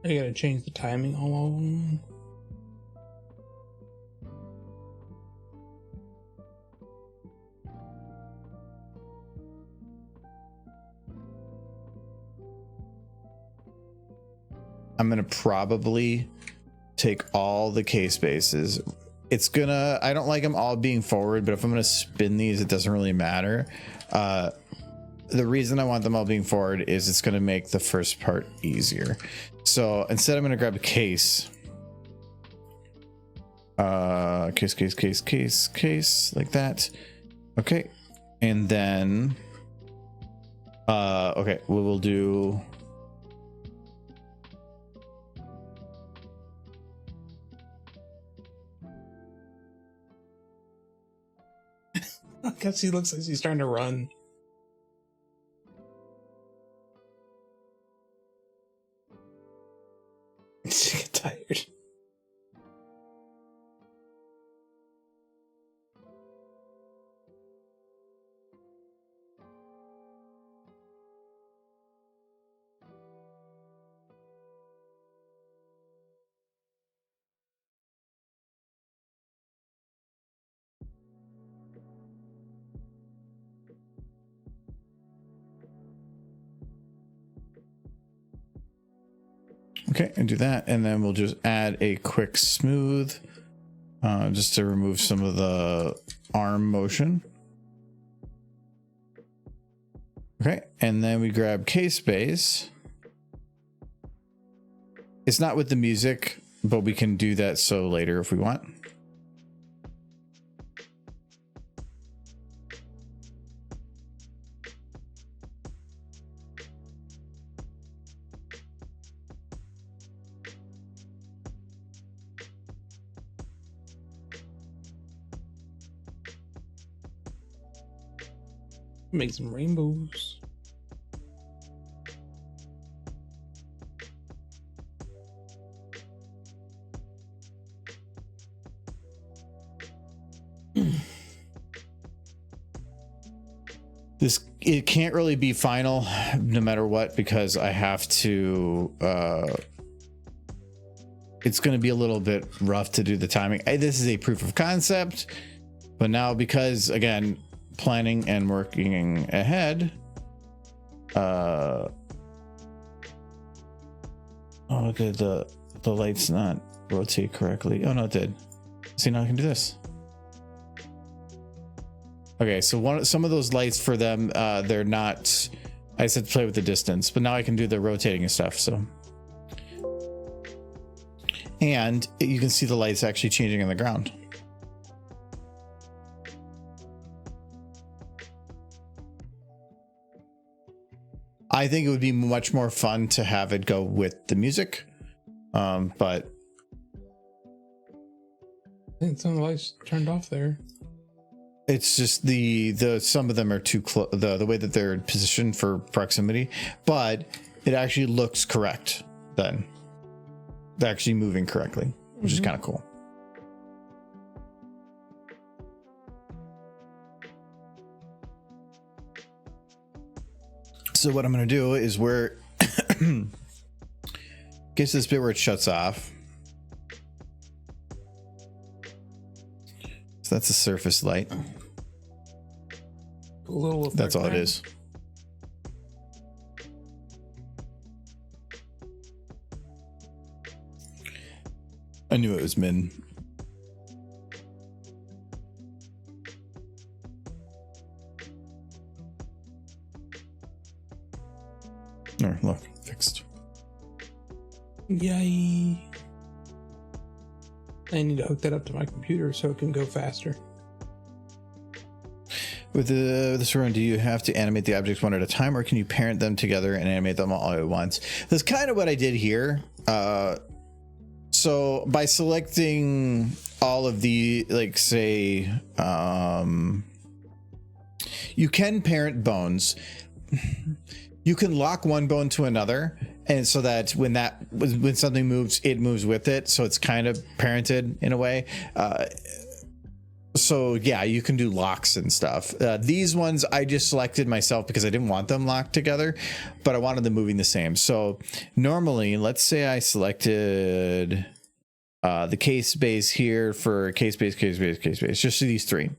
I gotta change the timing all of them. I'm gonna probably take all the case bases. It's gonna, I don't like them all being forward, but if I'm gonna spin these, it doesn't really matter. the reason I want them all being forward is it's going to make the first part easier. So instead, I'm going to grab a case. Case like that. Okay. And then, okay, we will do. I guess he looks like he's trying to run. Get tired. Okay, and do that, and then we'll just add a quick smooth, just to remove some of the arm motion. Okay, and then we grab case base. It's not with the music, but we can do that so later if we want. Make some rainbows. It can't really be final no matter what, because I have to it's going to be a little bit rough to do the timing. This is a proof of concept, but now, because again, planning and working ahead, oh, did the lights not rotate correctly? Oh no, it did. See, now I can do this. Okay, so some of those lights for them, they're not, I just had to play with the distance, but now I can do the rotating and stuff. So, and you can see the lights actually changing on the ground. I think it would be much more fun to have it go with the music, but I think some of the lights turned off there. it's just the some of them are too close, the way that they're positioned for proximity, but it actually looks correct then. They're actually moving correctly, which is kind of cool. So what I'm going to do is where gets this bit where it shuts off. So that's a surface light. A little That's all it is. I knew it was min. Oh, look, fixed. Yay. I need to hook that up to my computer so it can go faster. With this run, do you have to animate the objects one at a time, or can you parent them together and animate them all at once? That's kind of what I did here. So by selecting all of the, like, say, you can parent bones. You can lock one bone to another, and so that when something moves, it moves with it. So it's kind of parented in a way. So yeah, you can do locks and stuff. These ones I just selected myself because I didn't want them locked together, but I wanted them moving the same. So normally, let's say I selected the case base here for case base, just these three.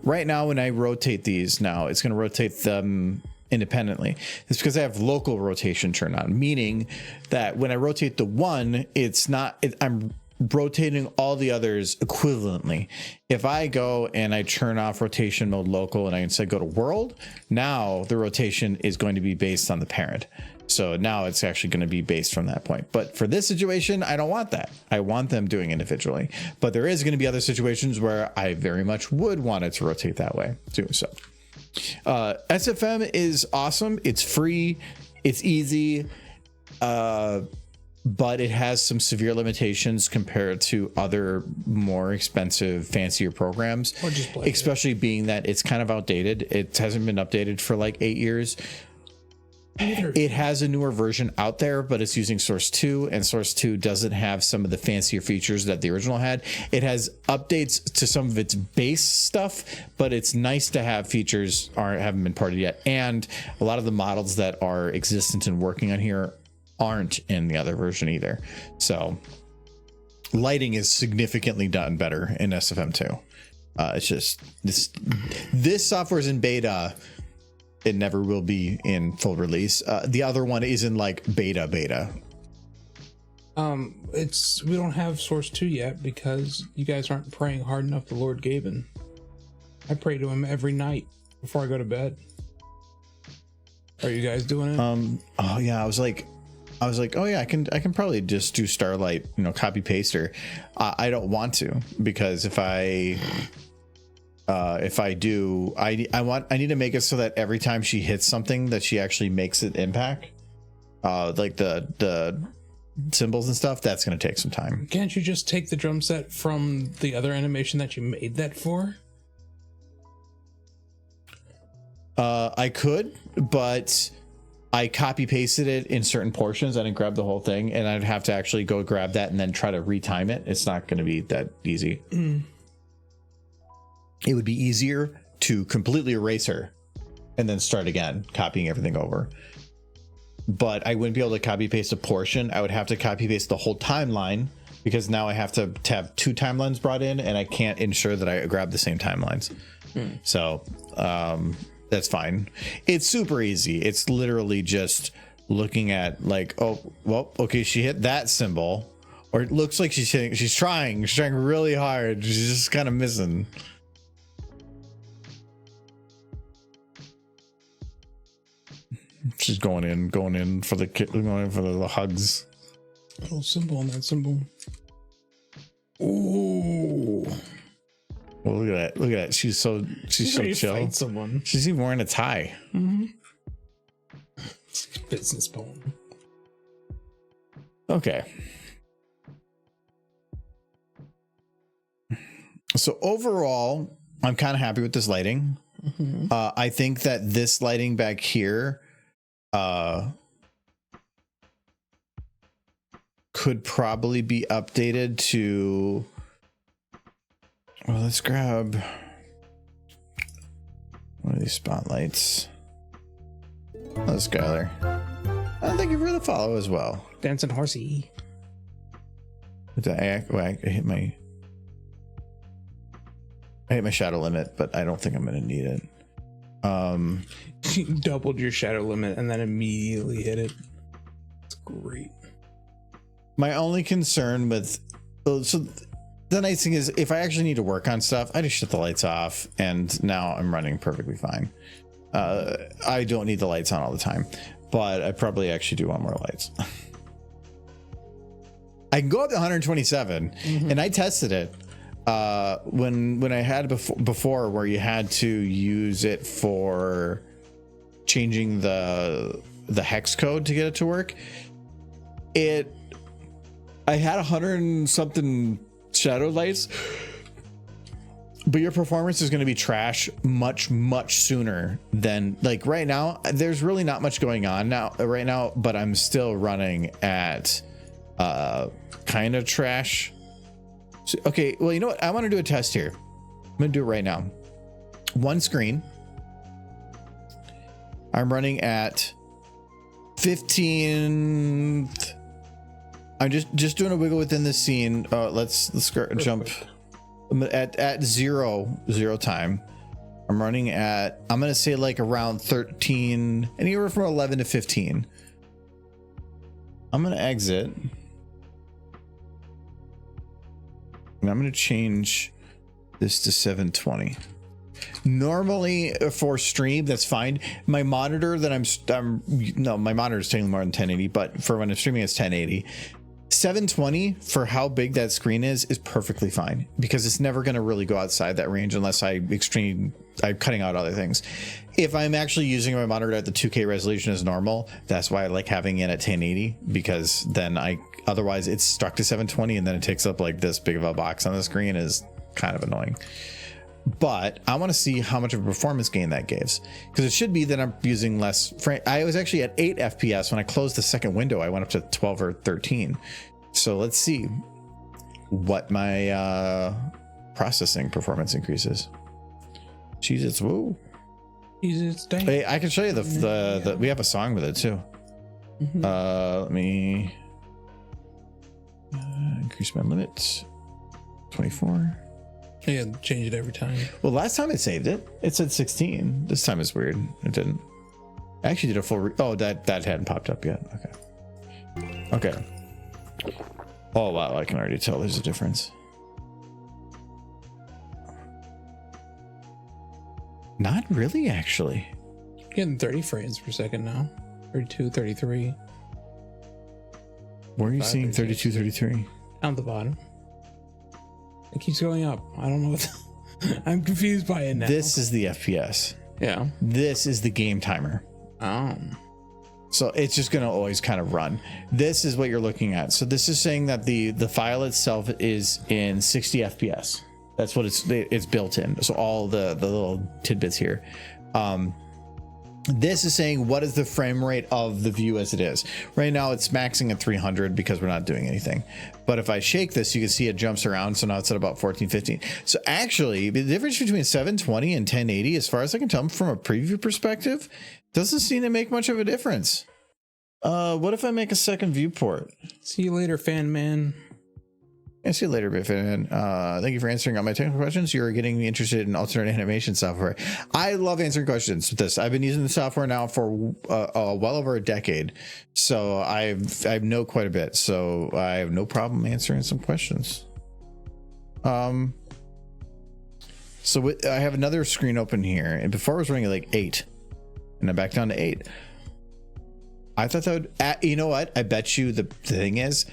Right now, when I rotate these now, it's going to rotate them independently. It's because I have local rotation turned on, meaning that when I rotate the one, it's not, I'm rotating all the others equivalently. If I go and I turn off rotation mode local and I instead go to world, now the rotation is going to be based on the parent. So now it's actually going to be based from that point. But for this situation, I don't want that. I want them doing individually. But there is going to be other situations where I very much would want it to rotate that way too. So SFM is awesome. It's free. It's easy. But it has some severe limitations compared to other more expensive, fancier programs, especially being that it's kind of outdated. It hasn't been updated for like 8 years. It has a newer version out there, but it's using Source 2, and Source 2 doesn't have some of the fancier features that the original had. It has updates to some of its base stuff, but it's nice to have features haven't been ported yet. And a lot of the models that are existent and working on here aren't in the other version either. So lighting is significantly done better in SFM2. It's just this software is in beta. It never will be in full release. The other one is in like beta. We don't have Source 2 yet because you guys aren't praying hard enough to Lord Gaben. I pray to him every night before I go to bed. Are you guys doing it? Oh yeah, I was like, oh yeah, I can probably just do Starlight, copy paste her. I don't want to, because if I do, I need to make it so that every time she hits something that she actually makes it impact, like the symbols and stuff. That's going to take some time. Can't you just take the drum set from the other animation that you made that for? I could, but I copy pasted it in certain portions. I didn't grab the whole thing, and I'd have to actually go grab that and then try to retime it. It's not going to be that easy. It would be easier to completely erase her and then start again, copying everything over. But I wouldn't be able to copy paste a portion. I would have to copy paste the whole timeline, because now I have to have two timelines brought in, and I can't ensure that I grab the same timelines. So that's fine. It's super easy. It's literally just looking at like, oh, well, okay, she hit that symbol, or it looks like she's trying really hard. She's just kind of missing. She's going in for the hugs. Little symbol on that symbol. Ooh. Well, look at that. She's so chill. Someone. She's even wearing a tie. Mm-hmm. Business poem. Okay. So overall, I'm kind of happy with this lighting. Mm-hmm. I think that this lighting back here could probably be updated to, well, let's grab one of these spotlights. Oh, Skylar. Thank you for the follow as well. Dancing horsey. I hit my shadow limit, but I don't think I'm gonna need it. You doubled your shadow limit and then immediately hit it. It's great. My only concern with, so the nice thing is, if I actually need to work on stuff, I just shut the lights off, and now I'm running perfectly fine. I don't need the lights on all the time, but I probably actually do want more lights. I can go up to 127, and I tested it when I had before, where you had to use it for changing the hex code to get it to work. I had 100 and something shadow lights, but your performance is going to be trash much sooner than, like, right now. There's really not much going on right now, but I'm still running at kind of trash. So, okay, well, you know what? I want to do a test here. I'm going to do it right now. One screen. I'm running at 15. I'm just doing a wiggle within the scene. Let's jump at zero time. I'm running at, I'm going to say, like, around 13, anywhere from 11 to 15. I'm going to exit. And I'm going to change this to 720. Normally for stream, that's fine. My monitor that my monitor is taking more than 1080, but for when I'm streaming, it's 1080. 720 for how big that screen is perfectly fine because it's never going to really go outside that range unless I'm cutting out other things. If I'm actually using my monitor at the 2K resolution as normal, that's why I like having it at 1080 because then otherwise it's stuck to 720 and then it takes up like this big of a box on the screen is kind of annoying. But I want to see how much of a performance gain that gives because it should be that I'm using less frame. I was actually at 8 FPS when I closed the second window. I went up to 12 or 13. So let's see what my processing performance increases. Jesus, whoa! Jesus, dang. Hey, I can show you the we have a song with it too. Let me increase my limit. 24. Yeah, change it every time. Well, last time it saved it. It said 16. This time it's weird. It didn't. I actually did a full. Oh, that hadn't popped up yet. Okay. Oh wow, I can already tell there's a difference. Not really, actually. Getting 30 frames per second now. 32, 33. Where are you seeing 32, 33? Down the bottom. It keeps going up. I don't know what I'm confused by it now. This is the FPS. Yeah. This is the game timer. Oh. So it's just going to always kind of run. This is what you're looking at. So this is saying that the file itself is in 60 FPS. That's what it's built in. So all the little tidbits here. This is saying what is the frame rate of the view as it is. Right now it's maxing at 300 because we're not doing anything. But if I shake this, you can see it jumps around. So now it's at about 14, 15. So actually the difference between 720 and 1080, as far as I can tell from a preview perspective, doesn't seem to make much of a difference. What if I make a second viewport? See you later, fan man. I see you later, Biffin. Thank you for answering all my technical questions. You're getting me interested in alternate animation software. I love answering questions with this. I've been using the software now for well over a decade, so I know quite a bit. So I have no problem answering some questions. So I have another screen open here, and before I was running at like 8, and I'm back down to 8. I thought that would, you know what? I bet you the thing is,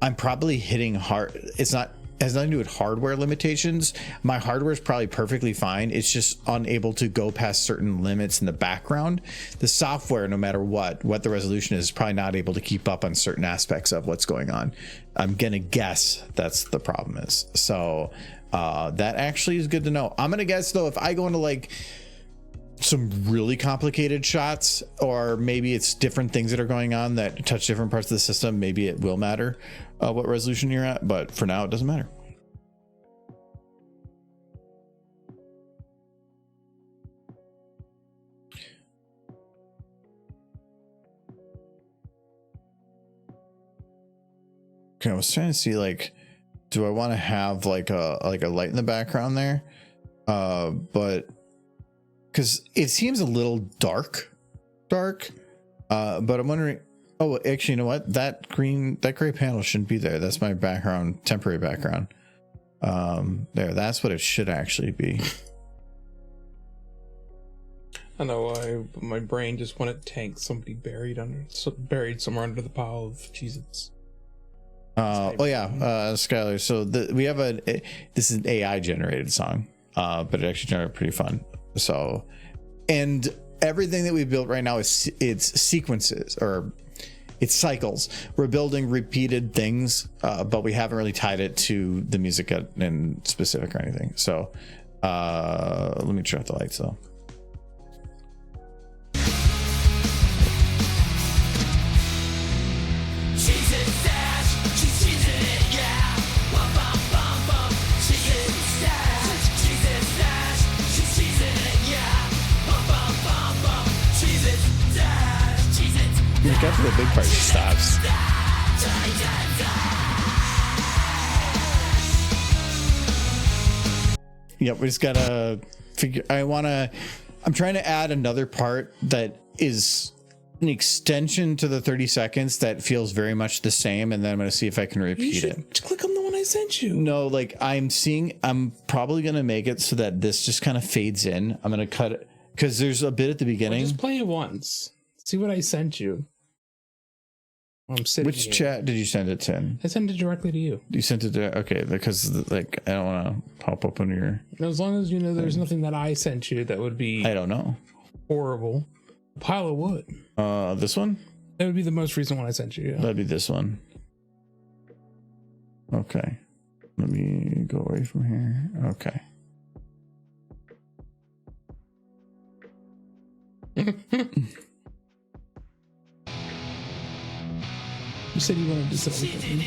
I'm probably hitting hard. Has nothing to do with hardware limitations. My hardware is probably perfectly fine. It's just unable to go past certain limits in the background. The software, no matter what the resolution is probably not able to keep up on certain aspects of what's going on. I'm going to guess that's the problem is. So that actually is good to know. I'm going to guess though, if I go into like some really complicated shots, or maybe it's different things that are going on that touch different parts of the system, maybe it will matter what resolution you're at, but for now it doesn't matter. Okay, I was trying to see, like, do I want to have like a light in the background there, but because it seems a little dark, but I'm wondering. Oh, actually, you know what? That gray panel shouldn't be there. That's my background, temporary background. There, that's what it should actually be. I know why, but my brain just wanted to tank somebody buried somewhere under the pile of CHEEZ. Oh yeah, Skylar. So we have this is an AI generated song, but it actually generated pretty fun. So, and everything that we built right now is it's sequences or it's cycles. We're building repeated things, but we haven't really tied it to the music in specific or anything. So let me try out the lights though. After the big part stops. Yep, we just gotta figure. I'm trying to add another part that is an extension to the 30 seconds that feels very much the same, and then I'm going to see if I can You repeat should it. click on the one I sent you. No, like I'm probably going to make it so that this just kind of fades in. I'm going to cut it because there's a bit at the beginning. Just play it once. See what I sent you. I'm sitting Which here. chat did you send it to? I sent it directly to you. You sent it to, okay, because like I don't want to pop up on your. As long as you know there's nothing that I sent you that would be I don't know. horrible. A pile of wood. This one? That would be the most recent one I sent you. Yeah. That'd be this one. Okay. Let me go away from here. Okay. You said you wanted to do something.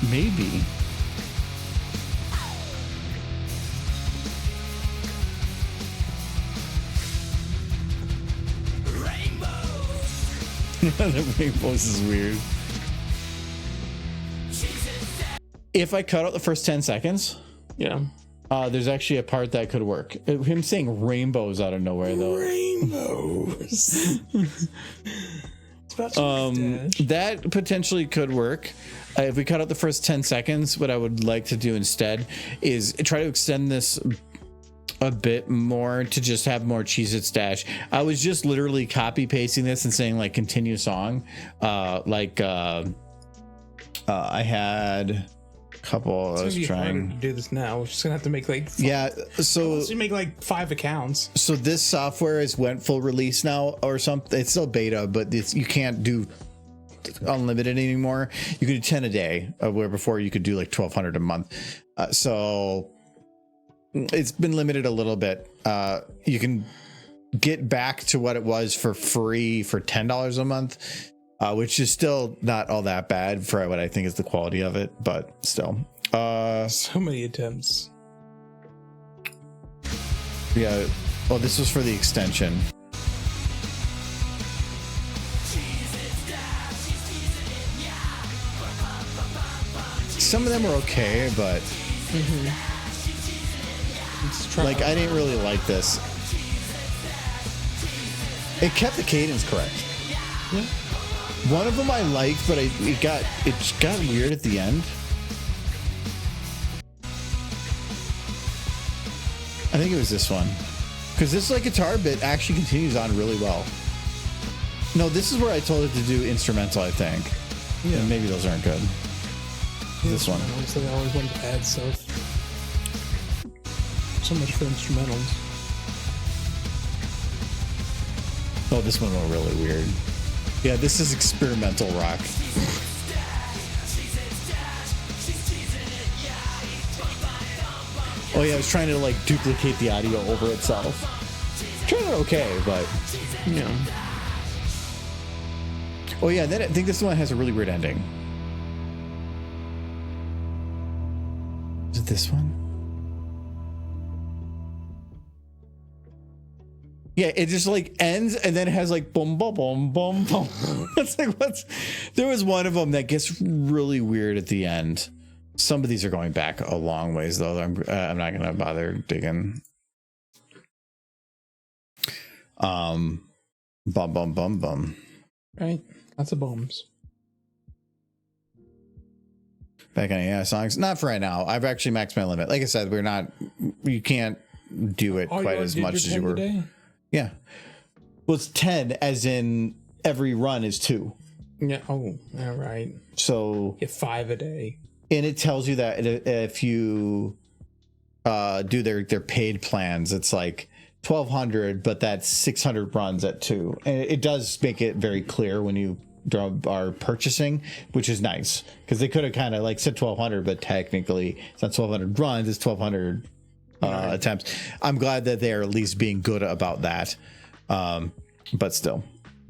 Maybe. The rainbows is weird. If I cut out the first 10 seconds, Yeah. there's actually a part that could work. Him saying rainbows out of nowhere, though. Rainbows. It's about to mustache. That potentially could work. If we cut out the first 10 seconds, what I would like to do instead is try to extend this a bit more to just have more CHEEZ dash. I was just literally copy pasting this and saying like continue song. I had a couple. I was trying to do this now. We're just gonna have to make like so you make like 5 accounts. So this software is went full release now or something. It's still beta, but you can't do unlimited anymore. You can do 10 a day, where before you could do like 1,200 a month. So it's been limited a little bit. You can get back to what it was for free for $10 a month, which is still not all that bad for what I think is the quality of it, but still. So many attempts. Yeah. Oh, this was for the extension. Some of them are okay, but like I didn't really like this. It kept the cadence correct. Yeah. One of them I liked, but it got weird at the end. I think it was this one, because this like guitar bit actually continues on really well. No, this is where I told it to do instrumental, I think. Yeah. And maybe those aren't good. This one. They always want to add stuff. So much for instrumentals. Oh, this one went really weird. Yeah, this is experimental rock. Oh yeah, I was trying to like duplicate the audio over itself. Turned out okay, but Yeah. oh yeah, then I think this one has a really weird ending. Is it this one? Yeah, it just like ends and then it has like boom, boom, boom, boom, boom. It's like what's? There was one of them that gets really weird at the end. Some of these are going back a long ways though. I'm not gonna bother digging. Bum bum bum bum. Right. Lots of bombs. Back on songs. Not for right now. I've actually maxed my limit. Like I said, you can't do it quite as much as you were. Today? Yeah. Well, it's 10 as in every run is 2. Yeah. Oh, all right. So Get 5 a day. and it tells you that if you do their paid plans, it's like 1,200, but that's 600 runs at 2. And it does make it very clear when you are purchasing, which is nice because they could have kind of like said 1,200, but technically it's not 1,200 runs, it's 1,200 attempts. I'm glad that they are at least being good about that, but still.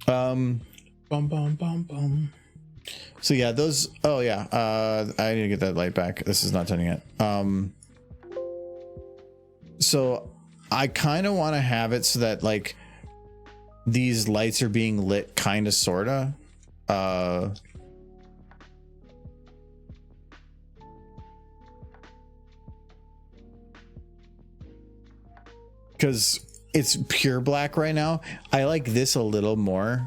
Bum bum bum bum. So yeah, those. Oh yeah, I need to get that light back. This is not done yet. So I kind of want to have it so that like these lights are being lit kind of sorta. Because it's pure black right now. I like this a little more,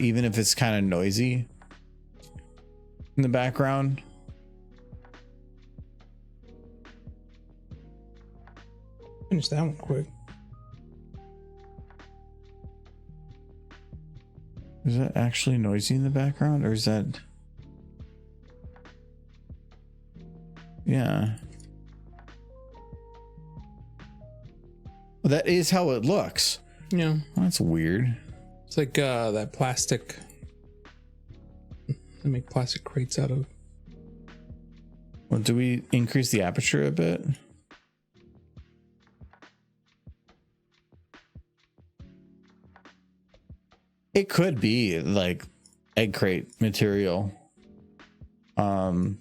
even if it's kind of noisy in the background. Finish that one quick. Is that actually noisy in the background, or is that? Yeah. Well, that is how it looks. Yeah. Well, that's weird. It's like that plastic. They make plastic crates out of. Well, do we increase the aperture a bit? It could be like egg crate material. Reminds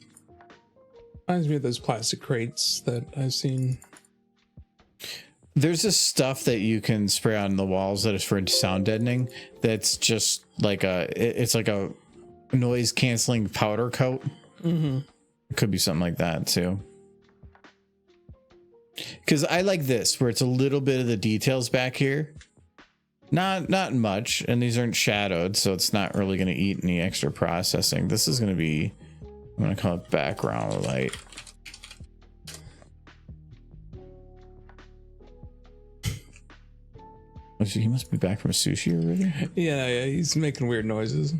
me of those plastic crates that I've seen. There's this stuff that you can spray on the walls that is for sound deadening. That's just like it's like a noise canceling powder coat. Mm-hmm. It could be something like that too. Because I like this, where it's a little bit of the details back here. Not much, and these aren't shadowed, so it's not really going to eat any extra processing. This is going to be, I'm going to call it background light. Oh, he must be back from sushi already. Yeah, he's making weird noises.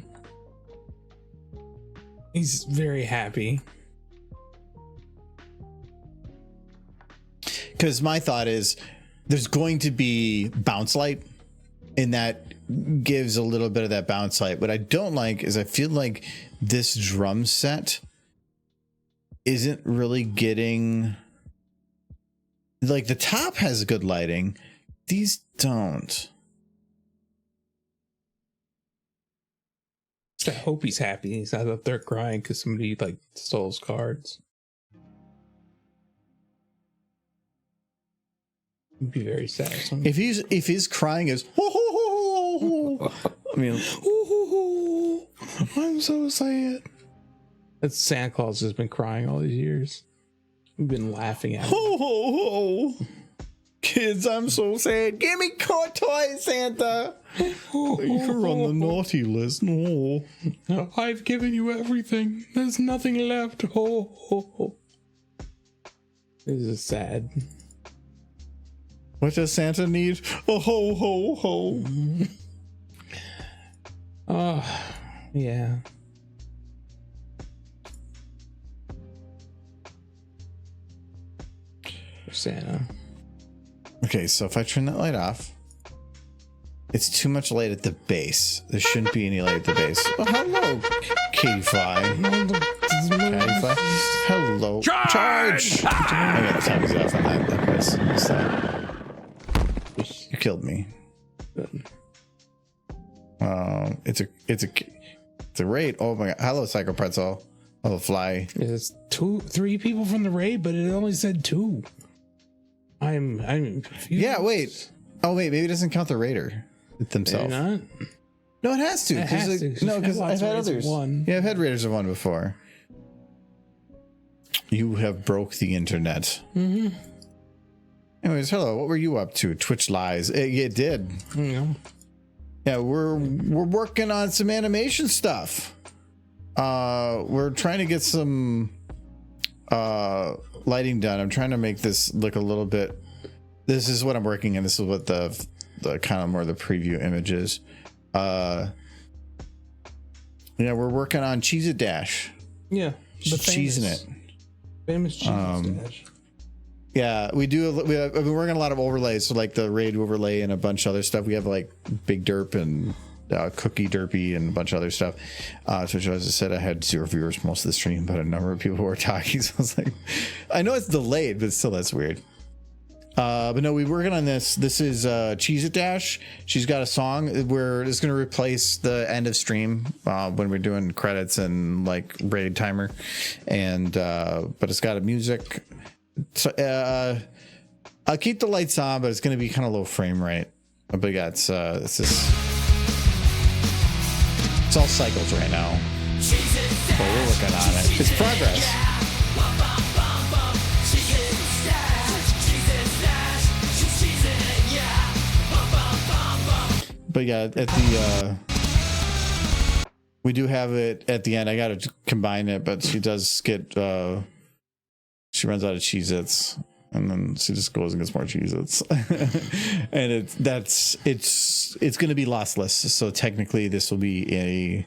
He's very happy. Because my thought is there's going to be bounce light, and that gives a little bit of that bounce light. What I don't like is I feel like this drum set isn't really getting, like, the top has good lighting. These don't. I hope he's happy. He's not up there crying because somebody like stole his cards. He'd be very sad. If his crying is, I mean, I'm so sad. That Santa Claus has been crying all these years. We've been laughing at him. Kids, I'm so sad. Give me toys, Santa. You're on the naughty list. No. I've given you everything. There's nothing left. This is sad. What does Santa need? Oh, ho, ho, ho. Oh, yeah. Santa. Okay, so if I turn that light off, it's too much light at the base. There shouldn't be any light at the base. Oh, hello, Katie Fly. Katie Fly. Hello. Charge! I got the times off on that. What's that? You killed me. It's a raid. Oh my god. Hello, Psycho Pretzel. Hello, Fly. There's 3 people from the raid, but it only said 2. I'm confused. Yeah, wait. Oh wait, maybe it doesn't count the raider themselves. Not? No, it has to. It has to. No, because I've had others. One. Yeah, I've had raiders of one before. You have broke the internet. Mm-hmm. Anyways, hello. What were you up to? Twitch lies. It did. Yeah. Yeah, we're working on some animation stuff. We're trying to get some lighting done. I'm trying to make this look a little bit. This is what I'm working on. This is what the kind of more the preview images. Yeah, we're working on CHEEZ Dash. Yeah, cheesing it. Famous CHEEZ Dash. Yeah, we do. I've been working on a lot of overlays, so like the raid overlay and a bunch of other stuff. We have like Big Derp and Cookie Derpy and a bunch of other stuff. So as I said, I had 0 viewers most of the stream, but a number of people were talking. So I was like, I know it's delayed, but still, that's weird. But no, we're working on this. This is CHEEZ Dash. She's got a song where it's going to replace the end of stream when we're doing credits and like raid timer, and but it's got a music. So, I'll keep the lights on, but it's going to be kind of low frame rate. But yeah, it's just, it's all cycles right now. But we're working on it. It's progress. But yeah, at the we do have it at the end. I got to combine it, but she does get she runs out of Cheez-Its, and then she just goes and gets more Cheez-Its. And it's going to be lossless. So technically, this will be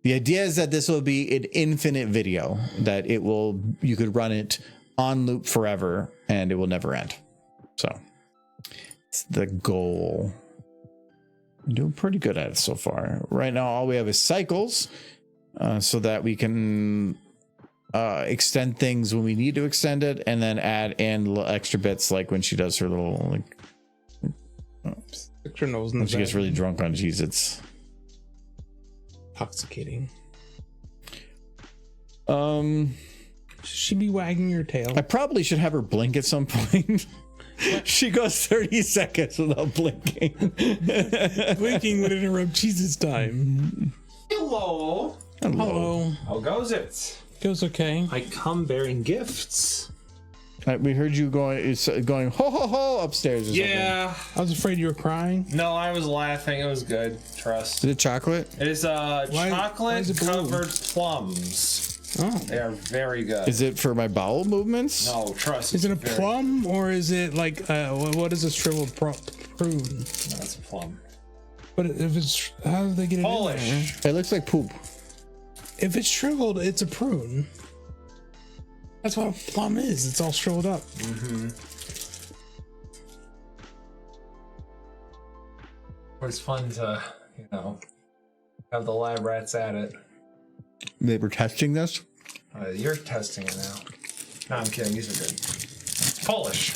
the idea is that this will be an infinite video, that you could run it on loop forever and it will never end. So it's the goal. I'm doing pretty good at it so far. Right now, all we have is cycles, so that we can extend things when we need to extend it, and then add in little extra bits, like when she does her little Stick your nose in when the she gets bag. really drunk on Cheez-Its. Intoxicating. Should she be wagging your tail? I probably should have her blink at some point. She goes 30 seconds without blinking. Blinking would interrupt Jesus time. Hello. Hello. How goes it? Goes okay. I come bearing gifts. We heard you going ho ho ho upstairs or something. Yeah. I was afraid you were crying. No, I was laughing. It was good. Trust. Is it chocolate? It is why chocolate is it blue? covered plums. Oh. They are very good. Is it for my bowel movements? No, trust. Is it a it's very- plum or is it like what is a shriveled prune? No, it's a plum. But if it's how do they get it in there? Polish. It looks like poop. If it's shriveled, it's a prune. That's what a plum is. It's all shriveled up. It's fun to, have the lab rats at it. They were testing this. You're testing it now. No, I'm kidding. These are good. It's Polish.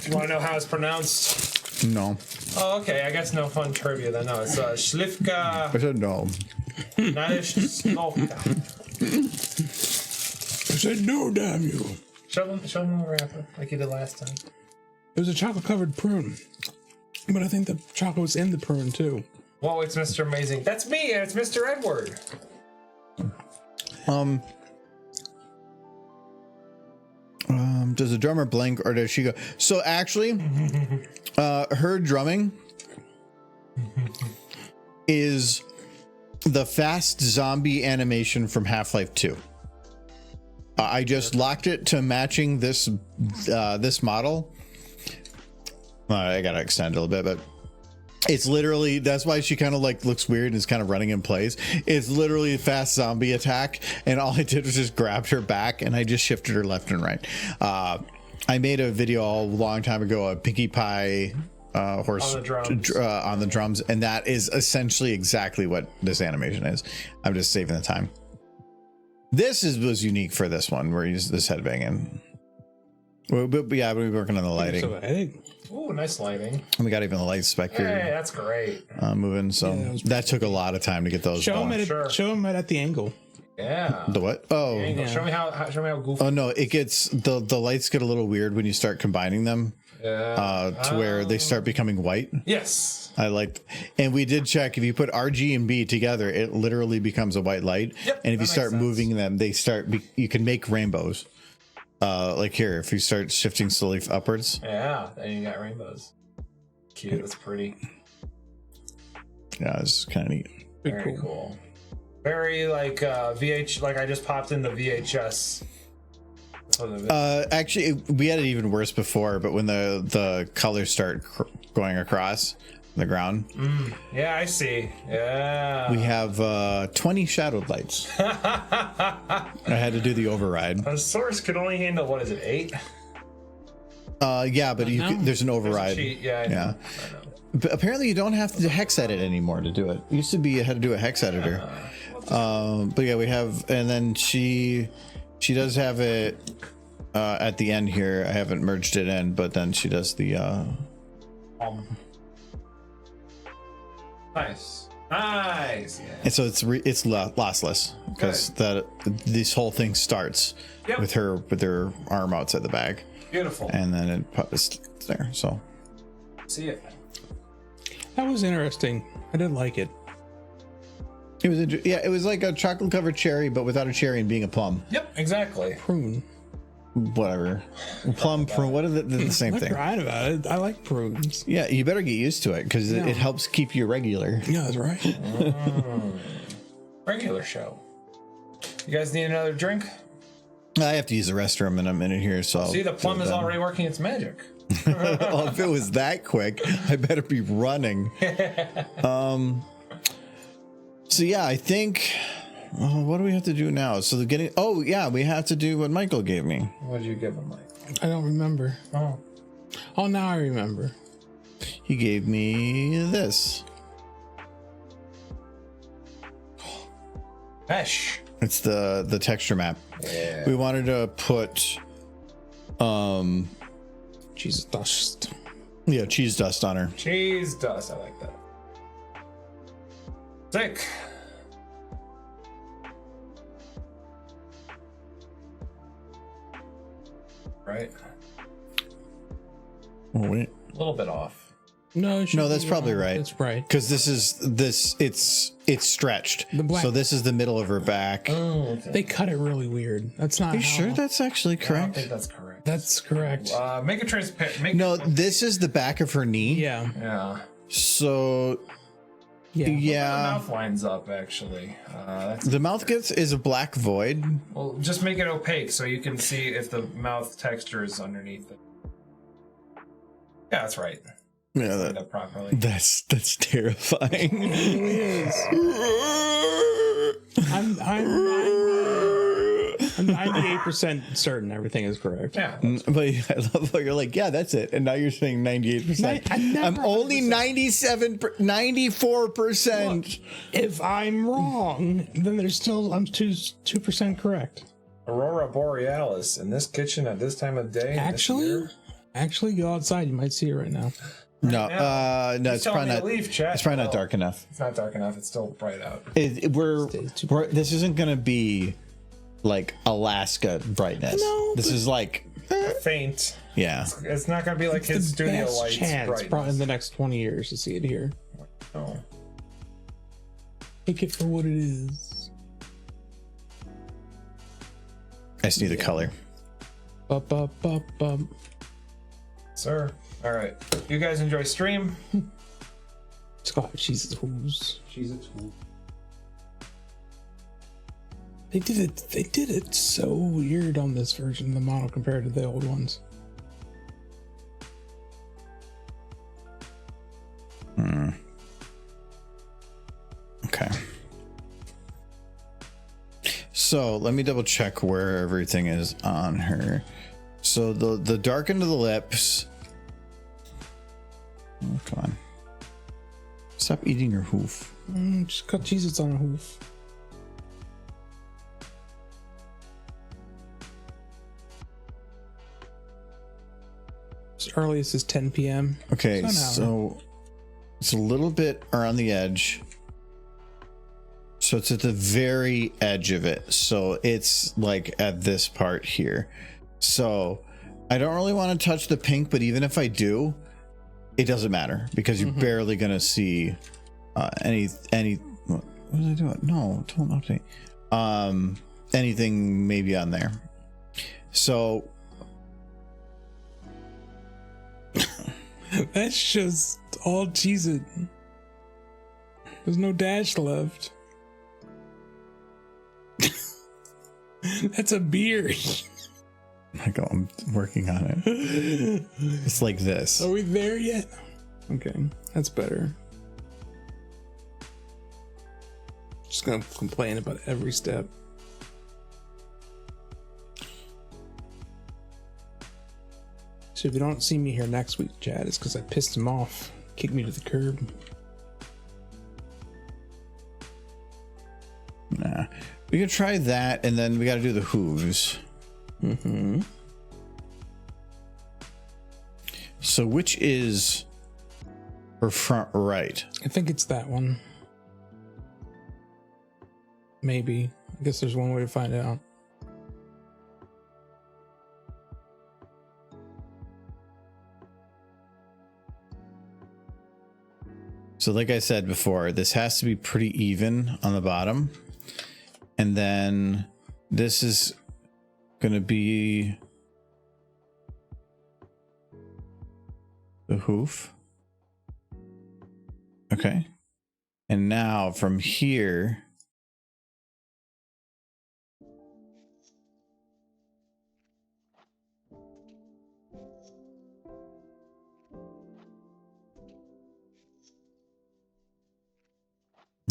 Do you want to know how it's pronounced? No. Oh, okay. I guess no fun trivia then. No, it's Śliwka I said no. Naleśnowka. I said no, damn you. Show them the wrapper like you did last time. It was a chocolate covered prune, but I think the chocolate was in the prune too. Whoa, it's Mr. Amazing. That's me, and it's Mr. Edward. Does the drummer blink or does she go? So actually, her drumming is the fast zombie animation from Half-Life 2. I just locked it to matching this this model. I gotta extend it a little bit, but it's literally, that's why she kind of like looks weird and is kind of running in place. It's literally a fast zombie attack, and all I did was just grabbed her back and I just shifted her left and right. I made a video a long time ago, a Pinkie Pie horse On the drums. On the drums, and that is essentially exactly what this animation is. I'm just saving the time. This was unique for this one, where he's this headbanging. But yeah, we're working on the lighting. So I think Ooh, nice lighting. And we got even the light spec Hey, here that's great. moving. So Yeah, that took a lot of time to get those. show going. him Sure. show him at the angle. Yeah. The what? Oh, Angle. Yeah. Show me how goofy. oh no! It gets the lights get a little weird when you start combining them to where they start becoming white. Yes. I like, and we did check. If you put RG and B together, it literally becomes a white light. Yep, and if you that start makes sense. moving them, they start. You can make rainbows. Like here, if you start shifting slowly upwards. Yeah. Then you got rainbows. Cute. That's pretty. Yeah, it's kind of neat. Very cool. Very like VH. Like I just popped in the VHS. That's what it is. Actually, we had it even worse before, but when the colors start going across the ground, Yeah, I see. Yeah. we have 20 shadowed lights. I had to do the override. The source could only handle, what is it, 8? Yeah, but there's an There's a override. cheat. Yeah, I know. Yeah. I know. But apparently, you don't have to hex edit anymore to do it. It used to be you had to do a hex editor. But yeah, we have, and then she does have it at the end here. I haven't merged it in, but then she does the. Nice. Nice. Yeah. And so it's lossless because this whole thing starts Yep. with her arm outside the bag. Beautiful. and then it's there. So See it. That was interesting. I did like it. it was it was like a chocolate covered cherry, but without a cherry and being a plum. Yep, exactly. Prune. Whatever, plum prune. What are the same I'm not thing? crying about it. I like prunes. Yeah, you better get used to it because it helps keep you regular. Yeah, that's right. Regular show. You guys need another drink? I have to use the restroom in a minute here, so See, the plum is already working its magic. Well, if it was that quick, I better be running. So yeah, I think. What do we have to do now? So the getting. Oh yeah, we have to do what Michael gave me. What did you give him, Mike? I don't remember. Oh, now I remember. He gave me this. Mesh. It's the texture map. Yeah. We wanted to put Jesus dust. cheese dust on her. Cheese dust. I like that. Sick. Right. Oh, wait. A little bit off. No, it should No, that's be probably wrong. right. That's right. Because it's stretched. The black- So this is the middle of her back. Oh, okay. They cut it really weird. That's not. Are you how- sure that's actually I don't correct? think that's correct. That's correct. Make it transparent. No, this is the back of her knee. Yeah. Yeah. So Yeah. The yeah, mouth lines up is the mouth is a black void. well, just make it opaque so you can see if the mouth texture is underneath it. Yeah, that's right. Yeah, Lined up properly. that's terrifying. I'm 98% certain everything is correct. Yeah. But I love how you're like, yeah, that's it, and now you're saying 98%. I'm only 94%. If I'm wrong, then there's still I'm 2% correct. Aurora Borealis in this kitchen at this time of day. Actually, go outside. You might see it right now. No, now. no, He's it's telling probably me not. to leave, chat. It's probably not Oh, dark enough. It's not dark enough. It's still bright out. We're this isn't gonna be like Alaska brightness. No, this is like Faint. yeah. It's not gonna be like his The studio best lights. chance brightness. probably in the next 20 years to see it here. Oh. Take it for what it is. I just need the color. Up, up, up, up. Sir. All right. You guys enjoy stream? Scott, Jesus, who's? She's a tool. They did it so weird on this version of the model compared to the old ones. Okay. So let me double check where everything is on her. So the darken to the lips. Oh, come on. Stop eating your hoof. Just cut Jesus on a hoof. As early as 10 p.m. Okay, So now- so it's a little bit around the edge. So it's at the very edge of it. So it's like at this part here. So I don't really want to touch the pink, but even if I do, it doesn't matter because you're barely gonna see any. What was I doing? No, don't update. Anything maybe on there. So That's just all cheese it. There's no dash left. That's a beard. Michael, I'm working on it. It's like this. Are we there yet? Okay, that's better. Just gonna complain about every step. So if you don't see me here next week, Chad, it's because I pissed him off, kicked me to the curb. Nah. We can try that, and then we got to do the hooves. So which is her front right? I think it's that one. Maybe. I guess there's one way to find out. So like I said before, this has to be pretty even on the bottom. And then this is going to be the hoof. Okay. And now from here,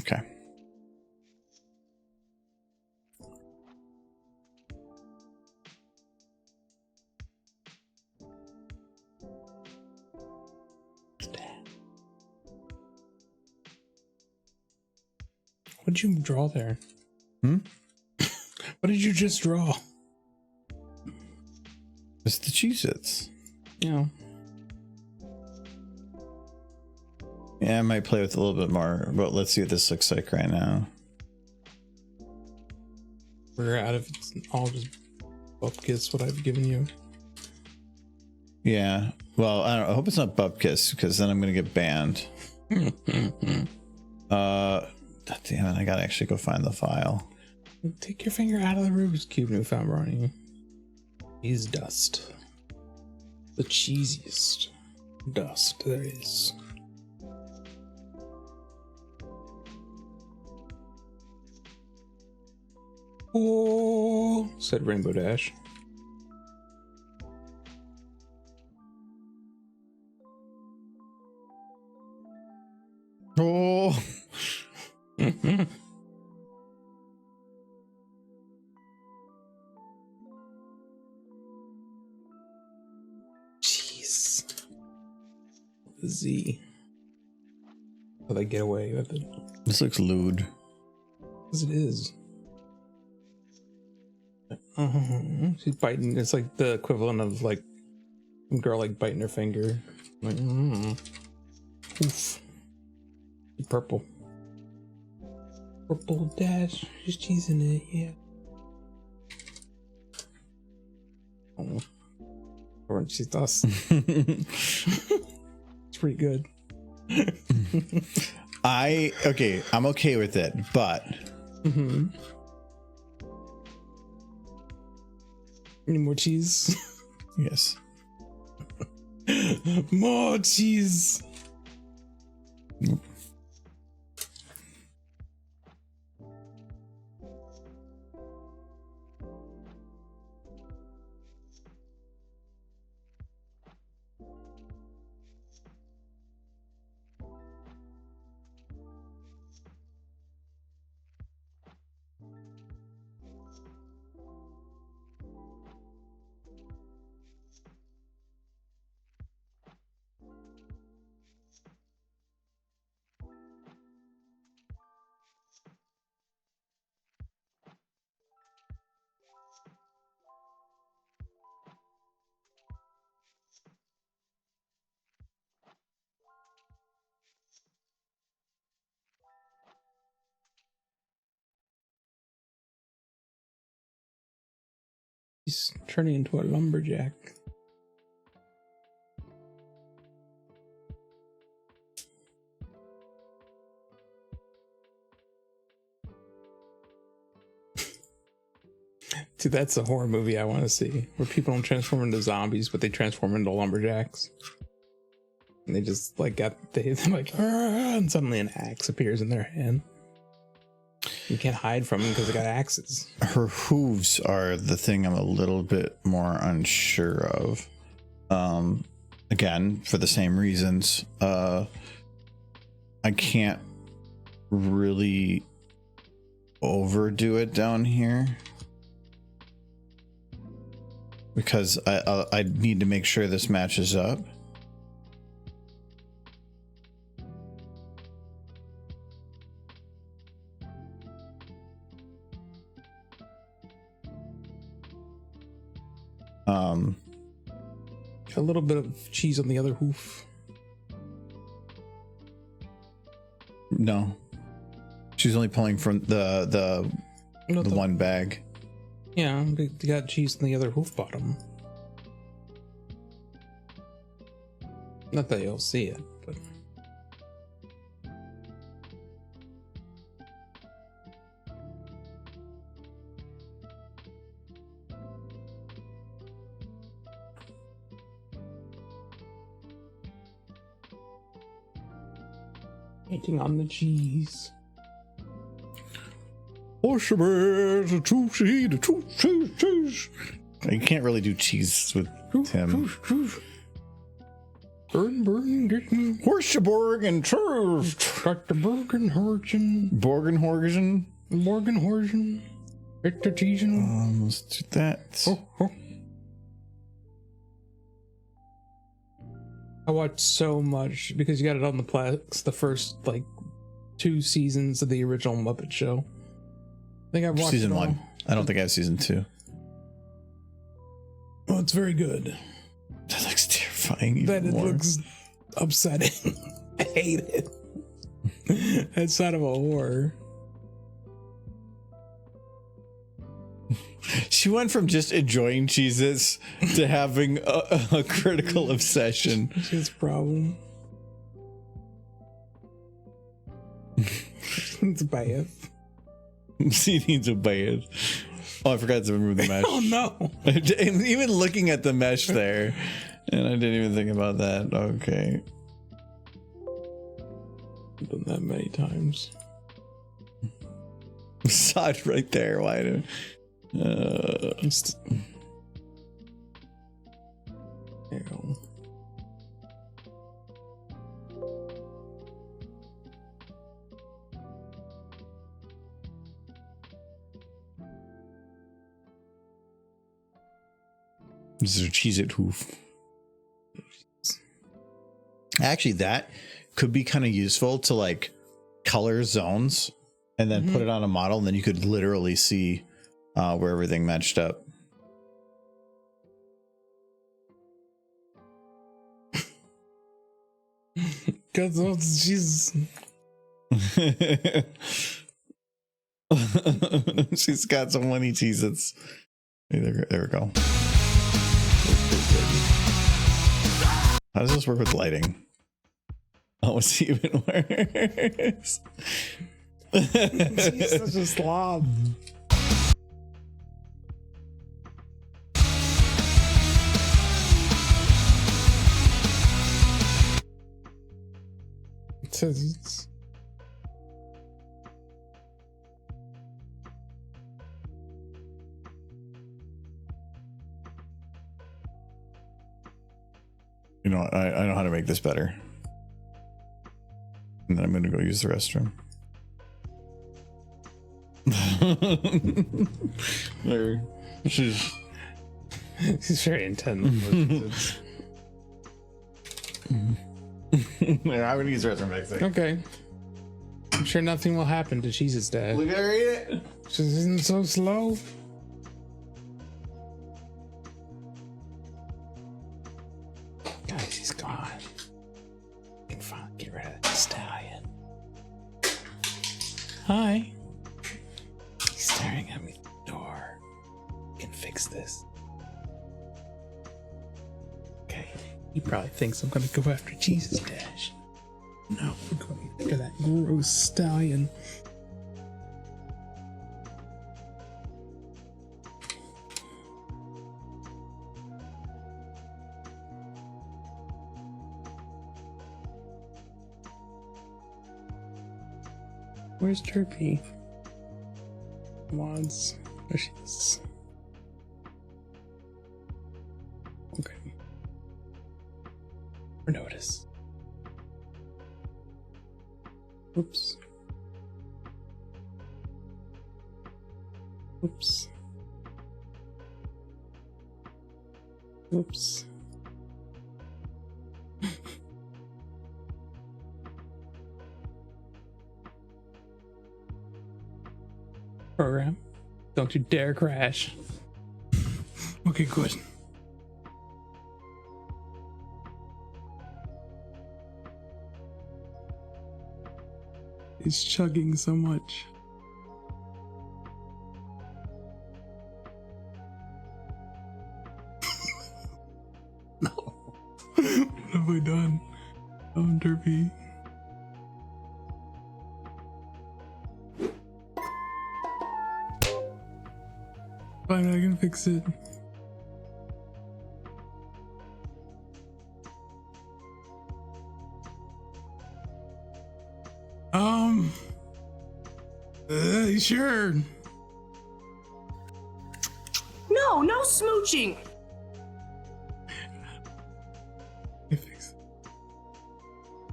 okay. What did you draw there? Hmm? What did you just draw? It's the Cheez-Its. Yeah. Yeah, I might play with it a little bit more, but let's see what this looks like right now. We're out of it's all just bupkis what I've given you. Yeah. Well, I don't know. I hope it's not Bupkis because then I'm going to get banned. Damn it. I got to actually go find the file. Take your finger out of the Rubik's Cube we found, Ronnie. He's dust. The cheesiest dust there is. Oh, said Rainbow Dash. Oh. Jeez. Z. Will they get away with it? This looks lewd. Because it is. She's biting. It's like the equivalent of like a girl like biting her finger. Like, oof. Purple. Purple dash. She's cheesing it, yeah. Oh. Or she does. It's pretty good. I'm okay with it, but Any more cheese? yes. More cheese. He's turning into a lumberjack. Dude, that's a horror movie I want to see, where people don't transform into zombies, but they transform into lumberjacks. And they just like they're like, "Argh," and suddenly an axe appears in their hand. You can't hide from them because they got axes. Her hooves are the thing I'm a little bit more unsure of. Again, for the same reasons. I can't really overdo it down here. Because I need to make sure this matches up. A little bit of cheese on the other hoof. No. She's only pulling from the one bag. Yeah, they got cheese on the other hoof bottom. Not that you'll see it, but Painting on the cheese. You can't really do cheese with Tim. Burn, getting Horseborg and Church. got the Borgenhorgen. Borgenhorgen. It's the cheese and Let's do that. I watched so much because you got it on the Plex, the first like 2 seasons of the original Muppet Show. I think I've watched Season it all. 1. I don't think I have season 2. Oh, it's very good. That looks terrifying. even But it more. looks upsetting. I hate it. It's not of a horror. She went from just enjoying cheeses to having a critical obsession. It's his problem. It's bad. She needs a bed. Oh, I forgot to remove the mesh. Oh no. I'm even looking at the mesh there, and I didn't even think about that. Okay. I've done that many times. Saw it right there. Why do? There you go. This is a cheese it hoof. Actually, that could be kind of useful to like color zones and then put it on a model, and then you could literally see where everything matched up. Cause of Jesus. She's got so many cheeses. There we go. How does this work with lighting? Oh, it's even worse. He's such a slob. It says it's You know, I know how to make this better. And then I'm going to go use the restroom. There. She's very intense. there, I'm going to use the restroom next thing. Okay. I'm sure nothing will happen to Cheese's dad. Look at her eat it. She isn't so slow. Guys, he's gone. I can finally get rid of that stallion. Hi. He's staring at me through the door. I can fix this. Okay. He probably thinks I'm gonna go after Jesus Dash. No, I'm going after that gross stallion. Where's Turpy? Mods. There she is. Okay. Or notice. Oops. Oops. Oops. Program. Don't you dare crash. Okay, good. It's chugging so much. No. What have I done? Derpy. Fine, I can fix it. Sure. No, no smooching.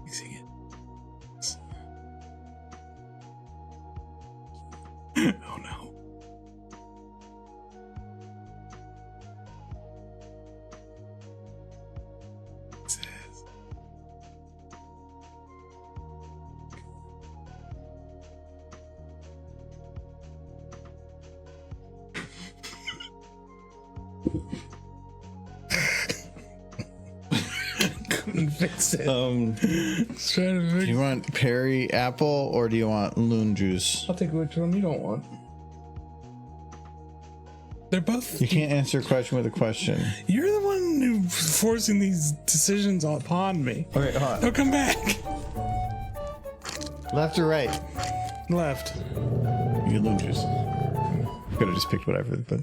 Fixing it. Oh no. It says. Couldn't fix it. Let's try to Do fix you want Perry apple or do you want loon juice? I'll take which one you don't want. They're both. You can't answer a question with a question. You're the one who's forcing these decisions upon me. Okay, hold on. Oh, come back. Left or right? Left. You get loon juice. Could have just picked whatever, but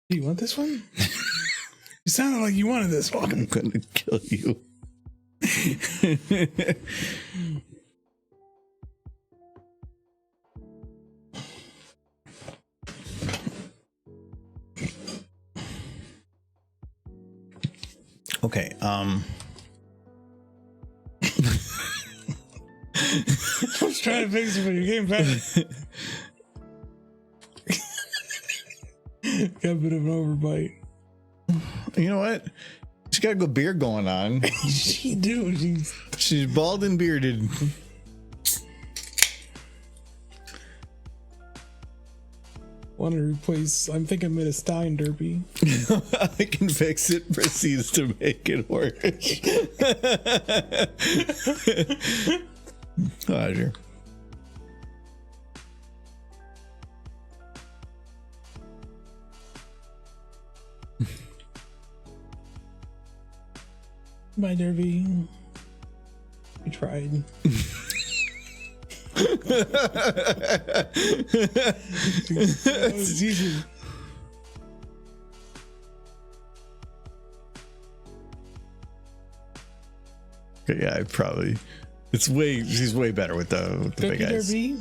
Do you want this one? You sounded like you wanted this one. I'm gonna kill you. Okay, I was trying to fix it, but you came back. Got a bit of an overbite. you know what? She's got a good beard going on. She do. She's bald and bearded. Want to replace? I'm thinking I made a Stein Derby. I can fix it. Proceeds to make it worse. Roger. Bye, Derby. We tried. That was easy. Yeah, I probably. She's way better with the big eyes. Derby.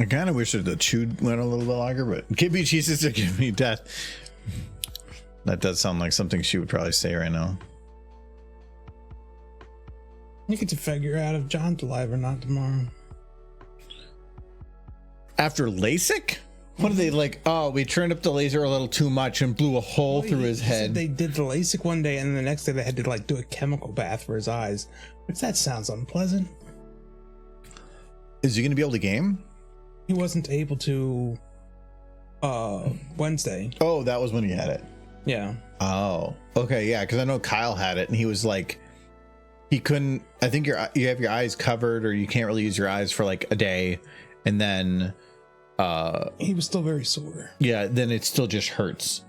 I kind of wish that the chewed went a little bit longer, but give me Jesus or give me death. That does sound like something she would probably say right now. You get to figure out if John's alive or not tomorrow. After LASIK? What are they like? Oh, we turned up the laser a little too much and blew a hole through his head. They did the LASIK one day, and then the next day they had to like do a chemical bath for his eyes, which that sounds unpleasant. Is he going to be able to game? He wasn't able to Wednesday. Oh, that was when he had it. Yeah. Oh, okay, yeah, because I know Kyle had it, and he was like, he couldn't. I think you have your eyes covered, or you can't really use your eyes for like a day, and then he was still very sore. Yeah, then it still just hurts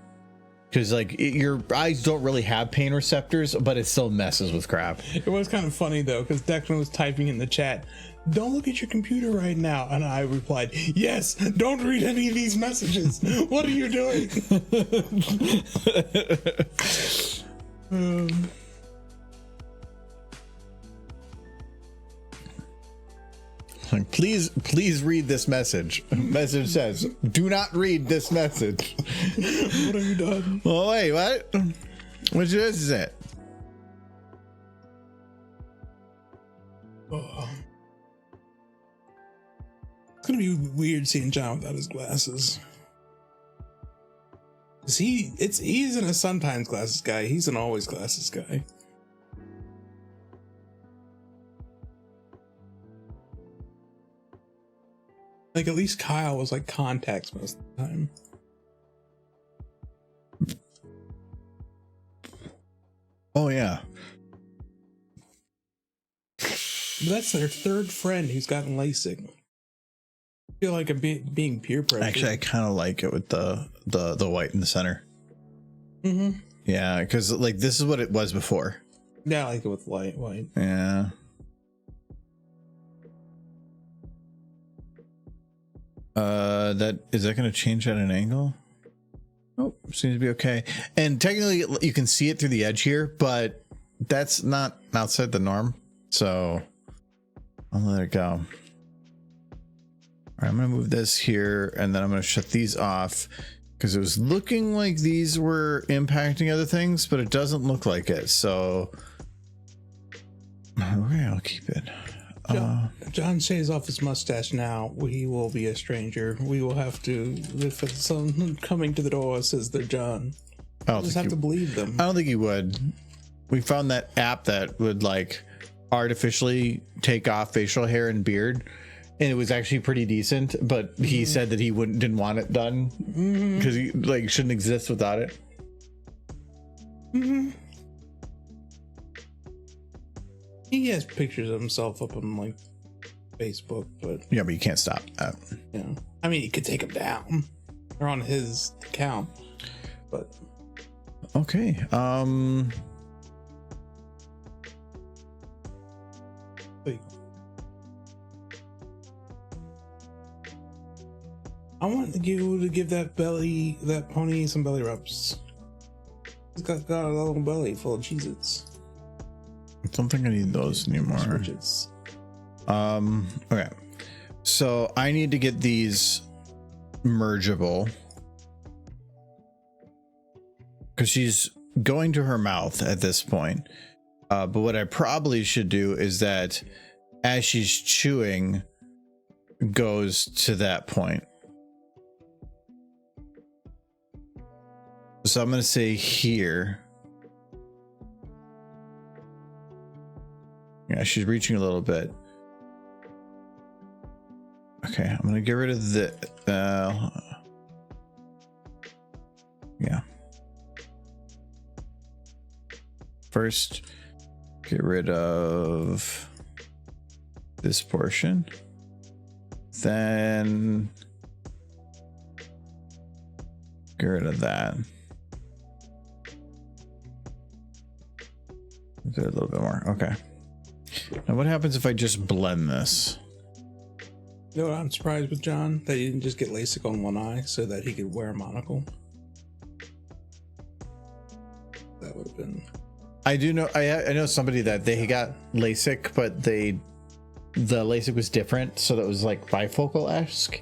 because like your eyes don't really have pain receptors, but it still messes with crap. It was kind of funny though, because Declan was typing in the chat, "Don't look at your computer right now," and I replied, "Yes, don't read any of these messages. What are you doing?" Like, please read this message. Message says, "Do not read this message." What have you done? Oh wait, what? Which is it? Oh. It's gonna be weird seeing John without his glasses. Cause he isn't a sometimes glasses guy. He's an always glasses guy. Like at least Kyle was like contacts most of the time. Oh yeah. But that's their third friend who's gotten LASIK. I feel like I'm being peer pressure. Actually, I kind of like it with the white in the center. Mm-hmm. Yeah, because like this is what it was before. Yeah, I like it with white. Yeah. That is that going to change at an angle? Oh, seems to be okay. And technically you can see it through the edge here, but that's not outside the norm. So I'll let it go. All right, I'm going to move this here and then I'm going to shut these off because it was looking like these were impacting other things, but it doesn't look like it. So okay, I'll keep it. John shaves off his mustache now. He will be a stranger. We will have to, if someone coming to the door says they're John, we'll just have to believe them. I don't think he would. We found that app that would like artificially take off facial hair and beard, and it was actually pretty decent. But he said that he didn't want it done because he like shouldn't exist without it. He has pictures of himself up on like Facebook, but Yeah, but you can't stop that. you know, I mean, he could take them down or on his account, but Okay. wait. I want you to give that pony some belly rubs. He's got a little belly full of Cheez-Its. I don't think I need those anymore. Switches. Okay. So I need to get these mergeable because she's going to her mouth at this point. But what I probably should do is that as she's chewing goes to that point. So I'm going to say here. Yeah, she's reaching a little bit. Okay, I'm going to get rid of the... yeah. First, get rid of this portion. Then get rid of that. Do a little bit more. Okay. Now what happens if I just blend this? You know what I'm surprised with John? That he didn't just get LASIK on one eye so that he could wear a monocle. That would have been... I do know, I know somebody that they got LASIK, but the LASIK was different, so that was like bifocal-esque.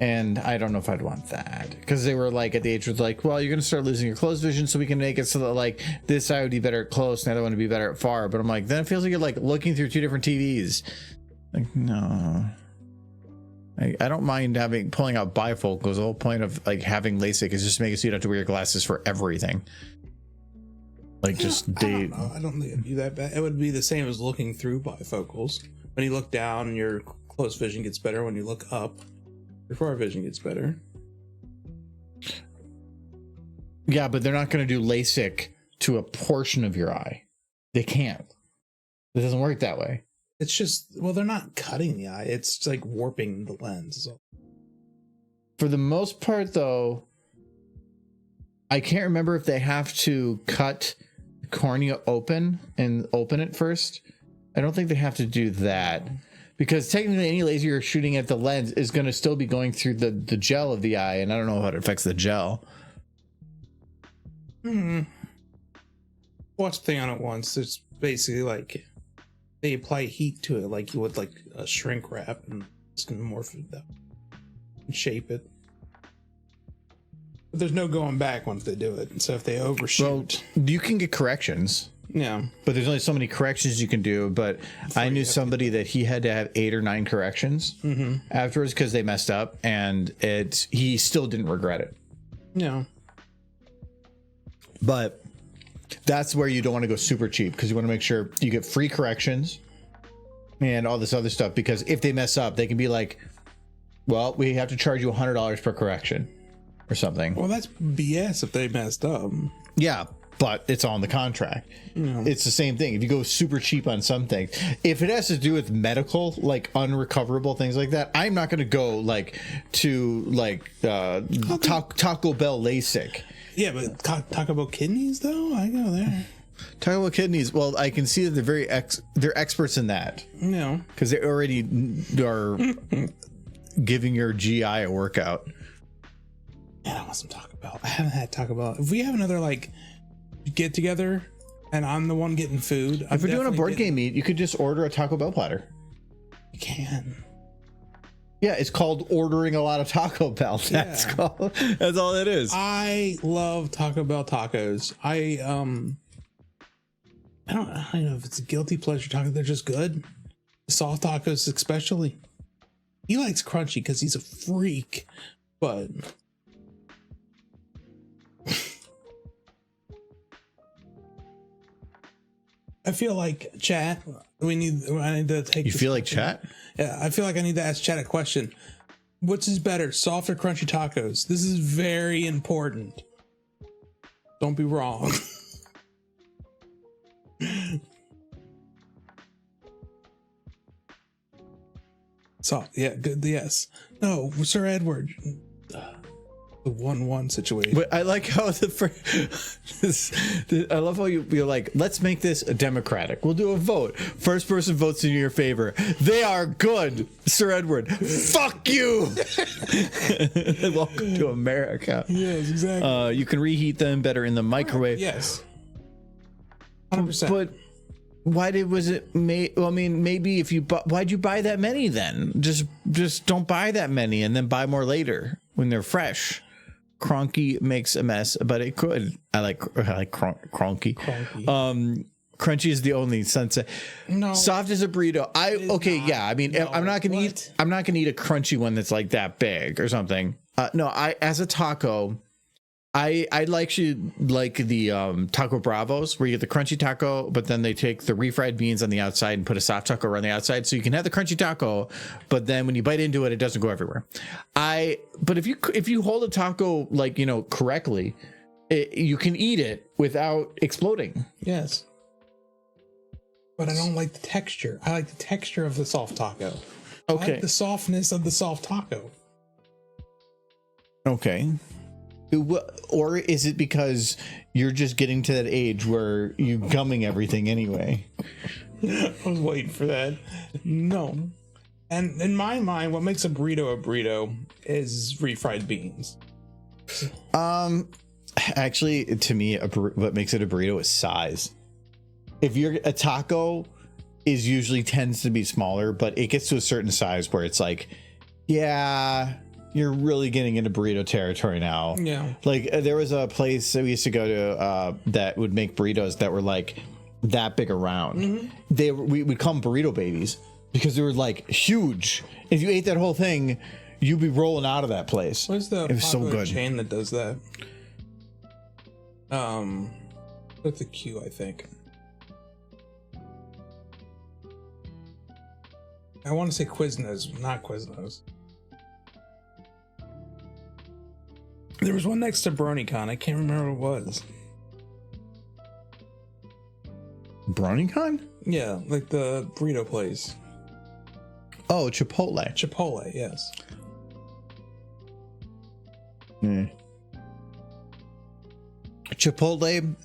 And I don't know if I'd want that because they were like at the age of like, well, you're gonna start losing your close vision, so we can make it so that like this eye would be better at close and the other one would be better at far. But I'm like, then it feels like you're like looking through two different TVs. Like, no, I don't mind pulling out bifocals. The whole point of like having LASIK is just make it so you don't have to wear your glasses for everything. Like just date. I don't think it'd be that bad. It would be the same as looking through bifocals. When you look down, your close vision gets better. When you look up, your far vision gets better. Yeah, but they're not going to do LASIK to a portion of your eye. They can't. It doesn't work that way. It's just, well, they're not cutting the eye. It's like warping the lens. So. For the most part, though, I can't remember if they have to cut the cornea open and open it first. I don't think they have to do that. Because technically any laser you're shooting at the lens is going to still be going through the gel of the eye, and I don't know how it affects the gel. Watch the thing on it once. It's basically like they apply heat to it like you would like a shrink wrap, and it's going to morph it up and shape it. But there's no going back once they do it. So if they overshoot... Well, you can get corrections. Yeah. But there's only so many corrections you can do. But I knew somebody that he had to have 8 or 9 corrections afterwards because they messed up, and he still didn't regret it. Yeah. But that's where you don't want to go super cheap, because you want to make sure you get free corrections and all this other stuff, because if they mess up, they can be like, well, we have to charge you $100 per correction or something. Well, that's BS if they messed up. Yeah. But it's on the contract. It's the same thing. If you go super cheap on something, if it has to do with medical, like unrecoverable things like that, I'm not going to go like to like Taco Bell LASIK. Yeah, but Taco Bell kidneys though, I go there. Taco Bell kidneys. Well, I can see that they're they're experts in that. No, because they already are giving your GI a workout. Man, I want some Taco Bell. I haven't had Taco Bell. If we have another like get together and I'm the one getting food, If we're doing a board game meet, you could just order a Taco Bell platter. You can. Yeah, it's called ordering a lot of Taco Bell. That's called. That's all it is. I love Taco Bell tacos. I don't know if it's a guilty pleasure taco. They're just good. Soft tacos, especially. He likes crunchy because he's a freak, but I feel like chat. I need to take. You feel like chat? Yeah, I feel like I need to ask chat a question. Which is better, soft or crunchy tacos? This is very important. Don't be wrong. So yeah, good. Yes. No, Sir Edward. The 1-1 situation. But I like how I love how you're like, let's make this a democratic. We'll do a vote. First person votes in your favor. They are good, Sir Edward. Fuck you. Welcome to America. Yes, exactly. You can reheat them better in the microwave. Yes. 100%. But why was it made? Well, I mean, maybe if you why'd you buy that many then? Just don't buy that many and then buy more later when they're fresh. Cronky makes a mess, but it could. I like cronky. Crunchy is the only sunset. No, soft as a burrito. I mean, no, I'm not gonna eat a crunchy one that's like that big or something. As a taco, I like the Taco Bravos where you get the crunchy taco, but then they take the refried beans on the outside and put a soft taco around the outside, so you can have the crunchy taco, but then when you bite into it, it doesn't go everywhere. But if you hold a taco correctly, you can eat it without exploding. Yes. But I don't like the texture. I like the texture of the soft taco. Okay. I like the softness of the soft taco. Okay. Or is it because you're just getting to that age where you're gumming everything anyway? I was waiting for that. No. And in my mind, what makes a burrito is refried beans. Actually, to me, what makes it a burrito is size. If you're a taco is usually tends to be smaller, but it gets to a certain size where it's like, yeah, you're really getting into burrito territory now. Yeah. Like there was a place that we used to go to that would make burritos that were like that big around. Mm-hmm. We'd call them burrito babies because they were like huge. If you ate that whole thing, you'd be rolling out of that place. What's the it was so good chain that does that? With the Q, I think. I want to say Quiznos, not Quiznos. There was one next to BronyCon. I can't remember what it was. BronyCon? Yeah, like the burrito place. Oh, Chipotle. Chipotle, yes. Chipotle,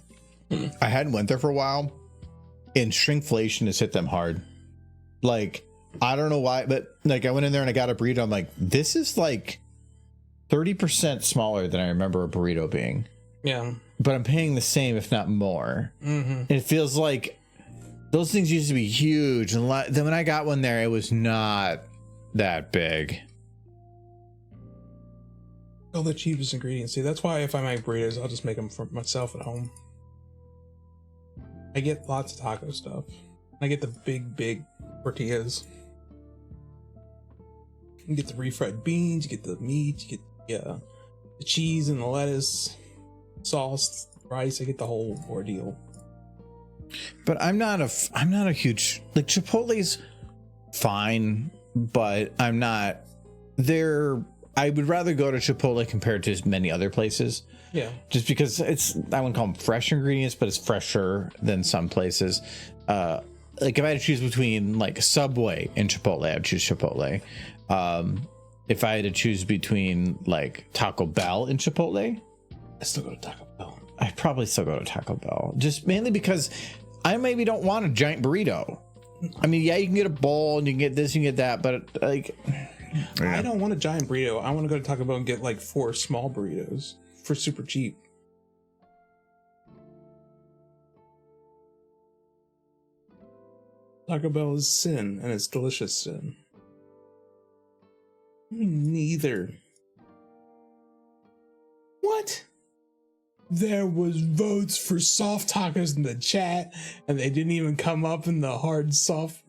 I hadn't went there for a while, and shrinkflation has hit them hard. Like, I don't know why, but like I went in there and I got a burrito. I'm like, this is like 30% smaller than I remember a burrito being. Yeah. But I'm paying the same, if not more. Mm-hmm. It feels like those things used to be huge. And then when I got one there, it was not that big. All the cheapest ingredients. See, that's why if I make burritos, I'll just make them for myself at home. I get lots of taco stuff. I get the big tortillas. You get the refried beans, you get the meat, you get the cheese and the lettuce, sauce, rice. I get the whole ordeal. But I'm not a huge, like, Chipotle's fine, but I'm not there. I would rather go to Chipotle compared to many other places. Yeah. Just because I wouldn't call them fresh ingredients, but it's fresher than some places. Like if I had to choose between like Subway and Chipotle, I'd choose Chipotle. If I had to choose between like Taco Bell and Chipotle, I still go to Taco Bell. I'd probably still go to Taco Bell, just mainly because I maybe don't want a giant burrito. I mean, yeah, you can get a bowl and you can get this, you can get that, but like, I don't want a giant burrito. I want to go to Taco Bell and get like 4 small burritos for super cheap. Taco Bell is sin, and it's delicious sin. Neither. What? There was votes for soft tacos in the chat, and they didn't even come up in the hard soft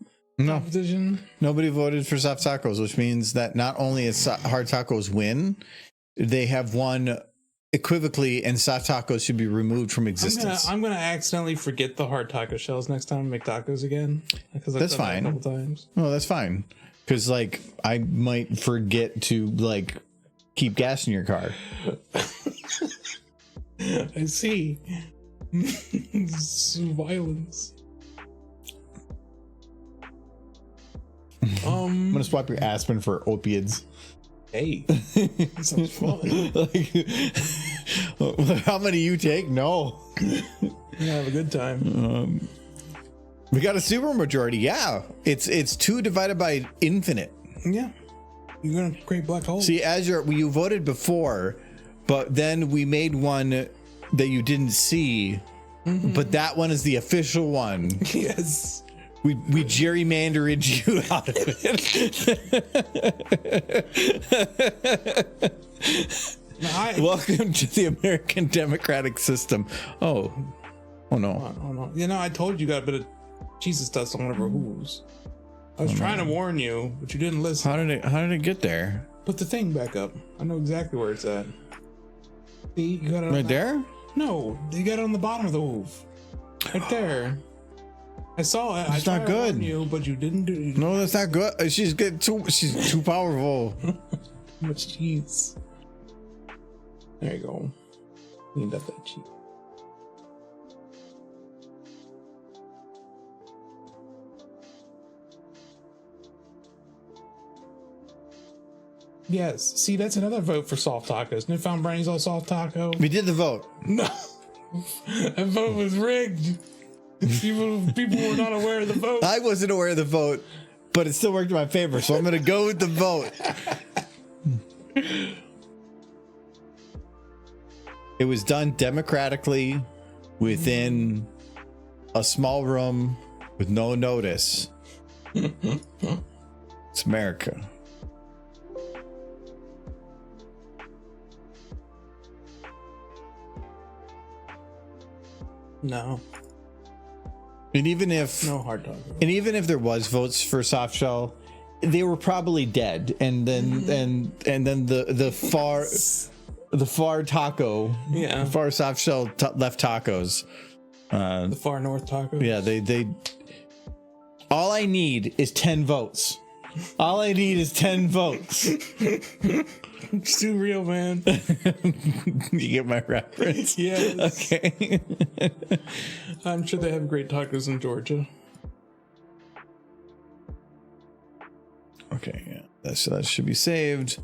competition. Nobody voted for soft tacos, which means that not only is hard tacos win, they have won equivocally, and soft tacos should be removed from existence. I'm gonna accidentally forget the hard taco shells next time I make tacos again. Because that's fine. A couple times. Well, that's fine. Because like I might forget to like keep gas in your car. I see. Violence. I'm gonna swap your aspirin for opiates. Hey, that sounds fun. Like, how many you take? No. Yeah, have a good time. We got a super majority. Yeah, it's 2 divided by infinite. Yeah, you're gonna create black holes. See, Azure, you voted before, but then we made one that you didn't see, but that one is the official one. Yes. We gerrymandered you out of it. Welcome to the American democratic system. Oh no. Oh no. You know, I told you got a bit of Jesus dust on one of our hooves. I was trying to warn you, but you didn't listen. How did it get there? Put the thing back up. I know exactly where it's at. See, you got it right there? No, you got it on the bottom of the hoof. Right there. I saw it. It's not good. You, but you didn't do it. No, that's not good. She's too powerful. Too much cheese. There you go. Cleaned up that cheese. Yes. See, that's another vote for soft tacos. Newfound Brownies all soft taco. We did the vote. No. That vote was rigged. People were not aware of the vote. I wasn't aware of the vote, but it still worked in my favor, so I'm going to go with the vote. It was done democratically within a small room with no notice. It's America. No. And even if no hard taco. And even if there was votes for soft shell, they were probably dead. And then and then the far taco, yeah, far soft shell left tacos, the far north tacos. Yeah, they. All I need is 10 votes. All I need is 10 votes. It's too real, man. You get my reference? Yes. Okay. I'm sure they have great tacos in Georgia. Okay, yeah. So that should be saved.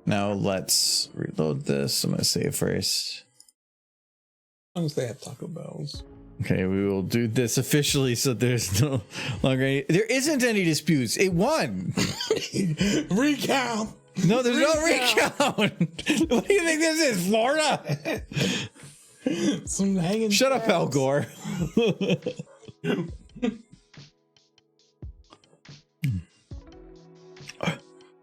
Now let's reload this. I'm going to save first. As long as they have Taco Bells. Okay, we will do this officially so there's no longer any. There isn't any disputes. It won. Recount. No, there's no recount. What do you think this is, Florida? Some hanging. Shut up, Al Gore.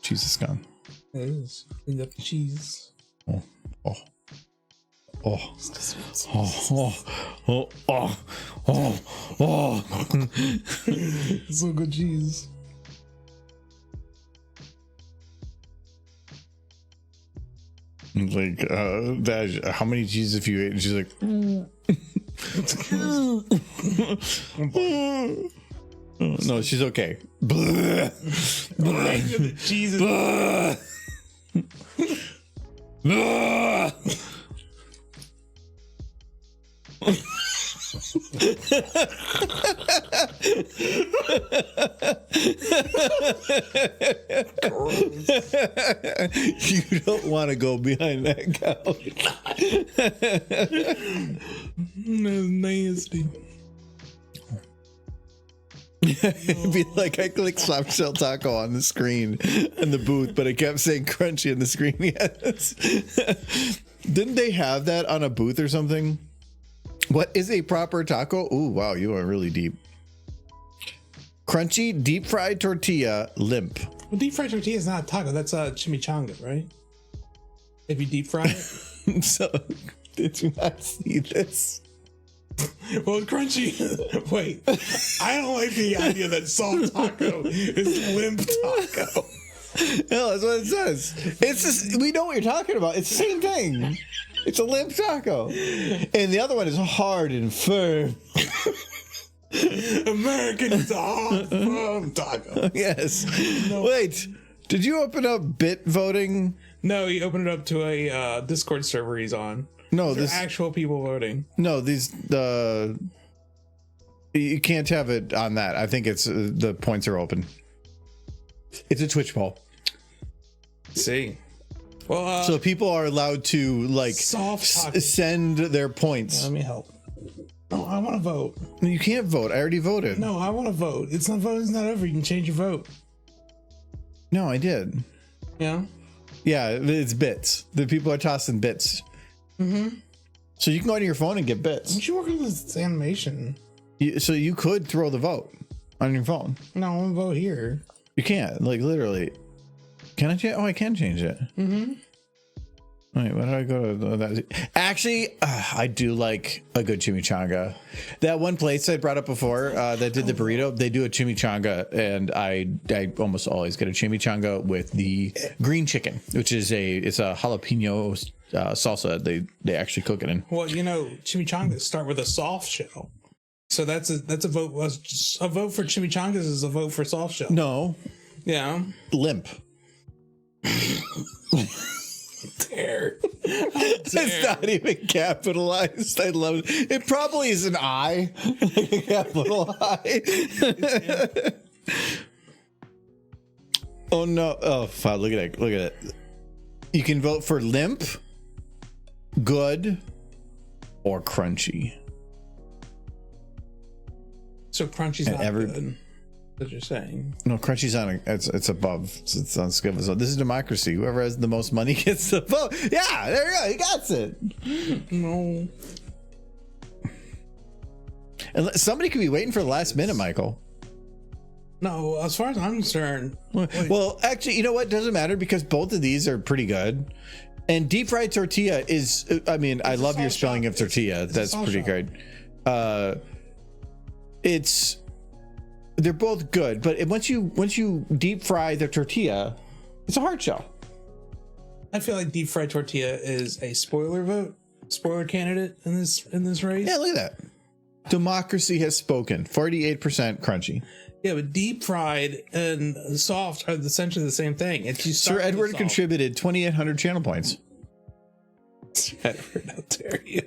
Cheese is gone. It is. Cleaned up the cheese. Oh. Oh, oh, oh, oh, oh, oh. So good cheese. Like, how many cheeses have you ate? And she's like, no, she's okay. Jesus. You don't want to go behind that couch. That's nasty. It'd be like I clicked soft shell taco on the screen in the booth, but it kept saying crunchy in the screen. Yes. Didn't they have that on a booth or something? What is a proper taco? Ooh, wow, you are really deep. Crunchy, deep fried tortilla, limp. Well, deep fried tortilla is not a taco. That's a chimichanga, right? If you deep fry it. So, did you not see this? Well, crunchy. Wait, I don't like the idea that soft taco is limp taco. No, that's what it says. It's just, we know what you're talking about. It's the same thing. It's a limp taco. And the other one is hard and firm. American is a hard, firm taco. Yes. No. Wait, did you open up bit voting? No, he opened it up to a Discord server he's on. No, There's actual people voting. No, you can't have it on that. I think it's the points are open. It's a Twitch poll. See, well, so people are allowed to like send their points. Let me help. No, I want to vote. You can't vote. I already voted. No, I want to vote. It's not voting. It's not over. You can change your vote. No, I did. Yeah. Yeah, it's bits. The people are tossing bits. Mm-hmm. So you can go on your phone and get bits. Don't you work on this animation? So you could throw the vote on your phone. No, I want to vote here. You can't. Like literally. Can I change? Oh, I can change it. Mm-hmm. Wait, where did I go to that? Actually, I do like a good chimichanga. That one place I brought up before that did the burrito, they do a chimichanga, and I almost always get a chimichanga with the green chicken, which is it's a jalapeno salsa. They actually cook it in. Well, you know, chimichangas start with a soft shell, so that's a vote. A vote for chimichangas is a vote for soft shell. No. Yeah. Limp. Dare. It's not even capitalized. I love it. It probably is an I, like a capital I. Oh no! Oh, fuck, look at it! Look at it! You can vote for limp, good, or crunchy. So crunchy's not good. What you're saying? No, crunchy's on. It's above. It's on scale. So this is democracy. Whoever has the most money gets the vote. Yeah, there you go. He got it. No. And somebody could be waiting for the last minute, Michael. No, as far as I'm concerned. Well, actually, you know what? Doesn't matter because both of these are pretty good. And deep fried tortilla is. I mean, I love your spelling of tortilla. That's pretty great. They're both good, but once you deep fry the tortilla, it's a hard shell. I feel like deep fried tortilla is a spoiler candidate in this race. Yeah, look at that. Democracy has spoken. 48% crunchy. Yeah, but deep fried and soft are essentially the same thing. Sir Edward contributed 2,800 channel points. Sir Edward, how dare you?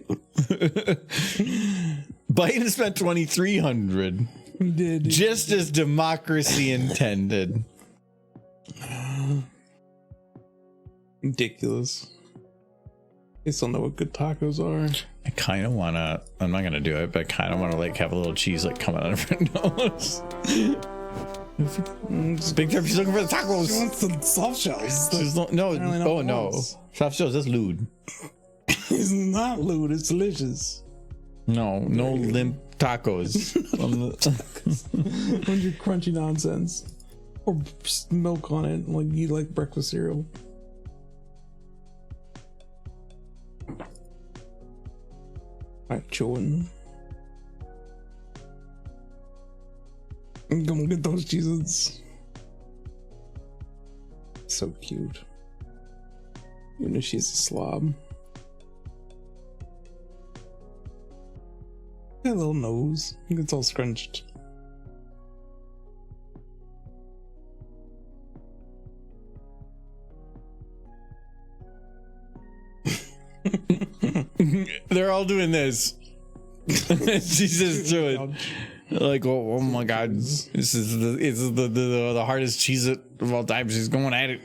Biden spent 2,300. He did. Just as democracy intended. Ridiculous. They still know what good tacos are. I kind of want to, I'm not going to do it, but I kind of want to like have a little cheese like coming out of her nose. Big Turkey's looking for the tacos. She wants the soft shells. No. Soft shells, that's lewd. It's not lewd, it's delicious. No limp tacos. On your crunchy nonsense. Or milk on it, like you like breakfast cereal. Alright, chewing. I'm gonna get those cheeses. So cute. Even though she's a slob. Got a little nose. I think it's all scrunched. They're all doing this. She's just doing like, oh my god, this is the hardest cheese of all time. She's going at it.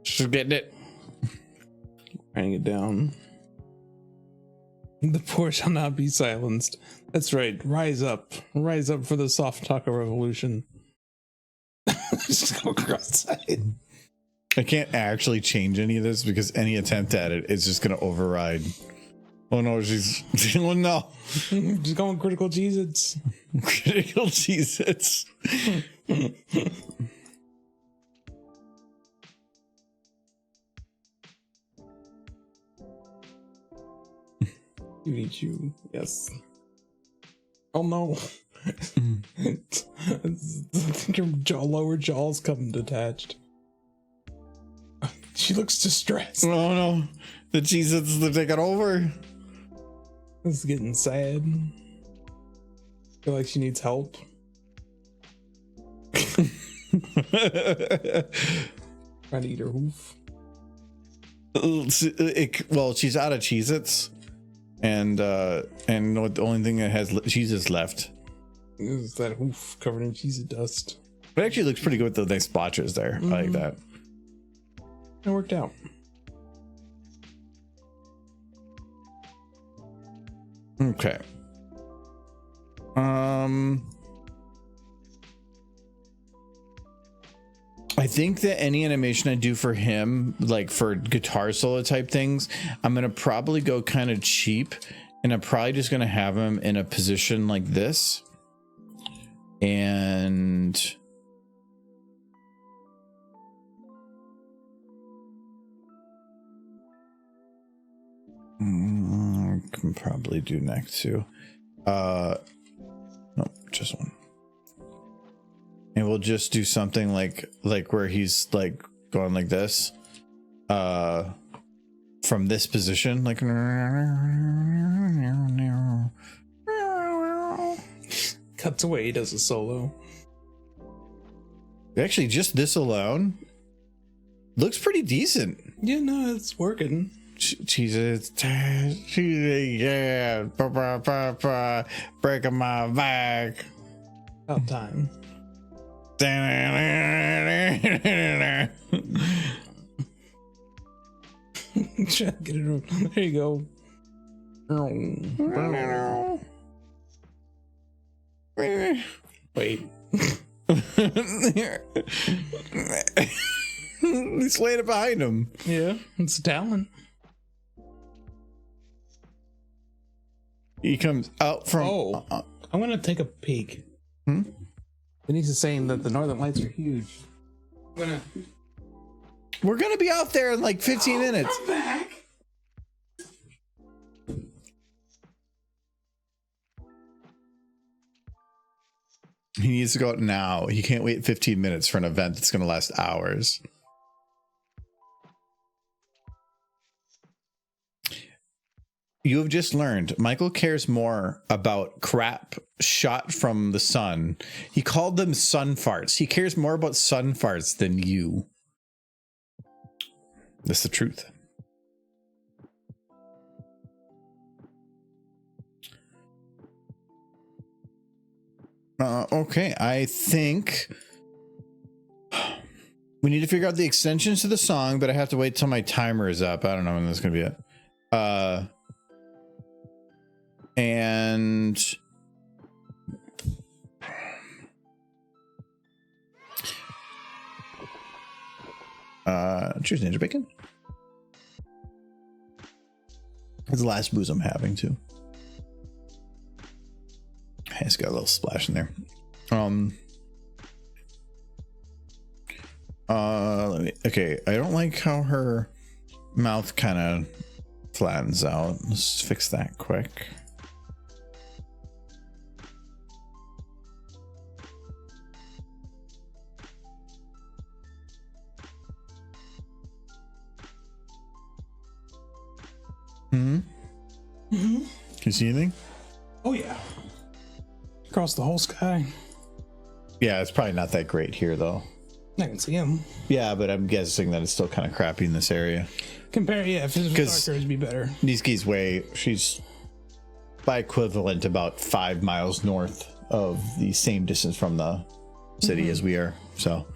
She's getting it. Writing it down. The poor shall not be silenced. That's right. Rise up for the soft taco revolution. Just go cross-eyed. I can't actually change any of this because any attempt at it is just going to override. Oh no, she's. Oh no. Just going critical Cheez-Its. Critical Cheez-Its. You eat you. Yes. Oh no. I think your lower jaw's coming detached. She looks distressed. Oh no. The Cheez-Its are taking over. This is getting sad. Feel like she needs help. Trying to eat her hoof. Well, she's out of Cheez-Its, and the only thing that has Cheez-Its left Is that hoof covered in cheese dust. It actually looks pretty good with the nice splotches there. I like that. It worked out. Okay. I think that any animation I do for him, like for guitar solo type things, I'm gonna probably go kind of cheap, and I'm probably just gonna have him in a position like this, and I can probably do next too. No, just one. And we'll just do something like where he's like going like this, from this position, like Cuts away, he does a solo. actually just this alone looks pretty decent. Yeah, no, it's working. Jesus, yeah, breaking my back. About time. Try to get it on. There you go. Wait. He's laying it behind him. Yeah, it's a talent. He comes out from. Oh, I'm gonna take a peek. Denise is saying that the northern lights are huge. We're gonna be out there in like 15 minutes. I'm back. He needs to go out now. He can't wait 15 minutes for an event that's gonna last hours. You have just learned Michael cares more about crap shot from the sun. He called them sun farts. He cares more about sun farts than you. That's the truth. Okay, I think we need to figure out the extensions to the song, but I have to wait till my timer is up. I don't know when that's gonna be it. And cheers, Ninja Bacon. It's the last booze I'm having too. It's got a little splash in there. Okay, I don't like how her mouth kind of flattens out. Let's fix that quick. Can you see anything? Oh yeah. Across the whole sky. Yeah, it's probably not that great here though. I can see him. Yeah, but I'm guessing that it's still kind of crappy in this area. Compare, yeah, if it was darker, it'd be better. Niski's way, she's by equivalent about 5 miles north of the same distance from the city as we are. So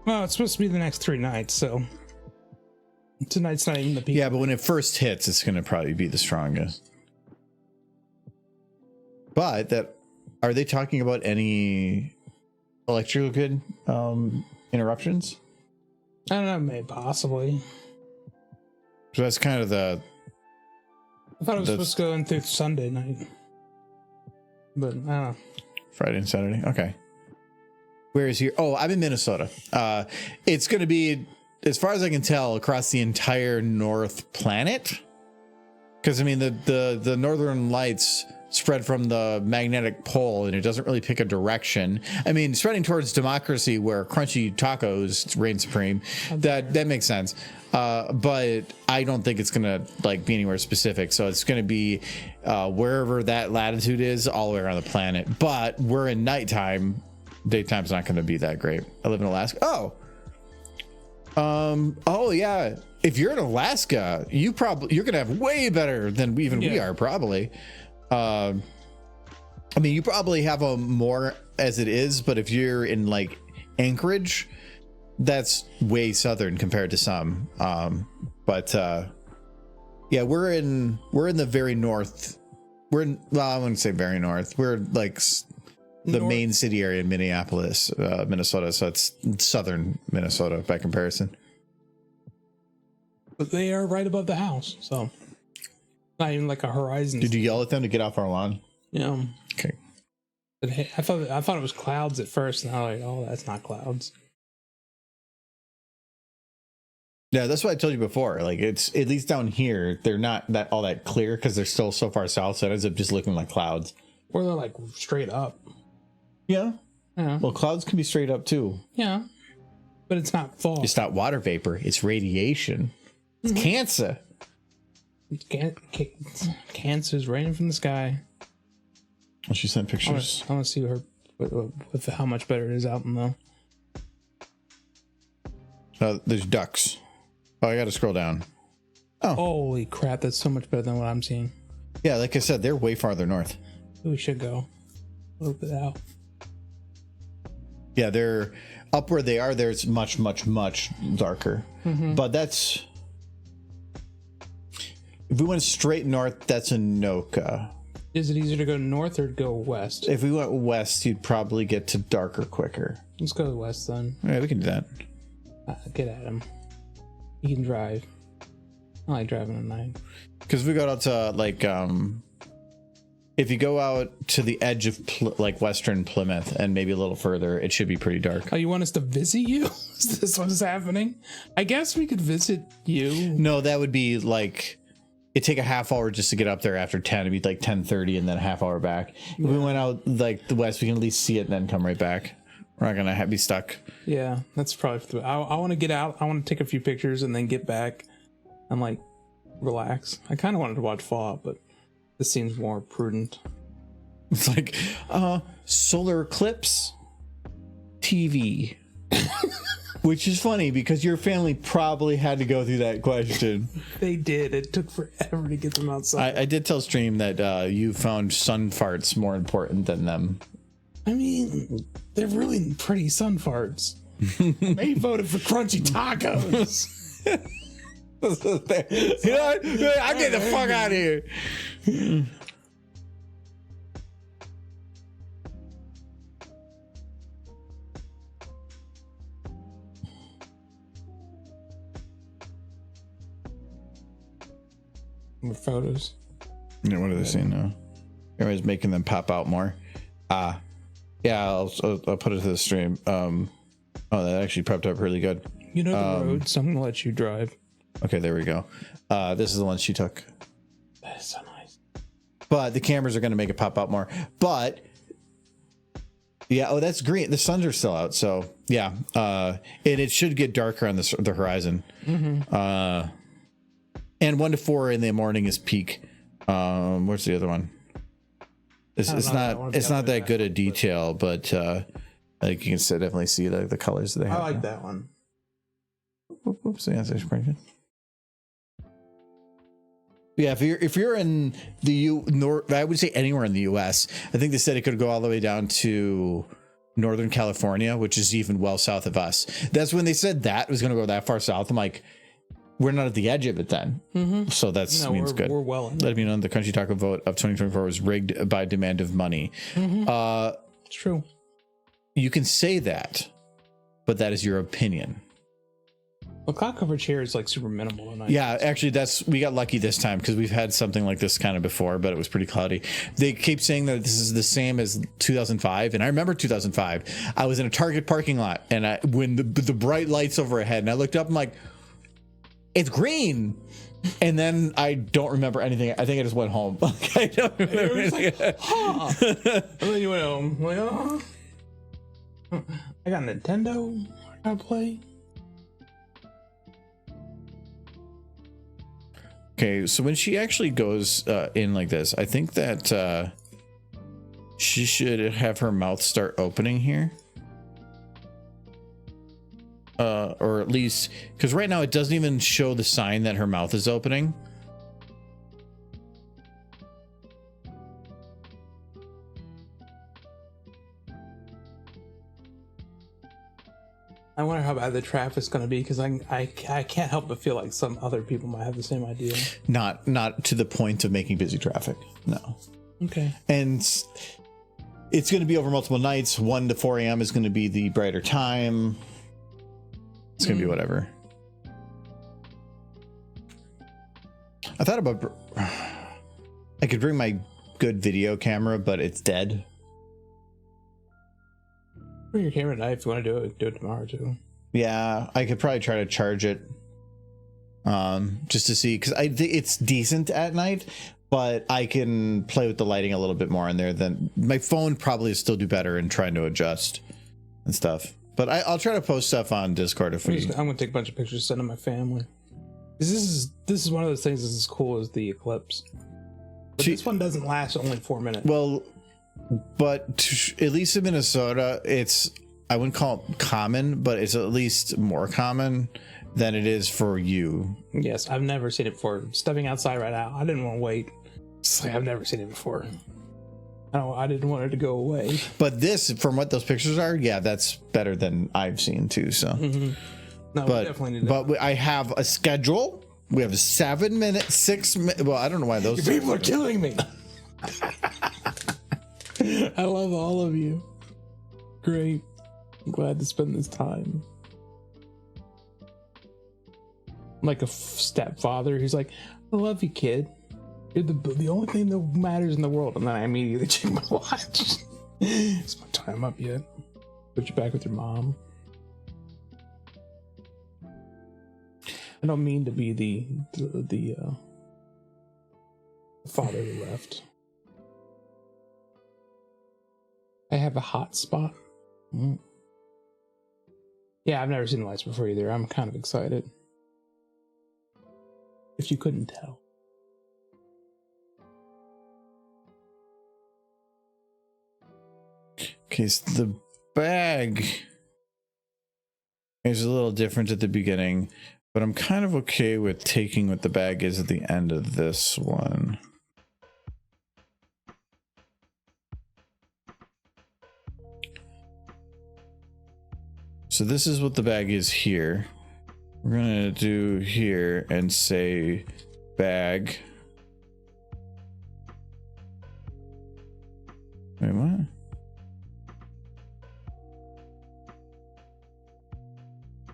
well, it's supposed to be the next 3 nights, so Tonight's not even the peak. Yeah, but when it first hits, it's going to probably be the strongest. But are they talking about any electrical grid interruptions? I don't know, maybe possibly. So that's kind of I thought it was supposed to go in through Sunday night. But I don't know. Friday and Saturday. Okay. Where is here? Oh, I'm in Minnesota. It's going to be, as far as I can tell, across the entire North planet. Because I mean, the northern lights spread from the magnetic pole, and it doesn't really pick a direction. I mean, spreading towards democracy, where crunchy tacos reign supreme, that makes sense. But I don't think it's gonna like be anywhere specific. So it's gonna be wherever that latitude is, all the way around the planet. But we're in nighttime. Daytime's not gonna be that great. I live in Alaska. Oh yeah. If you're in Alaska, you're gonna have way better than we are probably. I mean, you probably have a more as it is, but if you're in like Anchorage, that's way southern compared to some. Yeah, we're in the very north. Well, I wouldn't say very north. We're like the main city area in Minneapolis, Minnesota. So it's southern Minnesota by comparison. But they are right above the house, so not even like a horizon. Did you yell at them to get off our lawn? Yeah. Okay. But hey, I thought it was clouds at first, and I was like, oh, that's not clouds. Yeah, that's what I told you before. Like, it's at least down here, they're not all that clear because they're still so far south. So it ends up just looking like clouds. Or they're like straight up. Yeah. Yeah. Well, clouds can be straight up too. Yeah. But it's not fog. It's not water vapor. It's radiation. It's cancer. Cancer's raining from the sky. Well, she sent pictures. I want to see her with how much better it is out in the. There's ducks. Oh, I got to scroll down. Oh, holy crap! That's so much better than what I'm seeing. Yeah, like I said, they're way farther north. We should go a little bit out. Yeah, they're up where they are. There's much, much, much darker. But that's. If we went straight north, that's Anoka. Is it easier to go north or go west? If we went west, you'd probably get to darker quicker. Let's go west then. Yeah, we can do that. Get at him. He can drive. I like driving at night. Because we go out to like, if you go out to the edge of like western Plymouth and maybe a little further, it should be pretty dark. Oh, you want us to visit you? Is this what's happening? I guess we could visit you. No, that would be like. It'd take a half hour just to get up there after 10. It'd be like 10:30 and then a half hour back. If we went out like the west, we can at least see it and then come right back. We're not gonna be stuck. Yeah, that's probably. I want to get out. I want to take a few pictures and then get back and like relax. I kind of wanted to watch Fallout, but this seems more prudent. It's like solar eclipse TV. Which is funny because your family probably had to go through that question. They did. It took forever to get them outside. I did tell Stream that you found sun farts more important than them. I mean, they're really pretty sun farts. They voted for crunchy tacos. You know what? I'm getting the fuck out of here. With photos. Yeah, what are they saying now? Everybody's making them pop out more. Yeah, I'll put it to the stream. Oh, that actually prepped up really good. You know the road, so I'm gonna let you drive. Okay, there we go. This is the one she took. That is so nice. But the cameras are gonna make it pop out more. But yeah, oh, that's green. The suns are still out, so yeah. And it should get darker on the horizon. And 1 to 4 in the morning is peak. Where's the other one? It's not that good a detail, but like you can definitely see the colors that they have. I like that one. Oops, yeah, that's pretty good. Yeah, if you're in the North, I would say anywhere in the U.S. I think they said it could go all the way down to Northern California, which is even well south of us. That's when they said that was going to go that far south. I'm like, we're not at the edge of it then. So that's No, means we're, good. we're well in. Let me know the country taco vote of 2024 was rigged by demand of money. It's true. You can say that, but that is your opinion. Well, cloud coverage here is like super minimal tonight. Yeah, actually, we got lucky this time because we've had something like this kind of before, but it was pretty cloudy. They keep saying that this is the same as 2005, and I remember 2005. I was in a Target parking lot, and when the bright lights overhead, and I looked up, I'm like, it's green. And then I don't remember anything. I think I just went home. I don't remember anything. And then you went home. Like, oh, I got a Nintendo. I gotta play. Okay, so when she actually goes in like this, I think that she should have her mouth start opening here. Or at least, because right now it doesn't even show the sign that her mouth is opening. I wonder how bad the traffic's gonna be because I can't help but feel like some other people might have the same idea. Not to the point of making busy traffic. No. Okay. And it's going to be over multiple nights. 1 to 4 a.m. is going to be the brighter time. It's going to be whatever. I thought about I could bring my good video camera, but it's dead. Bring your camera tonight if you want to do it tomorrow too. Yeah, I could probably try to charge it just to see, because I think it's decent at night, but I can play with the lighting a little bit more in there. Than my phone probably still do better in trying to adjust and stuff. But I'll try to post stuff on Discord if we. I'm gonna take a bunch of pictures, send to my family. This is one of those things that's as cool as the eclipse. But this one doesn't last only 4 minutes. Well, but at least in Minnesota, it's, I wouldn't call it common, but it's at least more common than it is for you. Yes, I've never seen it before. Stepping outside right now, I didn't want to wait. It's like I've never seen it before. I didn't want it to go away. But this, from what those pictures are, yeah, that's better than I've seen too. So, No, we definitely need that. but I have a schedule. We have a 7 minute, 6 minute. Well, I don't know why those People are killing me. I love all of you. Great. I'm glad to spend this time. I'm like a stepfather. He's like, I love you, kid. You're the only thing that matters in the world. And then I immediately check my watch. Is my time up yet? Put you back with your mom. I don't mean to be the father who left. I have a hot spot. Yeah, I've never seen the lights before either. I'm kind of excited. If you couldn't tell. Okay, so the bag is a little different at the beginning, but I'm kind of okay with taking what the bag is at the end of this one. So this is what the bag is here. We're gonna do here and say bag. Wait, what?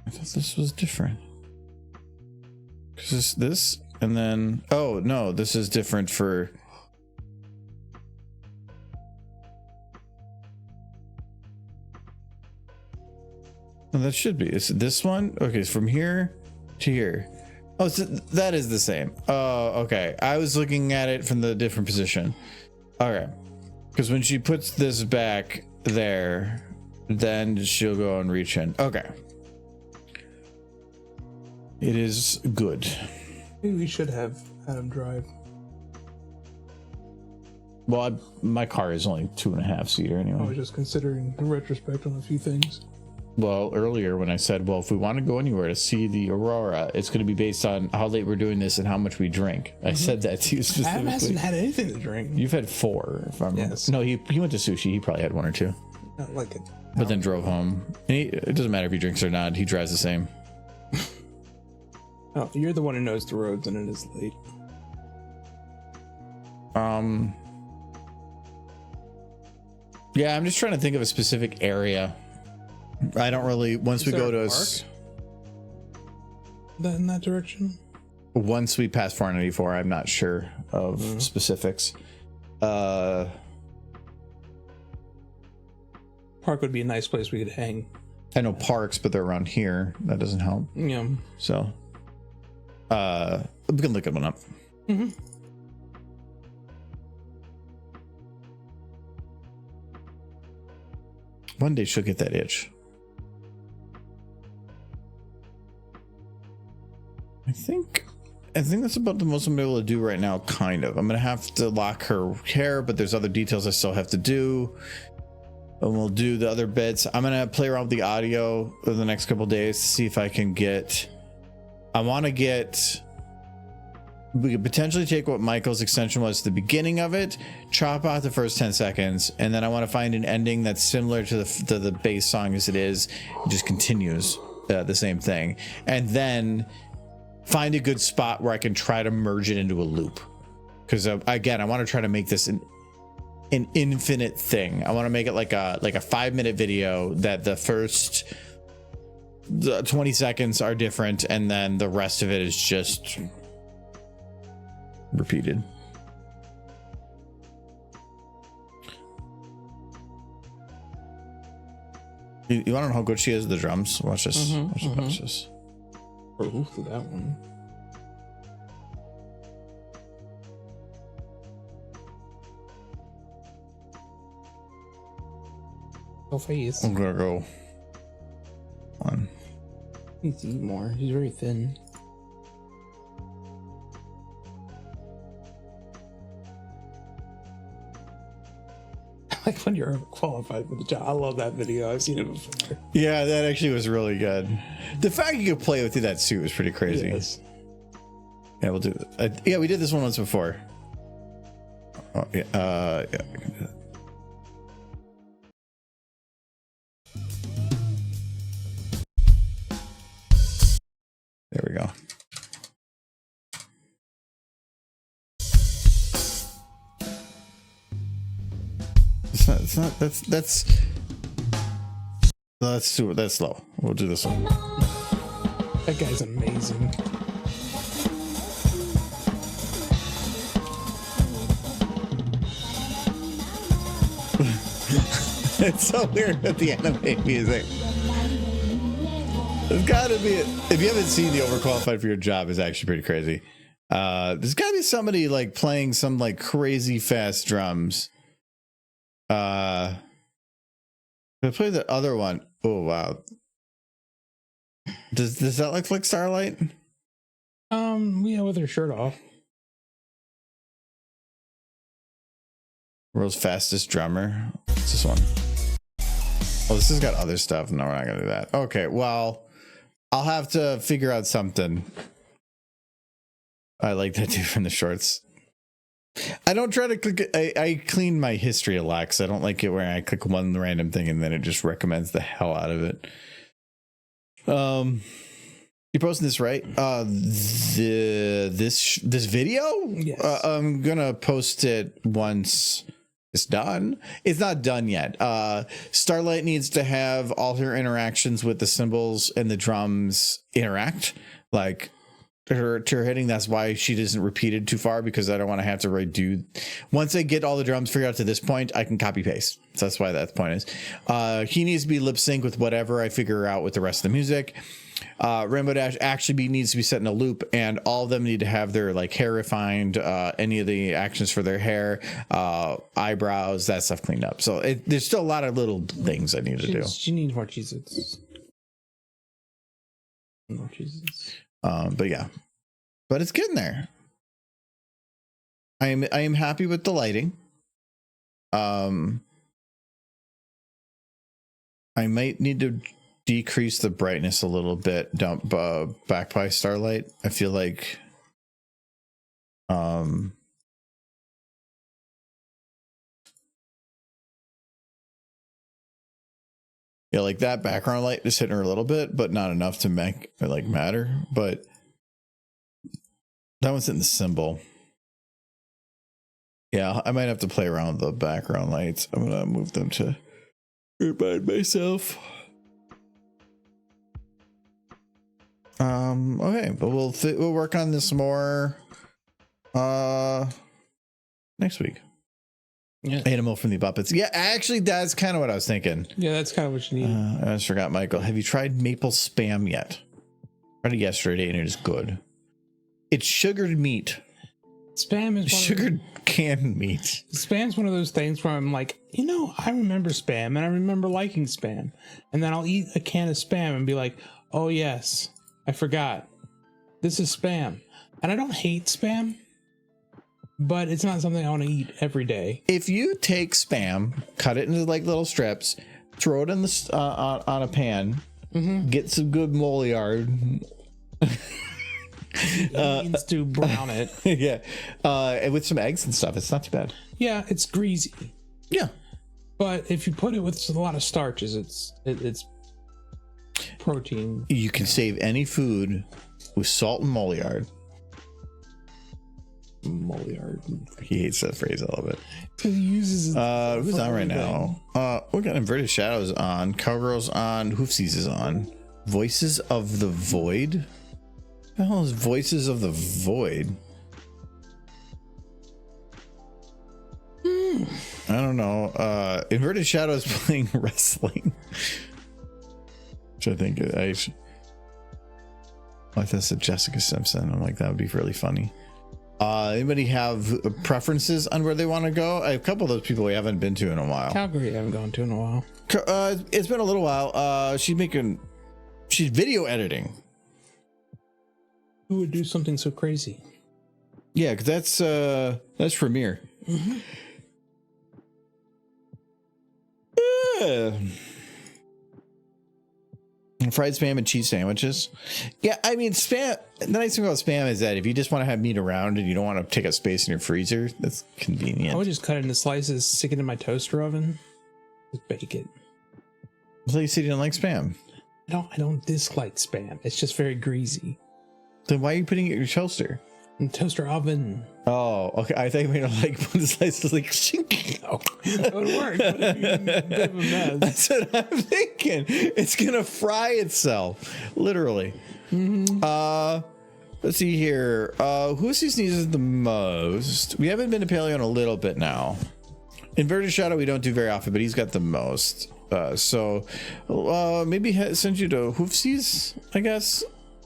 I thought this was different. Because this, and then, oh no, this is different for. No, that should be. It's this one. Okay, it's from here to here. Oh, so that is the same. Oh, okay. I was looking at it from the different position. Okay. Because when she puts this back there, then she'll go and reach in. Okay. It is good. Maybe we should have Adam drive. Well, my car is only 2.5 seater anyway. I was just considering in retrospect on a few things. Well, earlier when I said, well, if we want to go anywhere to see the aurora, it's going to be based on how late we're doing this and how much we drink. I said that to you specifically. Adam hasn't had anything to drink. You've had 4, if I'm Yes. No, he went to sushi. He probably had 1 or 2, Not like it. but then drove home. And it doesn't matter if he drinks or not. He drives the same. Oh, you're the one who knows the roads, and it is late. Yeah, I'm just trying to think of a specific area. I don't really. Once we go to in that direction. Once we pass 494, I'm not sure of specifics. Park would be a nice place we could hang. I know parks, but they're around here. That doesn't help. Yeah. So, we can look one up. Mm-hmm. One day she'll get that itch. I think that's about the most I'm able to do right now, kind of. I'm gonna have to lock her hair, but there's other details I still have to do. And we'll do the other bits. I'm gonna play around with the audio over the next couple days to see if I can get. We could potentially take what Michael's extension was at the beginning of it, chop out the first 10 seconds, and then I want to find an ending that's similar to the bass song as it is. It just continues the same thing, and then find a good spot where I can try to merge it into a loop. Because again, I want to try to make this an infinite thing. I want to make it like a 5-minute video that the first 20 seconds are different, and then the rest of it is just repeated. You want to know how good she is at the drums? Watch this. Watch this. Oh, that one. Go face. I'm gonna go one. He needs to eat more. He's very thin. Like when you're qualified for the job. I love that video. I've seen it before. Yeah, that actually was really good. The fact you could play with that suit was pretty crazy. Yes. Yeah, we'll do it. Yeah, we did this one once before. Oh, yeah. Yeah. There we go. It's not. That's slow. We'll do this one. That guy's amazing. It's so weird with the anime music. There's gotta be if you haven't seen the overqualified for your job, is actually pretty crazy. There's gotta be somebody like playing some like crazy fast drums. I play the other one. Oh wow. Does that look like Starlight? Yeah, with her shirt off. World's fastest drummer. What's this one? Oh, this has got other stuff. No, we're not gonna do that. Okay, well, I'll have to figure out something. I like that dude from the shorts. I don't try to click. I clean my history a lot because I don't like it where I click one random thing and then it just recommends the hell out of it. You're posting this, right? This video? Yes. I'm gonna post it once it's done. It's not done yet. Starlight needs to have all her interactions with the cymbals and the drums interact. Like to her hitting, that's why she isn't repeated too far, because I don't want to have to redo. Once I get all the drums figured out to this point, I can copy paste. So that's why that point is. He needs to be lip sync with whatever I figure out with the rest of the music. Rainbow Dash actually needs to be set in a loop, and all of them need to have their like hair refined, any of the actions for their hair, eyebrows, that stuff cleaned up. So there's still a lot of little things I need to do. She needs more cheeses. More cheeses. But yeah, but it's getting there. I am happy with the lighting. I might need to decrease the brightness a little bit. Dump back by Starlight. I feel like yeah, like that background light is hitting her a little bit, but not enough to make it like matter. But That one's in the symbol. Yeah, I might have to play around with the background lights. I'm gonna move them to remind myself. Okay, but we'll work on this more next week. Yeah. Animal from the Muppets. Yeah, actually, that's kind of what I was thinking. Yeah, that's kind of what you need. I just forgot, Michael. Have you tried maple spam yet? Tried it yesterday, and it is good. It's sugared meat. Spam is Sugared canned meat. Spam's one of those things where I'm like, you know, I remember Spam and I remember liking Spam, and then I'll eat a can of Spam and be like, oh yes, I forgot. This is Spam, and I don't hate Spam, but it's not something I want to eat every day. If you take Spam, cut it into like little strips, throw it in the on a pan, get some good Moliard. Needs to brown it. Yeah, and with some eggs and stuff, it's not too bad. Yeah, it's greasy. Yeah, But if you put it with a lot of starches, it's protein. You can save any food with salt and Moliard. Moliard. He hates that phrase a little bit. He uses it. Who's on right now? We got Inverted Shadows on, Cowgirls on, Hoofsies is on. Voices of the Void? What the hell is Voices of the Void? I don't know. Inverted Shadows playing wrestling. Which I think I should. Like that's a Jessica Simpson. I'm like, that would be really funny. Anybody have preferences on where they want to go? I have a couple of those people we haven't been to in a while. Calgary, I haven't gone to in a while. It's been a little while. She's video editing. Who would do something so crazy? Yeah, because that's Premiere. Mm-hmm. Fried spam and cheese sandwiches. Yeah, I mean, spam. The nice thing about spam is that if you just want to have meat around and you don't want to take up space in your freezer, that's convenient. I would just cut it into slices, stick it in my toaster oven, just bake it. So you said you don't like spam. I don't dislike spam. It's just very greasy. Then why are you putting it in your toaster? In toaster oven. Oh, okay. I think we don't like one slice is like shink. No, that would work. But it'd be a bit of a mess. That's what I'm thinking. It's gonna fry itself, literally. Mm-hmm. Let's see here. Who sneezes the most? We haven't been to Paleo in a little bit now. Inverted Shadow we don't do very often, but he's got the most. So maybe send you to Hoofsies, I guess.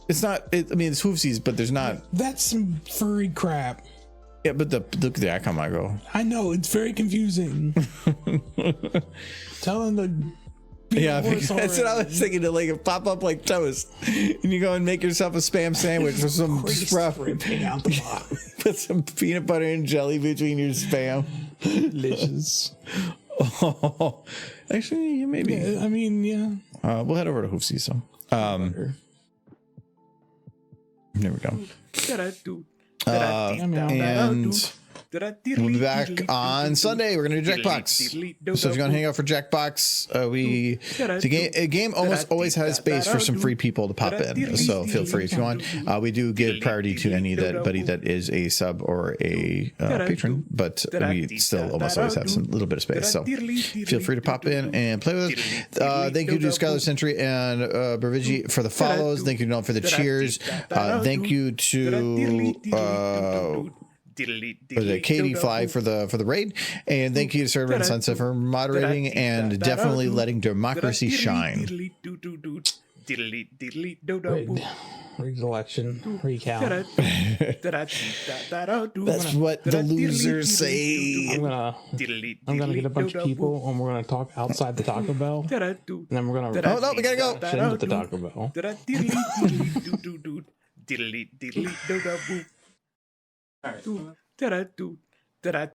It's not. I mean, it's Hoofsies, but there's not. That's some furry crap. Yeah, but look at the icon, Michael. I know, it's very confusing. Tell him to. Yeah, that's what I was thinking. To like pop up like toast, and you go and make yourself a spam sandwich with some stuff. Ripping out the bottom. Put some peanut butter and jelly between your spam. Delicious. Oh, actually, maybe. Yeah, I mean, yeah. We'll head over to Hoofsies. So, there we go. And we'll be back on Sunday. We're gonna do Jackbox. So if you're gonna hang out for Jackbox, the game almost always has space for some free people to pop in. So feel free if you want. We do give priority to anybody that is a sub or a patron, but we still almost always have some little bit of space. So feel free to pop in and play with us. Thank you to Skylar Sentry and Bravigi for the follows. Thank you to Noel for the cheers. Thank you to Katie Fly for the raid, and thank you to Server and Sunset for moderating and definitely letting democracy shine. Rigged election recount. That's what the losers say. I'm gonna get a bunch of people and we're gonna talk outside the Taco Bell, and then we're gonna oh no, we gotta go into the Taco Bell. All right.